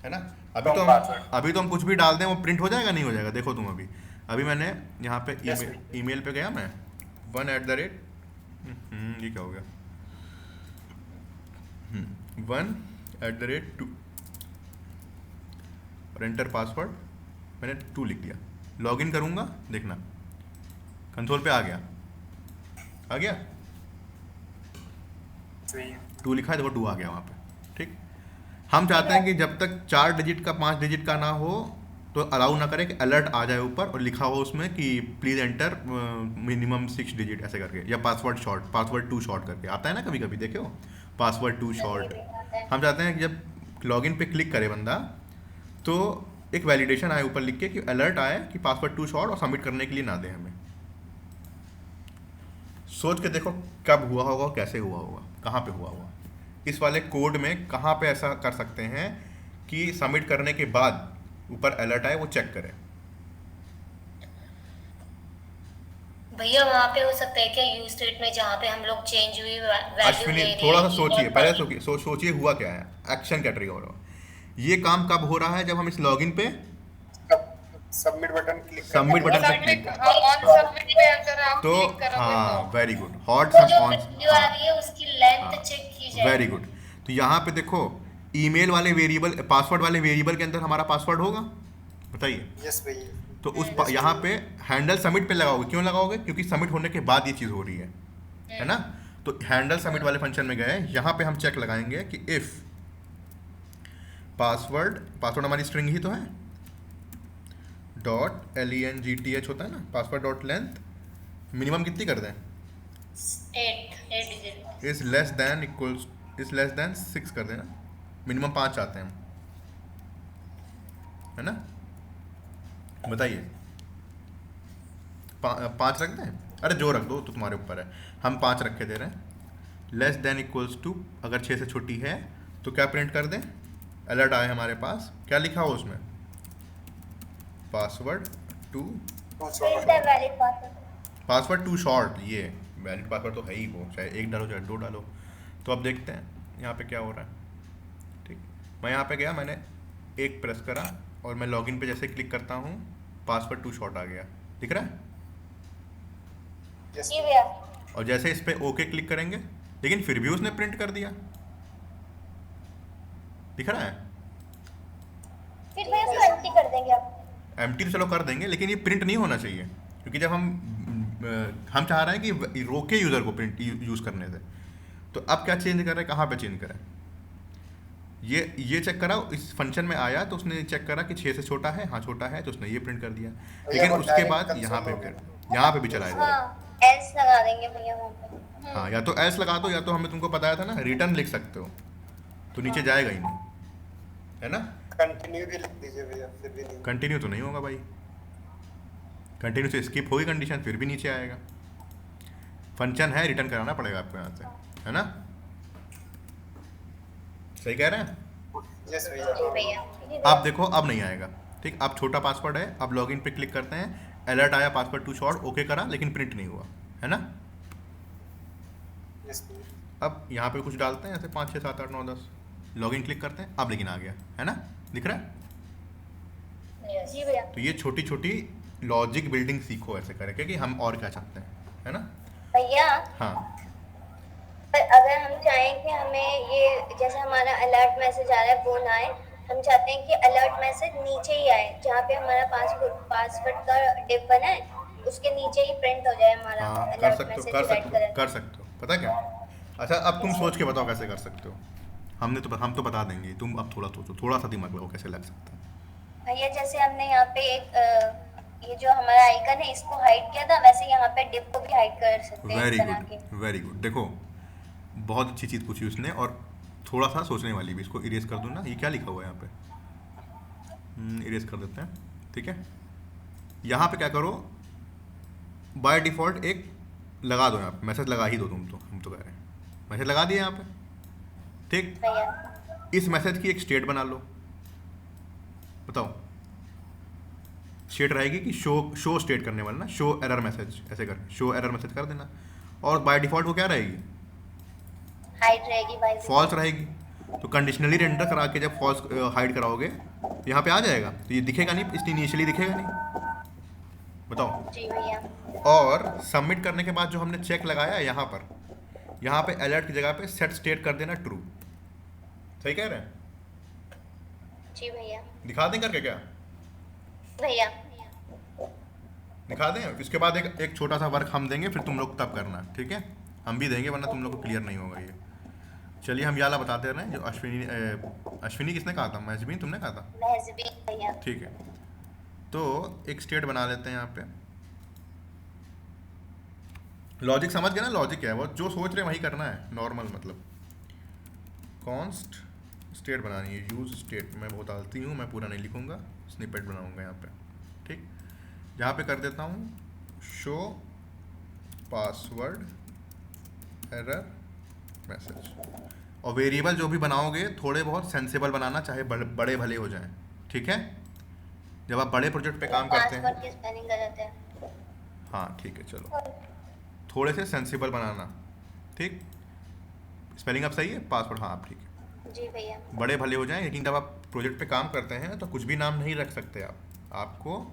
है ना। अभी तो हम कुछ भी डाल दें वो प्रिंट हो जाएगा, नहीं हो जाएगा। देखो तुम अभी मैंने यहाँ पे ईमेल पे गया मैं 1@, ये क्या हो गया, 1@2 और एंटर पासवर्ड, मैंने 2 लिख दिया। लॉगिन करूँगा, देखना कंसोल पे आ गया भैया. 2 लिखा है, देखो 2 आ गया वहाँ पे। ठीक, हम चाहते हैं कि जब तक 4 डिजिट का 5 डिजिट का ना हो तो अलाउ ना करें, कि अलर्ट आ जाए ऊपर और लिखा हो उसमें कि प्लीज़ एंटर मिनिमम 6 डिजिट ऐसे करके, या पासवर्ड 2 शॉर्ट करके आता है ना कभी कभी, देखे हो पासवर्ड 2 शॉर्ट। हम चाहते हैं कि जब लॉगिन पे क्लिक करे बंदा तो एक वैलिडेशन आए ऊपर लिख के, कि अलर्ट आए कि पासवर्ड 2 शॉर्ट, और सबमिट करने के लिए ना दे हमें। सोच के देखो कब हुआ होगा, कैसे हुआ होगा, कहाँ पे हुआ होगा। इस वाले कोड में कहाँ पे ऐसा कर सकते हैं कि सबमिट करने के बाद ऊपर अलर्ट आए, वो चेक करें। भैया वहाँ पे हो सकता है क्या यूज स्टेट में, जहाँ पे हम लोग चेंज हुई वैल्यू अश्विनी थोड़ा सा सोचिए, पहले सोचिए हुआ क्या है, एक्शन क्या ट्रिगर हो रहा है। ये काम कब हो रहा है, जब हम इस लॉगिन पे submit button click submit button पे क्लिक ऑन सबमिट पे अगर आप तो क्लिक करोगे हाँ, तो वेरी गुड, हॉट तो जो ऑन, वैल्यू आ रही है उसकी लेंथ चेक की जाए। Very good. तो यहाँ पे देखो ईमेल वाले वेरिएबल, पासवर्ड वाले वेरिएबल के अंदर हमारा पासवर्ड होगा, बताइए। यस भैया. तो उस यहाँ पे हैंडल सबमिट पे लगाओगे, क्यों लगाओगे, क्योंकि सबमिट होने के बाद ये चीज़ हो रही है ना। तो हैंडल सबमिट वाले फंक्शन में गए, यहाँ पे हम चेक लगाएंगे कि इफ़ पासवर्ड हमारी स्ट्रिंग ही तो है, .length होता है ना, पासवर्ड डॉट लेंथ मिनिमम कितनी कर दें, 8 डिजिट इज लेस देन 6 कर देना, मिनिमम 5 चाहते हैं हम, है ना। बताइए 5 रख दें, अरे जो रख दो तो तुम्हारे ऊपर है, हम 5 रख के दे रहे हैं। लेस देन इक्वल्स टू, अगर 6 से छोटी है तो क्या प्रिंट कर दें, अलर्ट आए हमारे पास, क्या लिखा हो उसमें, पासवर्ड 2 टू फिर शॉर्ट से valid password. Password too short, ये वैलिड पासवर्ड तो है ही वो, चाहे एक डालो चाहे दो डालो। तो अब देखते हैं यहाँ पे क्या हो रहा है। ठीक, मैं यहाँ पे गया, मैंने एक प्रेस करा और मैं लॉगिन पे जैसे क्लिक करता हूँ पासवर्ड टू शॉर्ट आ गया, दिख रहा है। यस जी भैया। और जैसे इस पे ओके क्लिक करेंगे, लेकिन फिर भी उसने प्रिंट कर दिया, दिख रहा है। फिर भैया उसको एम्प्टी कर देंगे आप। एम्प्टी तो चलो कर देंगे, लेकिन ये प्रिंट नहीं होना चाहिए, क्योंकि जब हम चाह रहे हैं कि रोके यूज़र को प्रिंट यूज़ करने से। तो अब क्या चेंज कर रहे हैं, कहाँ पे चेंज करें, ये चेक करा, इस फंक्शन में आया तो उसने चेक करा कि 6 से छोटा है, हाँ छोटा है, तो उसने ये प्रिंट कर दिया। लेकिन वो उसके direct बाद console यहाँ पे भी चलाएगा। हाँ एल्स लगा देंगे भैया वहाँ पे। हाँ, या तो एल्स लगा दो, या तो हमने तुमको बताया था ना रिटर्न लिख सकते हो, तो नीचे जाएगा ही नहीं, है ना। कंटिन्यू भी लिख दीजिए भैया, फिर भी नहीं। कंटिन्यू तो नहीं होगा भाई, कंटिन्यू से स्किप होगी कंडीशन, फिर भी नीचे आएगा। फंक्शन है, रिटर्न कराना पड़ेगा आपको यहाँ से, है ना। सही कह रहे हैं। यस भैया। जी भैया। अब देखो, अब नहीं आएगा। ठीक, अब छोटा पासवर्ड है, अब लॉगिन पे क्लिक करते हैं, अलर्ट आया पासवर्ड टू शॉर्ट, ओके करा, लेकिन प्रिंट नहीं हुआ, है ना। यस भैया। अब यहाँ पे कुछ डालते हैं ऐसे 5 6 7 8 9 10, लॉगिन क्लिक करते हैं, अब लेकिन आ गया, है ना, दिख रहा है। जी भैया। तो ये छोटी छोटी लॉजिक बिल्डिंग सीखो ऐसे करके कि हम और क्या चाहते हैं, है ना। भैया हाँ, पर अगर हम चाहें कि हमें ये जैसे हमारा अलर्ट मैसेज आ रहा है वो ना आए, हम चाहते हैं कि अलर्ट मैसेज नीचे ही आए, जहाँ पे हमारा पासवर्ड का डिप बना है उसके नीचे ही प्रिंट हो जाए हमारा हाँ, कर अलर्ट सकते हो, मैसेज कर रेड सकते हो, कलर। कर सकते हो, पता क्या। अच्छा, अब तुम सोच के बताओ कैसे कर सकते हो। हम तो बता देंगे, तुम अब थोड़ा सोचो, थोड़ा सा दिमाग लगाओ कैसे लग सकता है। भैया जैसे हमने यहाँ पे एक ये जो हमारा आइकन है इसको हाइड किया था, वैसे यहाँ पे डिप को भी हाइड कर सकते हैं वेरी इस तरह के। Good, very good. देखो, बहुत अच्छी चीज़ पूछी उसने, और थोड़ा सा सोचने वाली भी। इसको इरेज कर दूँ ना, ये क्या लिखा हुआ है यहाँ पे, इरेज कर देते हैं। ठीक है, यहाँ पे क्या करो, बाय डिफ़ॉल्ट एक लगा दो, यहाँ पे मैसेज लगा ही दो तुम तो, हम तो कह रहे हैं मैसेज लगा दिए यहाँ पे। ठीक, भैया इस मैसेज की एक स्टेट बना लो, बताओ स्टेट रहेगी कि शो स्टेट करने वाला ना, शो एरर मैसेज, ऐसे करके शो एरर मैसेज कर देना। और बाय डिफ़ॉल्ट वो क्या रहेगी, हाइड रहेगी भाई। फॉल्स रहेगी। तो कंडीशनली रेंडर करा के जब फॉल्स हाइड कराओगे, यहाँ पे आ जाएगा, तो ये दिखेगा नहीं, इसलिए इनिशियली दिखेगा नहीं, बताओ। जी भैया। और सबमिट करने के बाद जो हमने चेक लगाया है यहाँ पे अलर्ट की जगह पे सेट स्टेट कर देना ट्रू। सही कह रहे हैं, जी भैया। दिखा दें करके क्या, भैया दिखा दें। इसके बाद एक छोटा सा वर्क हम देंगे, फिर तुम लोग तब करना, ठीक है। हम भी देंगे, वरना तुम लोग को क्लियर नहीं होगा ये। चलिए हम याला बताते रहे, जो अश्विनी किसने कहा था, महजबीन तुमने कहा था, महजबीन भैया। ठीक है। तो एक स्टेट बना लेते हैं यहाँ पे, लॉजिक समझ गए ना, लॉजिक क्या है, वो जो सोच रहे हैं वही करना है, नॉर्मल मतलब कॉन्स्ट स्टेट बनानी है, यूज स्टेट मैं बहुत डालती हूँ, मैं पूरा नहीं लिखूँगा, स्निपेट बनाऊँगा यहाँ पे। ठीक, यहाँ पे कर देता हूँ शो पासवर्ड एरर मैसेज। और वेरिएबल जो भी बनाओगे थोड़े बहुत सेंसेबल बनाना, चाहे बड़े भले हो जाएं, ठीक है। जब आप बड़े प्रोजेक्ट पे काम करते हैं, पासवर्ड की स्पेलिंग गलत है। हाँ ठीक है, चलो थोड़े से सेंसिबल बनाना, ठीक। स्पेलिंग अब सही है, पासवर्ड हाँ आप ठीक है, जी भैया। बड़े भले हो जाएं। लेकिन जब आप प्रोजेक्ट पे काम करते हैं तो कुछ भी नाम नहीं रख सकते आप, आपको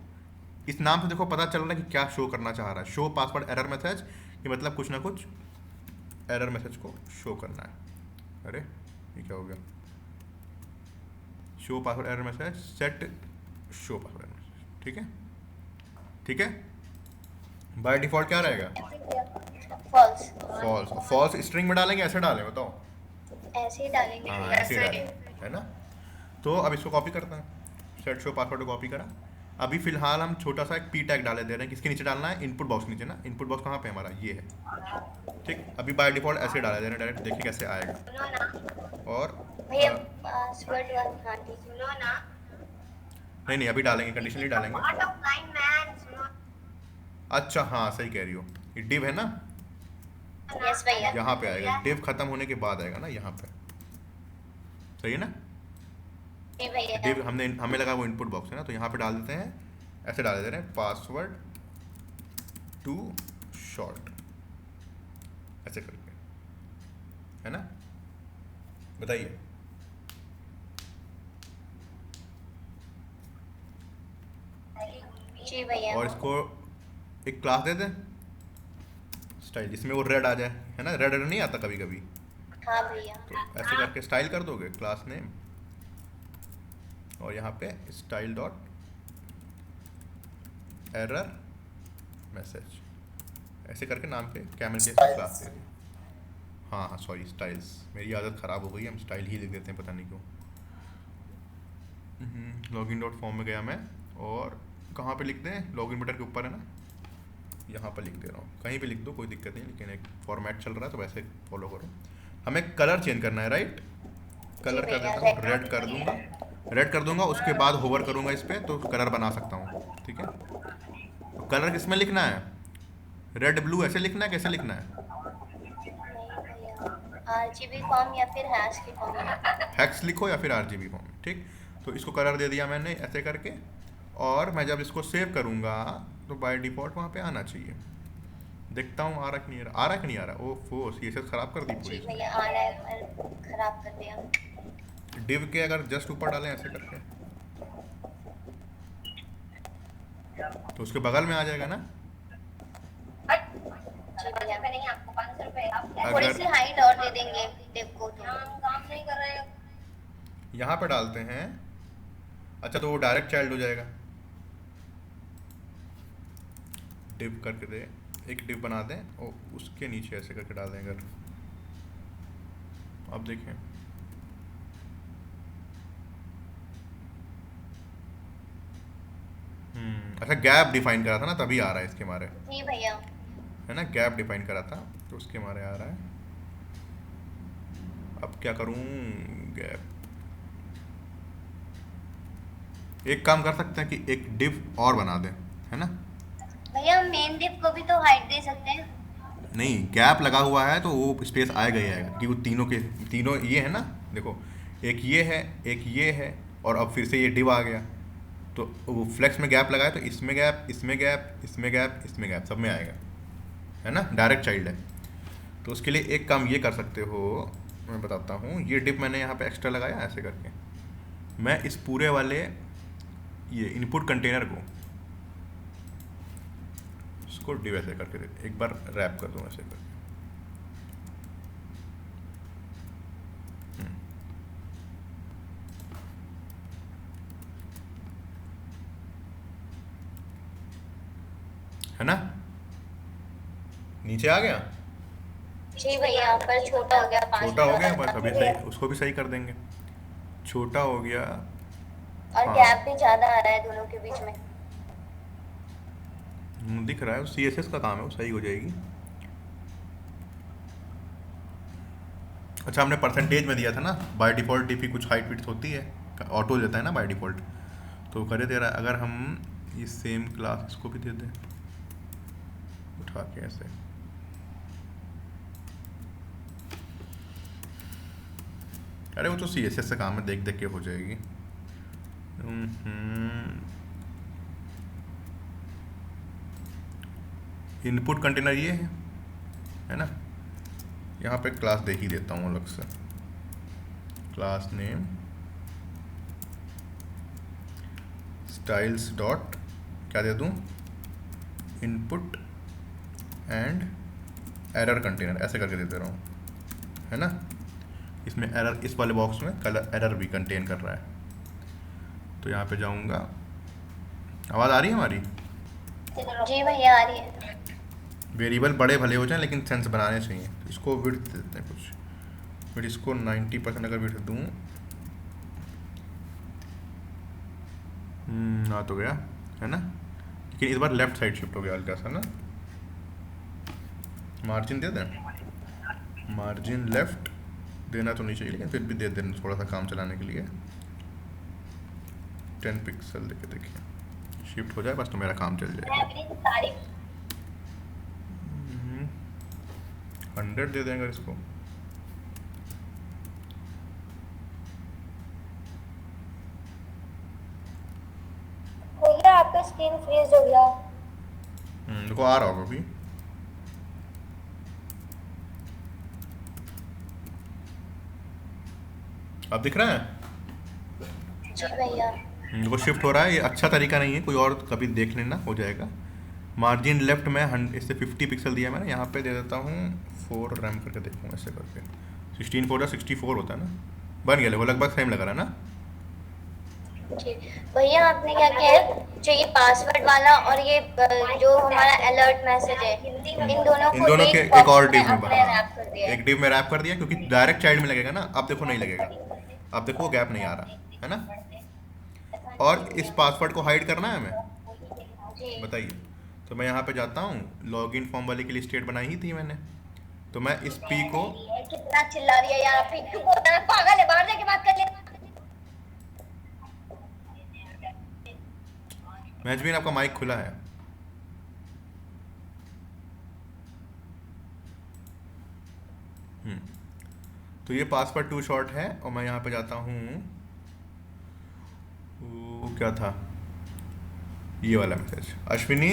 इस नाम से देखो पता चल रहा है कि क्या शो करना चाह रहा है। शो पासवर्ड एरर मैसेज, ये मतलब कुछ ना कुछ एरर मैसेज को शो करना है। अरे ये क्या हो गया, show password error message set show password error message, ठीक है, ठीक है। बाय डिफ़ॉल्ट क्या रहेगा, फॉल्स। फॉल्स। और फॉल्स स्ट्रिंग में डालेंगे, ऐसे डालें, बताओ। ऐसे ही डालेंगे। हाँ ऐसे ही डालेंगे, है ना। तो अब इसको कॉपी करते हैं, सेट शो पासवर्ड को कॉपी करा। अभी फिलहाल हम छोटा सा एक पी टैग डाले दे रहे हैं, किसके नीचे डालना है, इनपुट बॉक्स नीचे ना। इनपुट बॉक्स कहाँ पे हमारा, ये है, ठीक। अभी बाय डिफ़ॉल्ट ऐसे डाले दे रहे हैं, डायरेक्ट देखिए कैसे आएगा। और भैया पासवर्ड वन, हाँ ठीक। सुनो ना, नहीं अभी डालेंगे, कंडीशनली डालेंगे। ऑफलाइन मैन सुनो। अच्छा हाँ सही कह रही हो, ये डिव है ना, यस भैया। यहाँ पे आएगा, डिव खत्म होने के बाद आएगा ना यहाँ पे, सही है ना। जी भैया। डिव हमें लगा वो इनपुट बॉक्स है ना, तो यहाँ पे डाल देते हैं, ऐसे डाल दे रहे हैं पासवर्ड टू शॉर्ट, ऐसे करके, है ना? बताइए। जी भैया। और इसको एक क्लास दे दें स्टाइल, जिसमें वो रेड आ जाए, है ना? रेड नहीं आता कभी कभी, हाँ भैया। तो ऐसे करके स्टाइल कर दोगे, क्लास नेम, और यहाँ पे स्टाइल डॉट एरर मैसेज, ऐसे करके नाम पे कैमल के क्लास दे दिया। हाँ हाँ सॉरी, स्टाइल्स, मेरी आदत ख़राब हो गई है, हम स्टाइल ही लिख देते हैं, पता नहीं क्यों। लॉगिन डॉट फॉर्म में गया मैं, और कहाँ पे लिख दें? लॉगिन बटन के ऊपर है ना, यहाँ पर लिख दे रहा हूँ, कहीं भी लिख दो कोई दिक्कत नहीं, लेकिन एक फॉर्मेट चल रहा है तो वैसे फॉलो करो। हमें कलर चेंज करना है, राइट? कलर कर देता हूँ, रेड कर दूंगा, रेड कर दूंगा, उसके बाद होवर करूंगा इस पर तो कलर बना सकता हूँ, ठीक है? तो कलर किस में लिखना है? रेड ब्लू ऐसे लिखना है, कैसे लिखना है? RGB फॉर्म या फिर हैश की फॉर्म में। हैक्स लिखो या फिर RGB फॉर्म, ठीक? तो इसको कलर दे दिया मैंने ऐसे करके, और मैं जब इसको सेव करूँगा तो बाय डिफ़ॉल्ट वहाँ पे आना चाहिए। देखता हूँ आ रहा कि नहीं आ रहा, आ रहा कि नहीं आ रहा? ओफो, CSS ख़राब कर दी जी पूरी। भैया आ रहा है, पर खराब कर दिया। डिव के अगर जस्ट ऊपर डालें ऐसे करके तो उसके बगल में आ जाएगा ना? जी भैया। मैंने आपको 500 रुपए थोड़ी अगर सी हाइट और दे देंगे डिव को, तो काम नहीं कर रहे हैं। यहाँ पे डालते हैं, अच्छा तो वो डायरेक्ट चाइल्ड हो जाएगा। डिव करके दे, एक डिव बना दें और उसके नीचे ऐसे करके डाल दें अगर, अब देखें अच्छा गैप डिफाइन करा था ना, तभी आ रहा है इसके मारे, जी भैया। है ना? गैप डिफाइन करा था तो उसके मारे आ रहा है। अब क्या करूं? गैप, एक काम कर सकते हैं कि एक डिव और बना दें, है ना? भैया मेन डिव को भी तो हाइट दे सकते हैं। नहीं, गैप लगा हुआ है तो वो स्पेस आएगा ही आएगा, क्योंकि वो तीनों के तीनों ये है ना, देखो एक ये है, एक ये है, और अब फिर से ये डिव आ गया, तो वो फ्लेक्स में गैप लगाए तो इसमें गैप, इसमें गैप, इसमें गैप, इसमें गैप, सब में आएगा, है ना? डायरेक्ट चाइल्ड है। तो उसके लिए एक काम ये कर सकते हो, मैं बताता हूँ। ये डिव मैंने यहाँ पे एक्स्ट्रा लगाया ऐसे करके, मैं इस पूरे वाले ये इनपुट कंटेनर को इसको डिव ऐसे करके एक बार रैप कर दूँ ऐसे करके, है ना? नीचे आ गया, जी भैया, पर छोटा हो गया, 5 छोटा हो गया, बस अभी सही, उसको भी सही कर देंगे, छोटा हो गया। और हाँ। गैप भी ज्यादा आ रहा है दोनों के बीच में। दिख रहा है, वो CSS का काम है, वो सही हो जाएगी। अच्छा, हमने परसेंटेज में दिया था ना, बाय डिफ़ॉल्ट DP कुछ हाइट विड्थ होती है, ऑटो देता है ना बाय डिफ़ॉल्ट, तो करे दे रहा है। अगर हम ये सेम क्लास इसको भी दे दें उठा के ऐसे, अरे वो तो CSS से काम है, देख देख के हो जाएगी। इनपुट कंटेनर ये है ना? यहाँ पे क्लास दे ही देता हूँ अलग से, क्लास नेम स्टाइल्स डॉट क्या दे दूँ, इनपुट एंड एरर कंटेनर, ऐसे करके दे दे रहा हूँ, है ना? इसमें एरर, इस वाले बॉक्स में कलर एरर भी कंटेन कर रहा है। तो यहाँ पे जाऊँगा, आवाज़ आ रही है हमारी? जी भैया आ रही है। वेरिएबल बड़े भले हो जाएं लेकिन सेंस बनाने चाहिए, तो इसको विड्थ देते हैं कुछ, फिर इसको 90% अगर विड्थ दूँ, आ तो गया, है ना? लेकिन इस बार लेफ्ट साइड शिफ्ट हो गया हल्का सा ना। मार्जिन दे दें, मार्जिन लेफ्ट देना तो नहीं चाहिए, लेकिन फिर भी दे दें थोड़ा सा काम चलाने के लिए। 10 पिक्सल देके देखिए, शिफ्ट हो जाए बस तो मेरा काम चल जाएगा। 100 दे देंगे इसको, भैया आपका स्क्रीन फ्रीज हो गया। देखो आ रहा होगा अभी। अब दिख रहा है? जी भैया। देखो शिफ्ट हो रहा है, ये अच्छा तरीका नहीं है, कोई और कभी देख लेना, हो जाएगा। मार्जिन लेफ्ट में इससे 50 पिक्सल दिया मैंने, यहाँ पे दे देता हूँ 4 रैम करके देखूँ ऐसे करके। 16 4 64 होता है ना, बन गया। वो लगभग सेम लग रहा है ना? जी भैया, आपने क्या किया है, जो ये पासवर्ड वाला और ये जो हमारा अलर्ट मैसेज है, इन दोनों इन को दोनों के एक एक और बॉक्स डिव में आपने रैप कर दिया है। एक डिव में रैप कर दिया, क्योंकि डायरेक्ट चाइल्ड में लगेगा ना। अब देखो नहीं लगेगा, अब देखो गैप नहीं आ रहा है ना। और इस पासवर्ड को हाइड करना है हमें, जी बताइए। तो मैं यहाँ पे जाता हूँ, लॉगिन फॉर्म वाले के लिए स्टेट बनाई ही थी मैंने, तो मैं इस पी को कितना चिल्ला रही है यार, आप चुप होता है, पागल है, बाहर जाके बात कर ले। मैजबीन आपका माइक खुला है। तो ये पासवर्ड टू शॉर्ट है, और मैं यहाँ पे जाता हूँ, वो क्या था, ये वाला मैसेज। अश्विनी,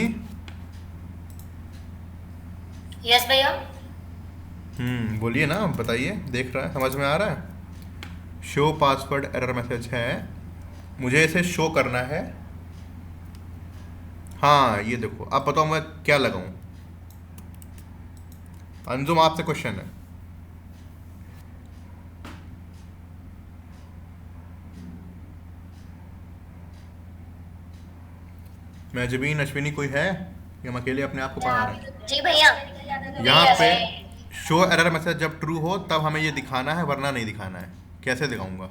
यस भैया। बोलिए ना, बताइए, देख रहा है, समझ में आ रहा है? शो पासवर्ड एरर मैसेज है, मुझे इसे शो करना है। हाँ ये देखो, अब बताओ मैं क्या लगाऊं? अंजुम आपसे क्वेश्चन है। मैजबीन, अश्विनी कोई है, या हम अकेले अपने आप को पढ़ा रहे हैं? जी भैया। यहाँ पे शो एरर मैसेज जब ट्रू हो तब हमें ये दिखाना है, वरना नहीं दिखाना है। कैसे दिखाऊंगा?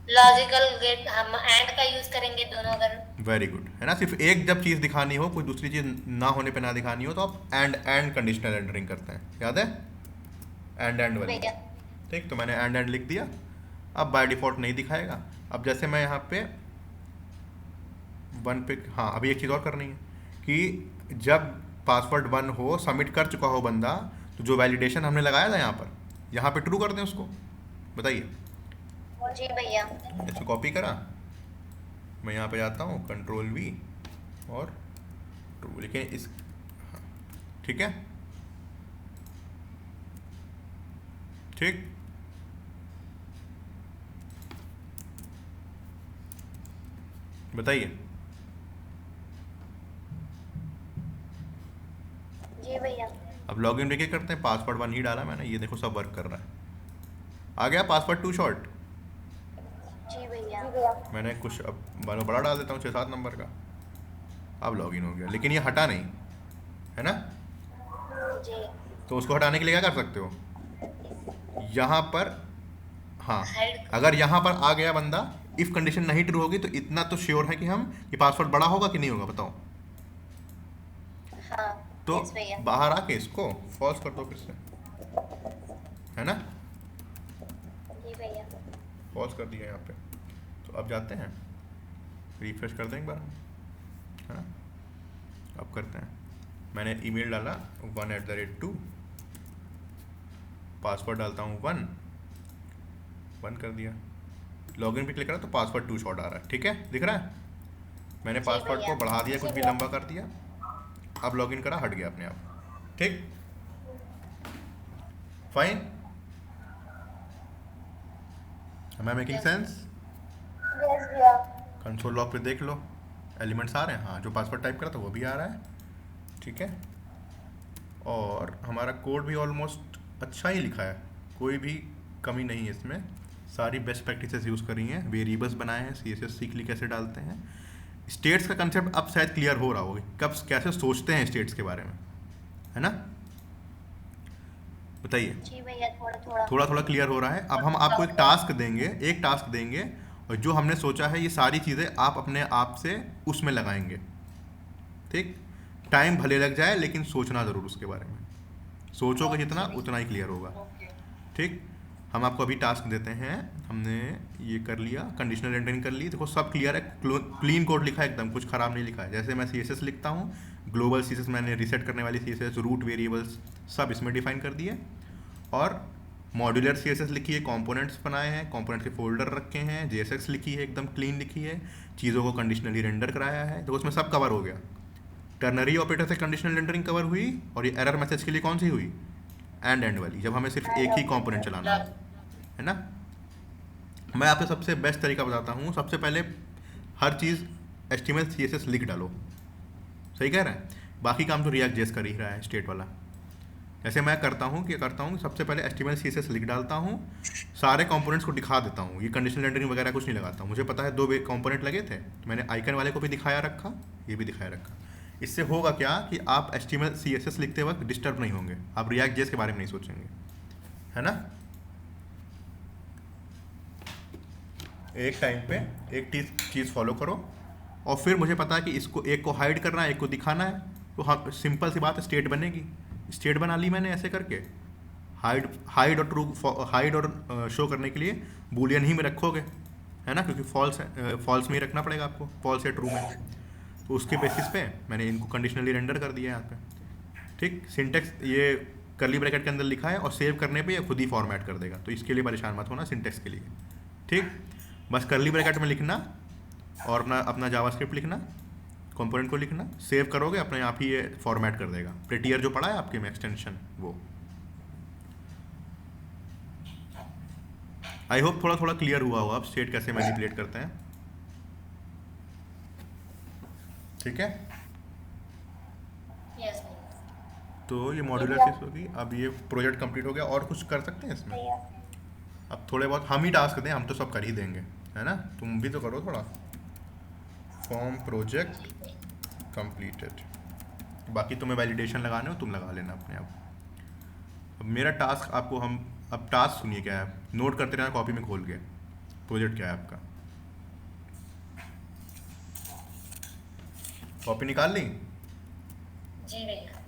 लॉजिकल गेट, हम एंड का यूज करेंगे दोनों अगर। वेरी गुड, है ना। सिर्फ एक जब चीज़ दिखानी हो, कोई दूसरी चीज़ ना होने पे ना दिखानी हो, तो आप एंड कंडीशनल एंटरिंग करते हैं, याद है? एंड वाली। भैया ठीक, तो मैंने एंड लिख दिया। अब बाय डिफ़ॉल्ट नहीं दिखाएगा। अब जैसे मैं यहाँ पे 1 पे, हाँ अभी एक चीज़ और करनी है कि जब पासवर्ड 1 हो, सबमिट कर चुका हो बंदा, तो जो वैलिडेशन हमने लगाया था यहाँ पे ट्रू कर दें उसको। बताइए। जी भैया। इसको कॉपी करा, मैं यहाँ पे जाता हूँ, कंट्रोल V और ट्रू, लेकिन इस, हाँ, ठीक है, ठीक। बताइए। जी भैया। अब लॉगिन देखिए करते हैं, पासवर्ड 1 ही डाला मैंने, ये देखो सब वर्क कर रहा है। आ गया पासवर्ड टू शॉर्ट। जी भैया। मैंने कुछ अब बड़ा डाल देता हूँ, 6-7 नंबर का। अब लॉगिन हो गया, लेकिन ये हटा नहीं, है ना। जी। तो उसको हटाने के लिए क्या कर सकते हो, यहाँ पर, हाँ, अगर यहाँ पर आ गया बंदा, इफ कंडीशन नहीं ट्रू होगी, तो इतना तो श्योर है कि हम, ये पासवर्ड बड़ा होगा कि नहीं होगा, बताओ। हाँ। तो yes, भैया। बाहर आके इसको फॉल्स कर दो फिर से, है ना। जी भैया। पॉज कर दिया यहाँ पे। तो अब जाते हैं, रिफ्रेश कर दें एक बार, है ना। अब करते हैं, मैंने ईमेल डाला 1@2, पासवर्ड डालता हूँ 1 कर दिया, लॉगिन पे क्लिक करा तो पासवर्ड टू शॉर्ट आ रहा है, ठीक है, दिख रहा है। मैंने पासवर्ड को बढ़ा दिया, कुछ भी लंबा कर दिया, अब लॉगिन करा, हट गया अपने आप, ठीक, fine. Am I making sense? Yes भैया। कंसोल लॉग पे देख लो, एलिमेंट्स आ रहे हैं, हाँ, जो पासवर्ड टाइप करा था वो भी आ रहा है, ठीक है। और हमारा कोड भी ऑलमोस्ट अच्छा ही लिखा है, कोई भी कमी नहीं है इसमें, सारी बेस्ट प्रैक्टिसेस यूज़ करी हैं, वेरिएबल्स बनाए हैं, CSS सीख ली कैसे डालते हैं। स्टेट्स का कंसेप्ट अब शायद क्लियर हो रहा होगा, कब कैसे सोचते हैं स्टेट्स के बारे में, है ना। बताइए। जी भैया, थोड़ा थोड़ा क्लियर हो रहा है। अब हम आपको एक टास्क देंगे, और जो हमने सोचा है ये सारी चीज़ें आप अपने आप से उसमें लगाएंगे, ठीक। टाइम भले लग जाए, लेकिन सोचना ज़रूर उसके बारे में, सोचोगे जितना उतना ही क्लियर होगा, ठीक। हम आपको अभी टास्क देते हैं, हमने ये कर लिया, कंडीशनल एंटरिंग कर ली, देखो सब क्लियर है, क्लीन कोड लिखा है एकदम, कुछ ख़राब नहीं लिखा है। जैसे मैं CSS लिखता हूँ, ग्लोबल CSS मैंने रीसेट करने वाली CSS, रूट वेरिएबल्स सब इसमें डिफाइन कर दिए, और मॉड्यूलर CSS लिखी है, कंपोनेंट्स बनाए हैं, कंपोनेंट्स के फोल्डर रखे हैं, JSX लिखी है, एकदम क्लीन लिखी है, चीज़ों को कंडीशनली रेंडर कराया है, तो उसमें सब कवर हो गया। टर्नरी ऑपरेटर से कंडीशनल रेंडरिंग कवर हुई, और ये एरर मैसेज के लिए कौन सी हुई, एंड वाली, जब हमें सिर्फ एक ही कंपोनेंट चलाना है ना। मैं आपको सबसे बेस्ट तरीका बताता हूँ। सबसे पहले हर चीज़ HTML CSS लिख डालो, सही कह रहा है, बाकी काम तो रिएक्ट जेएस कर ही रहा है स्टेट वाला। जैसे मैं करता हूँ, क्या करता हूँ, सबसे पहले HTML CSS लिख डालता हूँ, सारे कंपोनेंट्स को दिखा देता हूँ, ये कंडीशनल रेंडरिंग वगैरह कुछ नहीं लगाता हूँ। मुझे पता है 2 कंपोनेंट लगे थे, मैंने आइकन वाले को भी दिखाया रखा, ये भी दिखाया रखा। इससे होगा क्या कि आप HTML CSS लिखते वक्त डिस्टर्ब नहीं होंगे, आप रिएक्ट जेएस के बारे में नहीं सोचेंगे, है ना। एक टाइम पे एक चीज़ फॉलो करो, और फिर मुझे पता है कि इसको एक को हाइड करना है, एक को दिखाना है, तो हाँ सिंपल सी बात है, स्टेट बनेगी। स्टेट बना ली मैंने ऐसे करके, हाइड और ट्रू, हाइड और शो करने के लिए बूलियन ही में रखोगे, है ना, क्योंकि फॉल्स में ही रखना पड़ेगा आपको, फॉल्स या ट्रू में। तो उसके बेसिस पे मैंने इनको कंडीशनली रेंडर कर दिया यहाँ पे, ठीक। सिंटेक्स ये कर्ली ब्रैकेट के अंदर लिखा है, और सेव करने पे ये खुद ही फॉर्मेट कर देगा, तो इसके लिए परेशान मत होना सिंटेक्स के लिए, ठीक। बस कर्ली ब्रैकेट में लिखना और अपना जावास्क्रिप्ट लिखना, कंपोनेंट को लिखना, सेव करोगे अपने आप ही ये फॉर्मेट कर देगा। प्रेटियर जो पड़ा है आपके में एक्सटेंशन, वो आई होप थोड़ा थोड़ा क्लियर हुआ होगा आप स्टेट कैसे मैनिपुलेट करते हैं, ठीक है। यस भैया। तो ये मॉड्यूलर चीज होगी। अब ये प्रोजेक्ट कंप्लीट हो गया, और कुछ कर सकते हैं इसमें? अब थोड़े बहुत हम ही टास्क दें, हम तो सब कर ही देंगे, है ना, तुम भी तो करो थोड़ा। फॉर्म प्रोजेक्ट कंप्लीटेड, बाकी तुम्हें वैलिडेशन लगाने हो तुम लगा लेना अपने आप। अब मेरा टास्क आपको अब टास्क सुनिए क्या है, नोट करते रहना कॉपी में खोल के, प्रोजेक्ट क्या है आपका, कॉपी निकाल ली। जी भैया।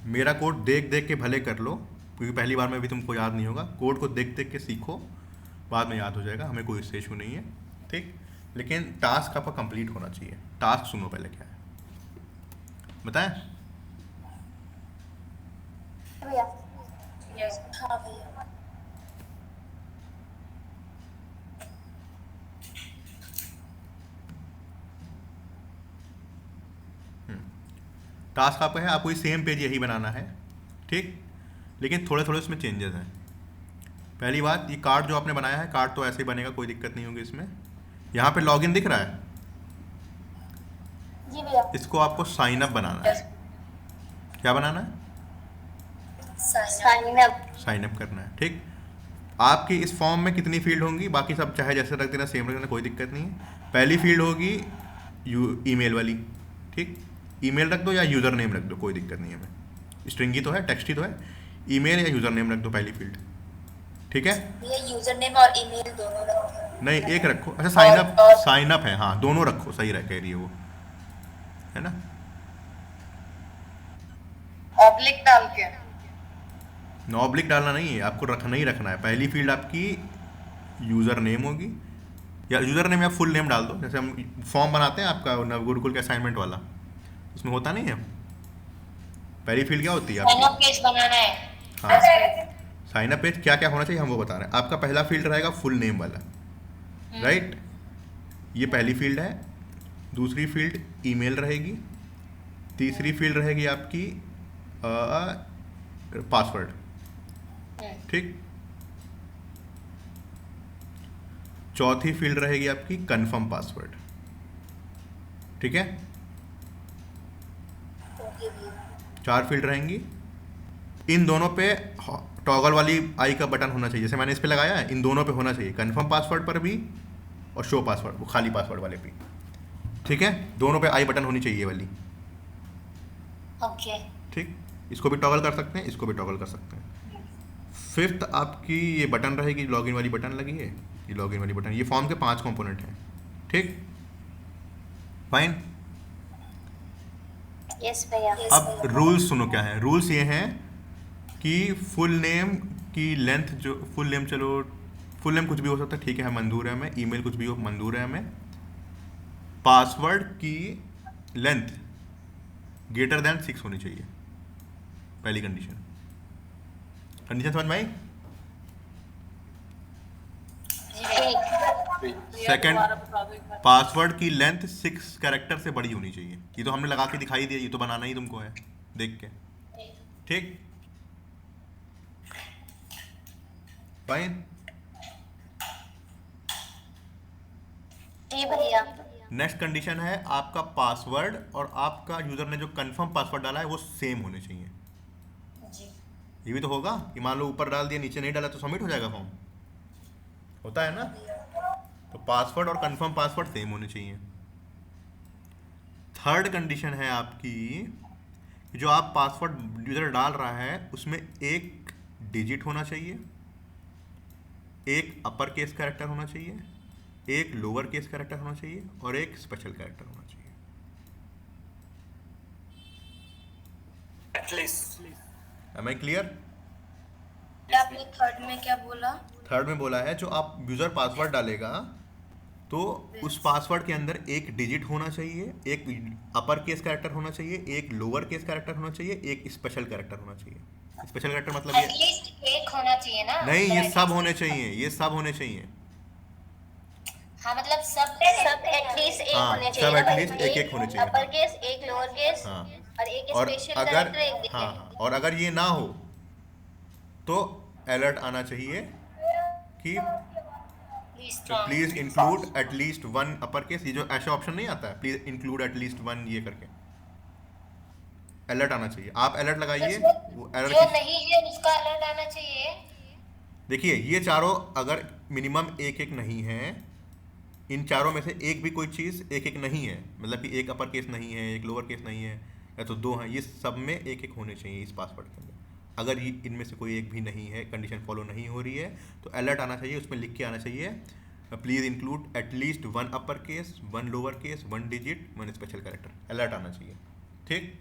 मेरा कोड देख देख के भले कर लो, क्योंकि पहली बार में भी तुमको याद नहीं होगा, कोड को देख देख के सीखो, बाद में याद हो जाएगा, हमें कोई इससे इशू नहीं है, ठीक। लेकिन टास्क आपका कंप्लीट होना चाहिए। टास्क सुनो पहले क्या है, बताएं। भैया यस। हाँ भैया। टास्क आपका है, आपको ये सेम पेज यही बनाना है, ठीक, लेकिन थोड़े थोड़े उसमें चेंजेस हैं। पहली बात, ये कार्ड जो आपने बनाया है, कार्ड तो ऐसे ही बनेगा, कोई दिक्कत नहीं होगी इसमें। यहाँ पे लॉगिन दिख रहा है, जी भैया। इसको आपको साइन अप बनाना है। क्या बनाना है? Sign up. साइन अप करना है, ठीक। आपकी इस फॉर्म में कितनी फील्ड होंगी, बाकी सब चाहे जैसे रख देना, सेम रख देना, कोई दिक्कत नहीं है। पहली फील्ड होगी ईमेल वाली, ठीक, ईमेल रख दो या यूज़र नेम रख दो, कोई दिक्कत नहीं है, हमें स्ट्रिंग ही तो है, टेक्स्ट ही तो है, ईमेल या यूज़र नेम रख दो पहली फील्ड, ठीक है। ये यूजर नेम और ईमेल दोनों रखो। नहीं, एक रखो। अच्छा, साइन अप है, हाँ दोनों रखो, सही रह कह रही है वो, है ना। ऑब्लिक डाल के ऑब्लिक डालना नहीं है, आपको रखना ही रखना है। पहली फील्ड आपकी यूज़र नेम होगी, या यूज़र नेम या फुल नेम डाल दो, जैसे हम फॉर्म बनाते हैं आपका गुरुकुल के असाइनमेंट वाला, उसमें होता नहीं है, पहली फील्ड क्या होती है आपकी, पेज बनाना है। हाँ, साइन अप पेज क्या क्या होना चाहिए हम वो बता रहे हैं। आपका पहला फील्ड रहेगा फुल नेम वाला, राइट, ये पहली फील्ड है। दूसरी फील्ड ईमेल रहेगी, तीसरी फील्ड रहेगी आपकी पासवर्ड, ठीक। चौथी फील्ड रहेगी आपकी कंफर्म पासवर्ड, ठीक है। 4 फील्ड रहेंगी। इन दोनों पे टॉगल वाली आई का बटन होना चाहिए, जैसे मैंने इस पे लगाया है, इन दोनों पे होना चाहिए, कंफर्म पासवर्ड पर भी और शो पासवर्ड, वो खाली पासवर्ड वाले पे, ठीक है। दोनों पे आई बटन होनी चाहिए वाली, ओके। ठीक। इसको भी टॉगल कर सकते हैं, इसको भी टॉगल कर सकते हैं। फिफ्थ आपकी ये बटन रहेगी, लॉगिन वाली बटन लगी है, ये लॉगिन वाली बटन, ये फॉर्म के 5 कंपोनेंट हैं, ठीक, फाइन। यस भैया। अब रूल्स सुनो क्या है। रूल्स ये हैं कि फुल नेम की लेंथ, जो फुल नेम, चलो फुल नेम कुछ भी हो सकता है, ठीक है, मंजूर है हमें। ईमेल कुछ भी हो, मंजूर है हमें। पासवर्ड की लेंथ ग्रेटर देन 6 होनी चाहिए, पहली कंडीशन। कंडीशन समझ में आई? भैया सेकंड, दोबारा बता दो एक बार। पासवर्ड की लेंथ 6 कैरेक्टर से बड़ी होनी चाहिए। ये तो हमने लगा के दिखाई दिया, ये तो बनाना ही तुमको है देख के, ठीक, फाइन। जी भैया। नेक्स्ट कंडीशन है आपका पासवर्ड और आपका यूजर ने जो कंफर्म पासवर्ड डाला है वो सेम होने चाहिए। जी। ये भी तो होगा कि मान लो ऊपर डाल दिया नीचे नहीं डाला तो सबमिट हो जाएगा फॉर्म, होता है ना। तो पासवर्ड और कंफर्म पासवर्ड सेम होने चाहिए। थर्ड कंडीशन है आपकी कि जो आप पासवर्ड यूजर डाल रहा है उसमें एक डिजिट होना चाहिए, एक अपर केस कैरेक्टर होना चाहिए, एक लोअर केस कैरेक्टर होना चाहिए और एक स्पेशल कैरेक्टर होना चाहिए। At least am I clear? आपने थर्ड में क्या बोला? थर्ड में बोला है जो आप यूजर पासवर्ड डालेगा तो उस पासवर्ड के अंदर एक डिजिट होना चाहिए, एक अपर केस कैरेक्टर होना चाहिए, एक लोअर केस कैरेक्टर होना चाहिए, एक स्पेशल कैरेक्टर होना चाहिए। स्पेशल कैरेक्टर मतलब ये एटलीस्ट एक होना चाहिए ना? नहीं, ये मतलब सब होने चाहिए, ये सब होने चाहिए। हाँ मतलब सब सब एटलीस्ट एक हाँ, होने सब चाहिए ना, at least एक होने चाहिए। अपर केस, एक लोअर केस हाँ। और एक और स्पेशल अगर कैरेक्टर, एक डिजिट। हाँ, और अगर ये ना हो तो अलर्ट आना चाहिए कि please include at least one upper case. ये जो ऐसा ऑप्शन नहीं आता है प्लीज इंक्लूड एटलीस्ट वन ये करके, अलर्ट आना चाहिए। आप अलर्ट लगाइए, वो जो अलर्ट नहीं है उसका अलर्ट आना चाहिए। देखिए ये चारों अगर मिनिमम एक एक नहीं है, इन चारों में से एक भी कोई चीज़ एक एक नहीं है, मतलब कि एक अपर केस नहीं है, एक लोअर केस नहीं है, या तो दो हैं, ये सब में एक एक होने चाहिए इस पासवर्ड के अंदर। अगर ये इनमें से कोई एक भी नहीं है, कंडीशन फॉलो नहीं हो रही है, तो अलर्ट आना चाहिए, उसमें लिख के आना चाहिए please include at least one upper case, one lower case, one digit, one special character, alert आना चाहिए, ठीक।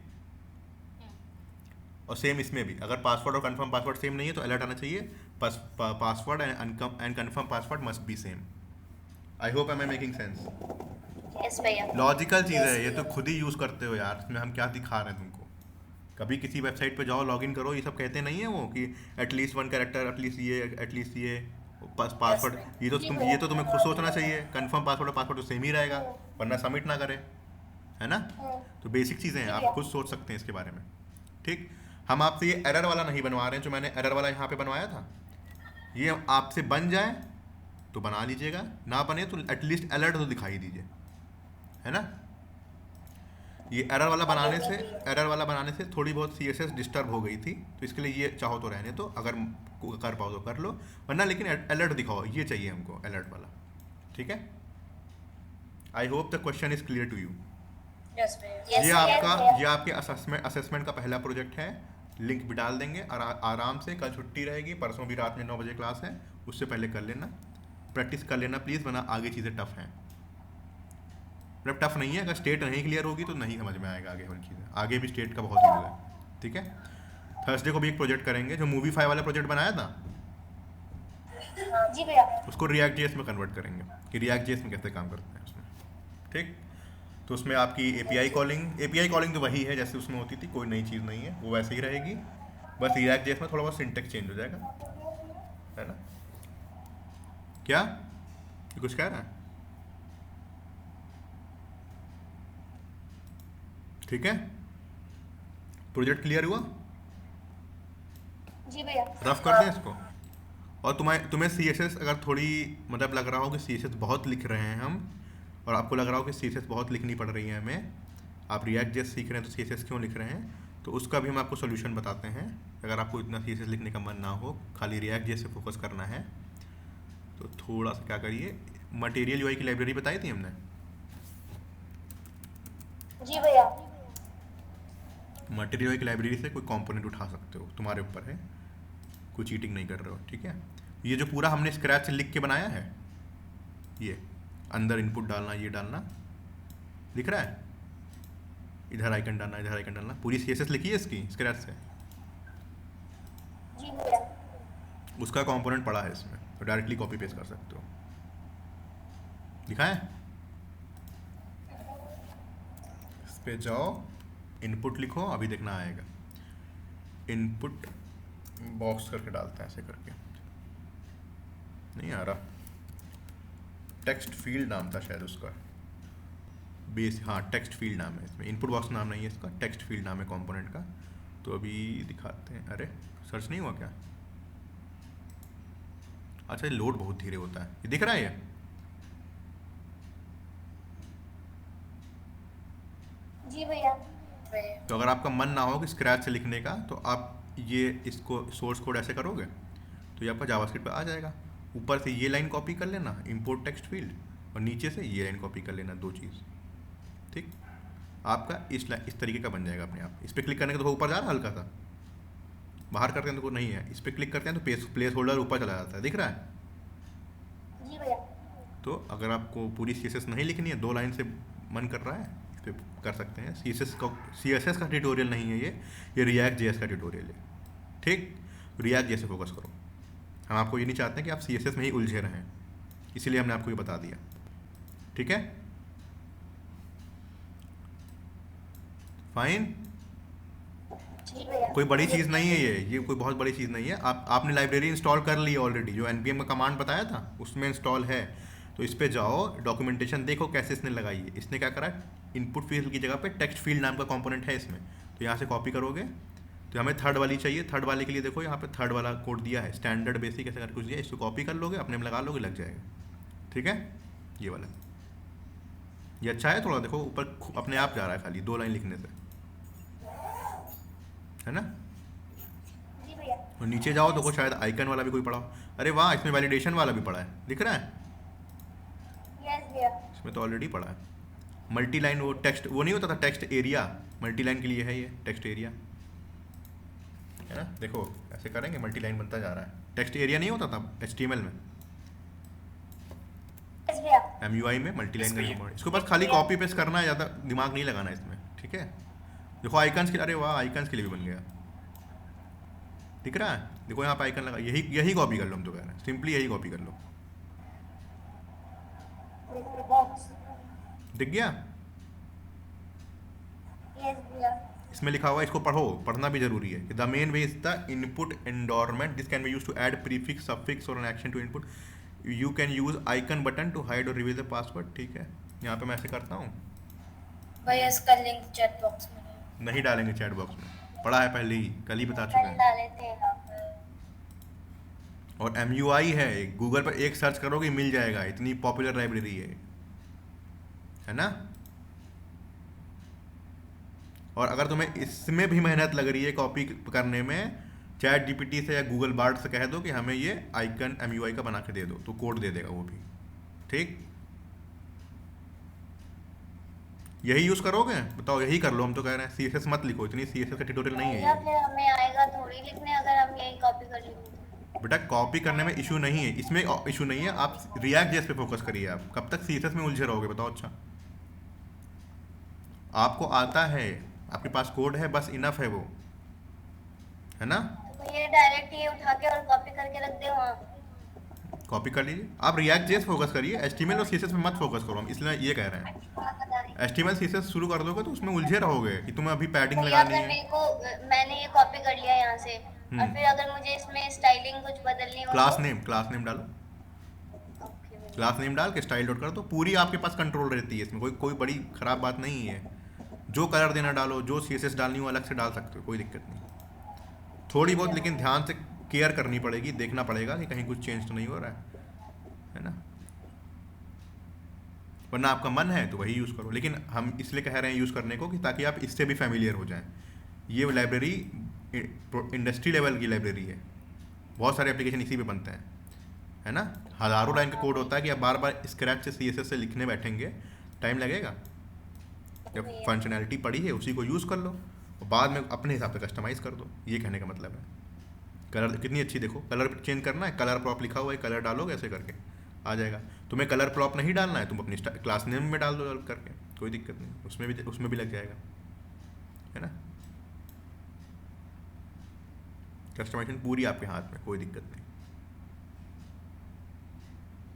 और सेम इसमें भी अगर पासवर्ड और कंफर्म पासवर्ड सेम नहीं है तो अलर्ट आना चाहिए, password and confirm password must be same. I hope I am making sense. Yes भैया। लॉजिकल चीज़ है ये, तो खुद ही यूज़ करते हो यार, इसमें हम क्या दिखा रहे हैं तुमको। कभी किसी वेबसाइट पे जाओ, लॉगिन करो, ये सब कहते नहीं है वो कि एटलीस्ट वन कैरेक्टर, एटलीस्ट ये पासवर्ड, ये तो तुम्हें खुद सोचना चाहिए। कंफर्म पासवर्ड और पासवर्ड तो सेम ही रहेगा, वरना सबमिट ना करे, है ना। तो बेसिक चीज़ें हैं, आप खुद सोच सकते हैं इसके बारे में, ठीक। हम आपसे ये एरर वाला नहीं बनवा रहे हैं, जो मैंने एरर वाला यहाँ पे बनवाया था, ये आपसे बन जाए तो बना लीजिएगा, ना बने तो एटलीस्ट अलर्ट तो दिखाई दीजिए, है ना। ये एरर वाला बनाने से थोड़ी बहुत CSS डिस्टर्ब हो गई थी, तो इसके लिए ये चाहो तो रहने दो, अगर कर पाओ तो कर लो, वरना लेकिन अलर्ट दिखाओ, ये चाहिए हमको अलर्ट वाला, ठीक है। I hope the question is clear to you. Yes भैया। ये आपके असेसमेंट का पहला प्रोजेक्ट है, लिंक भी डाल देंगे और आराम से, कल छुट्टी रहेगी, परसों भी रात में 9 बजे क्लास है, उससे पहले कर लेना, प्रैक्टिस कर लेना प्लीज़, वरना आगे चीज़ें टफ हैं। मतलब टफ नहीं है, अगर स्टेट नहीं क्लियर होगी तो नहीं समझ में आएगा आगे वाली चीज़ें, आगे भी स्टेट का बहुत यूज़ है, ठीक है। थर्सडे को भी एक प्रोजेक्ट करेंगे, जो मूवी5 वाला प्रोजेक्ट बनाया था जी भैया। उसको React.js में कन्वर्ट करेंगे कि React.js में कैसे काम करते हैं उसमें, ठीक। तो उसमें आपकी API कॉलिंग तो वही है जैसे उसमें होती थी, कोई नई चीज़ नहीं है, वो वैसे ही रहेगी, बस React.js में थोड़ा बहुत सिंटेक्स चेंज हो जाएगा, है ना। क्या ये कुछ कह रहा है? ठीक है, प्रोजेक्ट क्लियर हुआ? जी भैया। रफ कर दें इसको। और तुम्हें CSS अगर थोड़ी मतलब लग रहा हो कि CSS बहुत लिख रहे हैं हम, और आपको लग रहा हो कि CSS बहुत लिखनी पड़ रही है हमें, आप React.js सीख रहे हैं तो CSS क्यों लिख रहे हैं, तो उसका भी हम आपको सोल्यूशन बताते हैं। अगर आपको इतना CSS लिखने का मन ना हो, खाली React.js से फोकस करना है, तो थोड़ा सा क्या करिए, मटेरियल UI की लाइब्रेरी बताई थी हमने। जी भैया। मटेरियल UI की लाइब्रेरी से कोई कंपोनेंट उठा सकते हो, तुम्हारे ऊपर है, कोई चीटिंग नहीं कर रहे हो, ठीक है। ये जो पूरा हमने स्क्रैच से लिख के बनाया है, ये अंदर इनपुट डालना, ये डालना, दिख रहा है, इधर आइकन डालना, इधर आइकन डालना, पूरी CSS लिखी है इसकी स्क्रैच से। जी भैया। उसका कंपोनेंट पड़ा है इसमें, तो डायरेक्टली कॉपी पेस्ट कर सकते हो। दिखाएं, इस पे जाओ, इनपुट लिखो, अभी देखना आएगा, इनपुट बॉक्स करके डालते हैं, ऐसे करके नहीं आ रहा, टेक्स्ट फील्ड नाम था शायद उसका, बेस, हाँ टेक्स्ट फील्ड नाम है इसमें, इनपुट बॉक्स नाम नहीं है इसका, टेक्स्ट फील्ड नाम है कंपोनेंट का। तो अभी दिखाते हैं। अरे सर्च नहीं हुआ क्या? अच्छा, ये लोड बहुत धीरे होता है, ये दिख रहा है ये? जी भैया। तो अगर आपका मन ना हो कि स्क्रैच से लिखने का, तो आप ये इसको सोर्स कोड ऐसे करोगे तो ये आपका जावास्क्रिप्ट पे आ जाएगा। ऊपर से ये लाइन कॉपी कर लेना, इंपोर्ट टेक्स्ट फील्ड, और नीचे से ये लाइन कॉपी कर लेना, दो चीज़। ठीक, आपका इस तरीके का बन जाएगा अपने आप। इस पर क्लिक करने का तो ऊपर जा रहा है हल्का सा, बाहर करते हैं तो नहीं है, इस पर क्लिक करते हैं तो प्लेस होल्डर ऊपर चला जाता है, दिख रहा है? जी भैया। तो अगर आपको पूरी CSS नहीं लिखनी है, 2 लाइन से मन कर रहा है, इस पर कर सकते हैं। CSS का ट्यूटोरियल नहीं है ये React.js का ट्यूटोरियल है। ठीक, React.js से फोकस करो। हम आपको ये नहीं चाहते हैं कि आप CSS में ही उलझे रहें, इसीलिए हमने आपको ये बता दिया। ठीक है, फाइन। जी भैया। कोई बड़ी चीज़ नहीं है ये कोई बहुत बड़ी चीज़ नहीं है। आपने लाइब्रेरी इंस्टॉल कर ली है ऑलरेडी, जो npm का कमांड बताया था उसमें इंस्टॉल है। तो इस पे जाओ, डॉक्यूमेंटेशन देखो कैसे इसने लगाई है। इसने क्या करा है, इनपुट फील्ड की जगह पे टेक्स्ट फील्ड नाम का कंपोनेंट है इसमें। तो यहाँ से कॉपी करोगे तो हमें थर्ड वाली चाहिए। थर्ड वाले के लिए देखो यहाँ पे थर्ड वाला कोड दिया है, स्टैंडर्ड बेसिक ऐसा कर कुछ दिया है। इसको कॉपी कर लोगे, अपने में लगा लोगे, लग जाएगा। ठीक है, ये वाला ये अच्छा है थोड़ा, देखो ऊपर अपने आप जा रहा है खाली 2 लाइन लिखने से, है ना? जी भैया। और नीचे जाओ देखो, शायद आइकन वाला भी कोई पड़ा हो। अरे वाह, इसमें वैलिडेशन वाला भी पड़ा है, दिख रहा है? यस भैया। इसमें तो ऑलरेडी पड़ा है। मल्टी लाइन, वो टेक्स्ट, वो नहीं होता था टेक्स्ट एरिया, मल्टी लाइन के लिए है ये टेक्स्ट एरिया, है ना? देखो ऐसे करेंगे, मल्टी लाइन बनता जा रहा है। टेक्स्ट एरिया नहीं होता था HTML में, यस भैया। MUI में मल्टी लाइन का। इसको बस खाली कॉपी पेस्ट करना है, ज़्यादा दिमाग नहीं लगाना इसमें। ठीक है, देखो आइकन्स के, अरे वाह, आइकन्स के लिए भी बन गया, दिख रहा है? देखो यहाँ पे आइकन लगा, यही कॉपी कर लो, हम तो कह रहे हैं सिंपली यही कॉपी कर लो। बॉक्स। दिख गया? यस भैया। इसमें लिखा हुआ है, इसको पढ़ो, पढ़ना भी जरूरी है कि the main way is the input environment, this can be used to add prefix, suffix और an action to input. You can use icon button to hide और रिवील द पासवर्ड। ठीक है, यहाँ पे मैं ऐसे करता हूँ, भैया इसका लिंक चैट बॉक्स में है। नहीं डालेंगे चैट बॉक्स में, पढ़ा है पहले ही, कल ही बता चुके कल हैं। डाले थे आप। और MUI है, गूगल पर एक सर्च करोगे मिल जाएगा, इतनी पॉपुलर लाइब्रेरी है ना? और अगर तुम्हें इसमें भी मेहनत लग रही है कॉपी करने में, चैट GPT से या गूगल बार्ड से कह दो कि हमें ये आइकन MUI का बना के दे दो, तो कोड दे देगा वो भी। ठीक, यही यूज़ करोगे? बताओ, यही कर लो, हम तो कह रहे हैं CSS मत लिखो, इतनी CSS का ट्यूटोरियल नहीं है भैया ये। फिर हमें आएगा थोड़ी लिखने अगर हम यही कॉपी कर लेंगे। बेटा कॉपी करने में इशू नहीं है, इसमें इशू नहीं है। आप React.js पे फोकस करिए। आप कब तक CSS में उलझे रहोगे बताओ? अच्छा, आपको आता है, आपके पास कोड है, बस इनफ है वो, है ना? तो ये डायरेक्ट ये उठा के और कॉपी करके रख दे वहाँ। कॉपी कर लीजिए। आप React.js फोकस करिए, HTML और CSS में मत फोकस करो, हम इसलिए ये कह रहे हैं। HTML CSS शुरू कर दोगे तो उसमें उलझे रहोगे कि तुम्हें अभी पैडिंग भैया लगानी अगर है। मेरे को, मैंने ये कॉपी कर लिया यहाँ से, और फिर अगर मुझे इसमें स्टाइलिंग कुछ बदलनी हो क्लास तो? नेम डालो, ओके भैया। क्लास नेम डाल के स्टाइल डॉट कर दो, पूरी आपके पास कंट्रोल रहती है इसमें, कोई बड़ी खराब बात नहीं है। जो कलर देना डालो, जो CSS डालनी हो अलग से डाल सकते हो, कोई दिक्कत नहीं। थोड़ी बहुत लेकिन ध्यान से केयर करनी पड़ेगी, देखना पड़ेगा कि कहीं कुछ चेंज तो नहीं हो रहा है ना? वरना आपका मन है तो वही यूज़ करो, लेकिन हम इसलिए कह रहे हैं यूज़ करने को कि ताकि आप इससे भी फैमिलियर हो जाएं। ये लाइब्रेरी इंडस्ट्री लेवल की लाइब्रेरी है, बहुत सारे एप्लीकेशन इसी पे बनते हैं, है ना? हज़ारों लाइन का कोड होता है कि आप बार बार स्क्रैच से CSS से लिखने बैठेंगे, टाइम लगेगा। जब फंक्शनैलिटी पड़ी है उसी को यूज़ कर लो और बाद में अपने हिसाब से कस्टमाइज़ कर दो, ये कहने का मतलब है। कलर कितनी अच्छी, देखो कलर चेंज करना है, कलर प्रॉप लिखा हुआ है, कलर डालोगे ऐसे करके आ जाएगा। तुम्हें कलर प्रॉप नहीं डालना है, तुम अपनी क्लास नेम में डाल दो करके, कोई दिक्कत नहीं, उसमें भी लग जाएगा, है ना? कस्टमाइजेशन पूरी आपके हाथ में, कोई दिक्कत नहीं।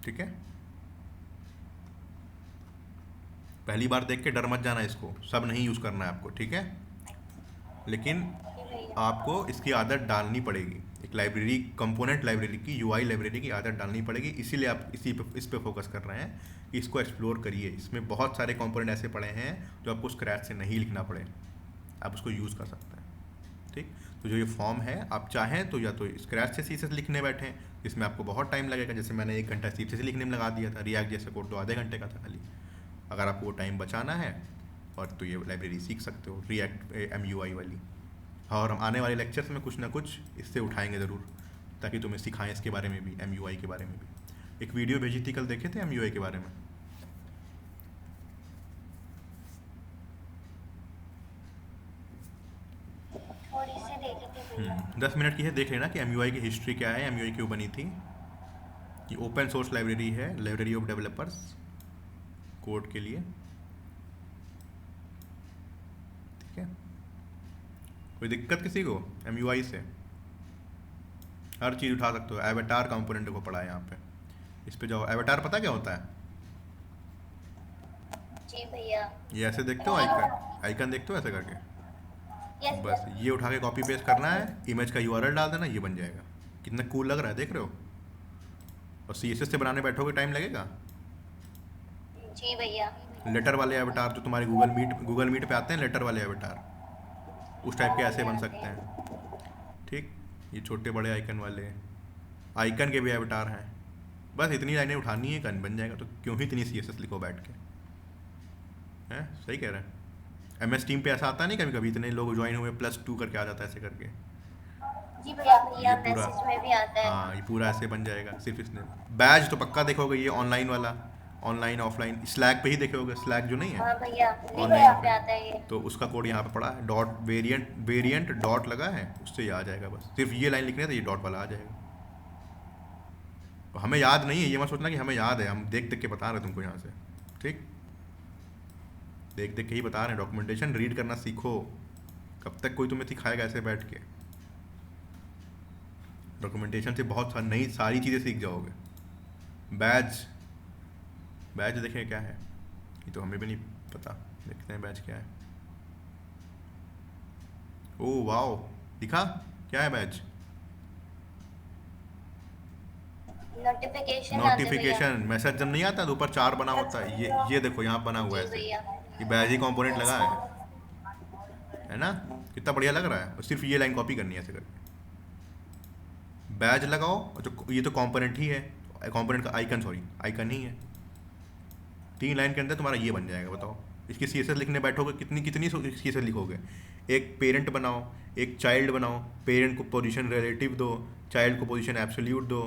ठीक है, पहली बार देख के डर मत जाना, इसको सब नहीं यूज़ करना है आपको, ठीक है? लेकिन आपको इसकी आदत डालनी पड़ेगी। एक लाइब्रेरी कंपोनेंट लाइब्रेरी की यूआई लाइब्रेरी की आदत डालनी पड़ेगी, इसीलिए आप इस पे फोकस कर रहे हैं कि इसको एक्सप्लोर करिए। इसमें बहुत सारे कंपोनेंट ऐसे पड़े हैं जो आपको स्क्रैच से नहीं लिखना पड़े, आप उसको यूज़ कर सकते हैं। ठीक, तो जो ये फॉर्म है आप चाहें तो या तो स्क्रैच से CSS लिखने बैठें, जिसमें आपको बहुत टाइम लगेगा, जैसे मैंने 1 घंटा CSS लिखने में लगा दिया था। रिएक्ट जैसा कोड तो आधे घंटे का था खाली। अगर आपको वो टाइम बचाना है और तो ये लाइब्रेरी सीख सकते हो रिएक्ट MUI वाली। और हम आने वाले लेक्चर्स में कुछ ना कुछ इससे उठाएंगे ज़रूर, ताकि तुम्हें सिखाएं इसके बारे में भी, MUI के बारे में भी। एक वीडियो भेजी थी कल, देखे थे MUI के बारे में? थोड़ी सी देखी थी भैया। 10 मिनट की है, देख लेना कि MUI की हिस्ट्री क्या है, MUI क्यों बनी थी। ये ओपन सोर्स लाइब्रेरी है, लाइब्रेरी ऑफ डेवलपर्स कोड के लिए। ठीक है, कोई दिक्कत किसी को MUI से? हर चीज़ उठा सकते हो। एवेटार कंपोनेंट को पढ़ा है यहाँ पे, इस पे जाओ। एवेटार पता क्या होता है? जी भैया। ये ऐसे देखते हो, आइकन देखते हो ऐसे करके, यस बस ये उठा के कॉपी पेस्ट करना है, इमेज का URL डाल देना, ये बन जाएगा। कितना कूल लग रहा है, देख रहे हो? और CSS से बनाने बैठोगे टाइम लगेगा। जी भैया। लेटर वाले एवेटार जो तुम्हारे गूगल मीट पे आते हैं, लेटर वाले एवेटार, उस टाइप के ऐसे बन सकते हैं। ठीक, ये छोटे बड़े आइकन वाले, आइकन के भी एवेटार हैं। बस इतनी लाइनें उठानी है, कन बन जाएगा। तो क्यों ही इतनी CSS लिखो बैठ के, हैं? सही कह रहे हैं। MS टीम पे ऐसा आता नहीं कभी कभी, इतने लोग ज्वाइन हुए +2 करके आ जाता है ऐसे करके। जी भैया भैया, ये पूरा- मैसेज में भी आता है। हाँ, ये पूरा ऐसे बन जाएगा सिर्फ इसने। बैज तो पक्का देखोगे, ये ऑनलाइन वाला, ऑनलाइन ऑफलाइन स्लैक पे ही देखे, स्लैक जो नहीं है हाँ भैया, लिंक ऑनलाइन यहाँ पे आता है ये। तो उसका कोड यहाँ पे पड़ा है। डॉट वेरिएंट डॉट लगा है, उससे ये आ जाएगा। बस सिर्फ ये लाइन लिखनी है तो ये डॉट वाला आ जाएगा। तो हमें याद नहीं है, ये मत सोचना कि हमें याद है, हम देख देख के बता रहे हैं तुमको यहाँ से। ठीक, देख देख के ही बता रहे हैं। डॉक्यूमेंटेशन रीड करना सीखो, कब तक कोई तुम्हें सिखाएगा ऐसे बैठ के? डॉक्यूमेंटेशन से बहुत नई सारी चीज़ें सीख जाओगे। बैज देखें क्या है, ये तो हमें भी नहीं पता। देखते हैं बैज क्या है। ओह वाओ, दिखा क्या है बैज? नोटिफिकेशन मैसेज जब नहीं आता तो ऊपर 4 बना होता है, ये देखो यहाँ बना हुआ है ऐसे, ये बैज ही कंपोनेंट लगा है ना? कितना बढ़िया लग रहा है। और सिर्फ ये लाइन कॉपी करनी है ऐसे करके, बैज लगाओ। और जो ये तो कंपोनेंट ही है, कंपोनेंट का आइकन ही है। 3 लाइन के अंदर तुम्हारा ये बन जाएगा। बताओ, इसकी CSS लिखने बैठोगे कितनी CSS लिखोगे? एक पेरेंट बनाओ, एक चाइल्ड बनाओ। पेरेंट को पोजीशन रिलेटिव दो, चाइल्ड को पोजीशन एब्सोल्यूट दो।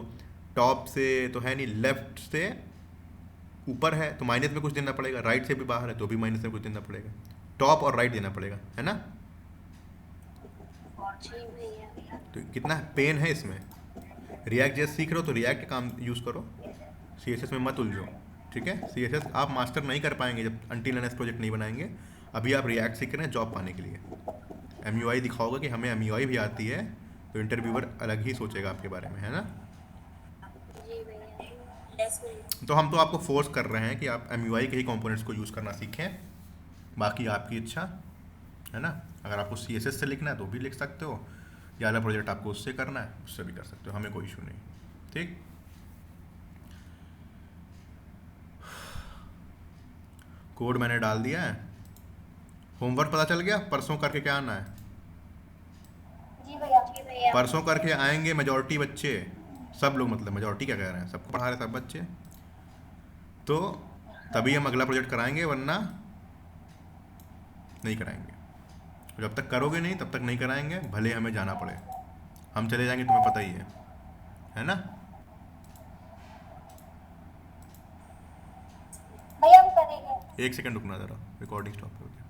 टॉप से तो है नहीं, लेफ्ट से ऊपर है तो माइनस में कुछ देना पड़ेगा, राइट से भी बाहर है तो भी माइनस में कुछ देना पड़ेगा। टॉप और राइट देना पड़ेगा, है ना? जी भैया। तो कितना पेन है इसमें। रिएक्ट जैसे सीख रहे हो तो रिएक्ट काम यूज़ करो, CSS में मत उलझो। ठीक है, CSS आप मास्टर नहीं कर पाएंगे जब अनटिल अनलेस प्रोजेक्ट नहीं बनाएंगे। अभी आप रिएक्ट सीख रहे हैं जॉब पाने के लिए। MUI दिखाओगे कि हमें MUI भी आती है तो इंटरव्यूअर अलग ही सोचेगा आपके बारे में, है ना? जी भैया। यस भैया। तो हम तो आपको फोर्स कर रहे हैं कि आप MUI के ही कंपोनेंट्स को यूज़ करना सीखें, बाकी आपकी इच्छा, है ना? अगर आपको CSS से लिखना है तो भी लिख सकते हो, या वाला प्रोजेक्ट आपको उससे करना है उससे भी कर सकते हो, हमें कोई इशू नहीं। ठीक, कोड मैंने डाल दिया है। होमवर्क पता चल गया? परसों करके क्या आना है? जी भैया। जी भैया। परसों करके आएंगे मेजॉरिटी बच्चे, सब लोग, मतलब मेजॉरिटी क्या कह रहे हैं, सबको पढ़ा रहे सब बच्चे, तो तभी हम अगला प्रोजेक्ट कराएंगे, वरना नहीं कराएंगे। जब तक करोगे नहीं तब तक नहीं कराएंगे, भले हमें जाना पड़े। हम चले जाएंगे, तुम्हें पता ही है ना? भैया हम करेंगे। 1 सेकंड रुकना ज़रा, रिकॉर्डिंग स्टॉप हो गया।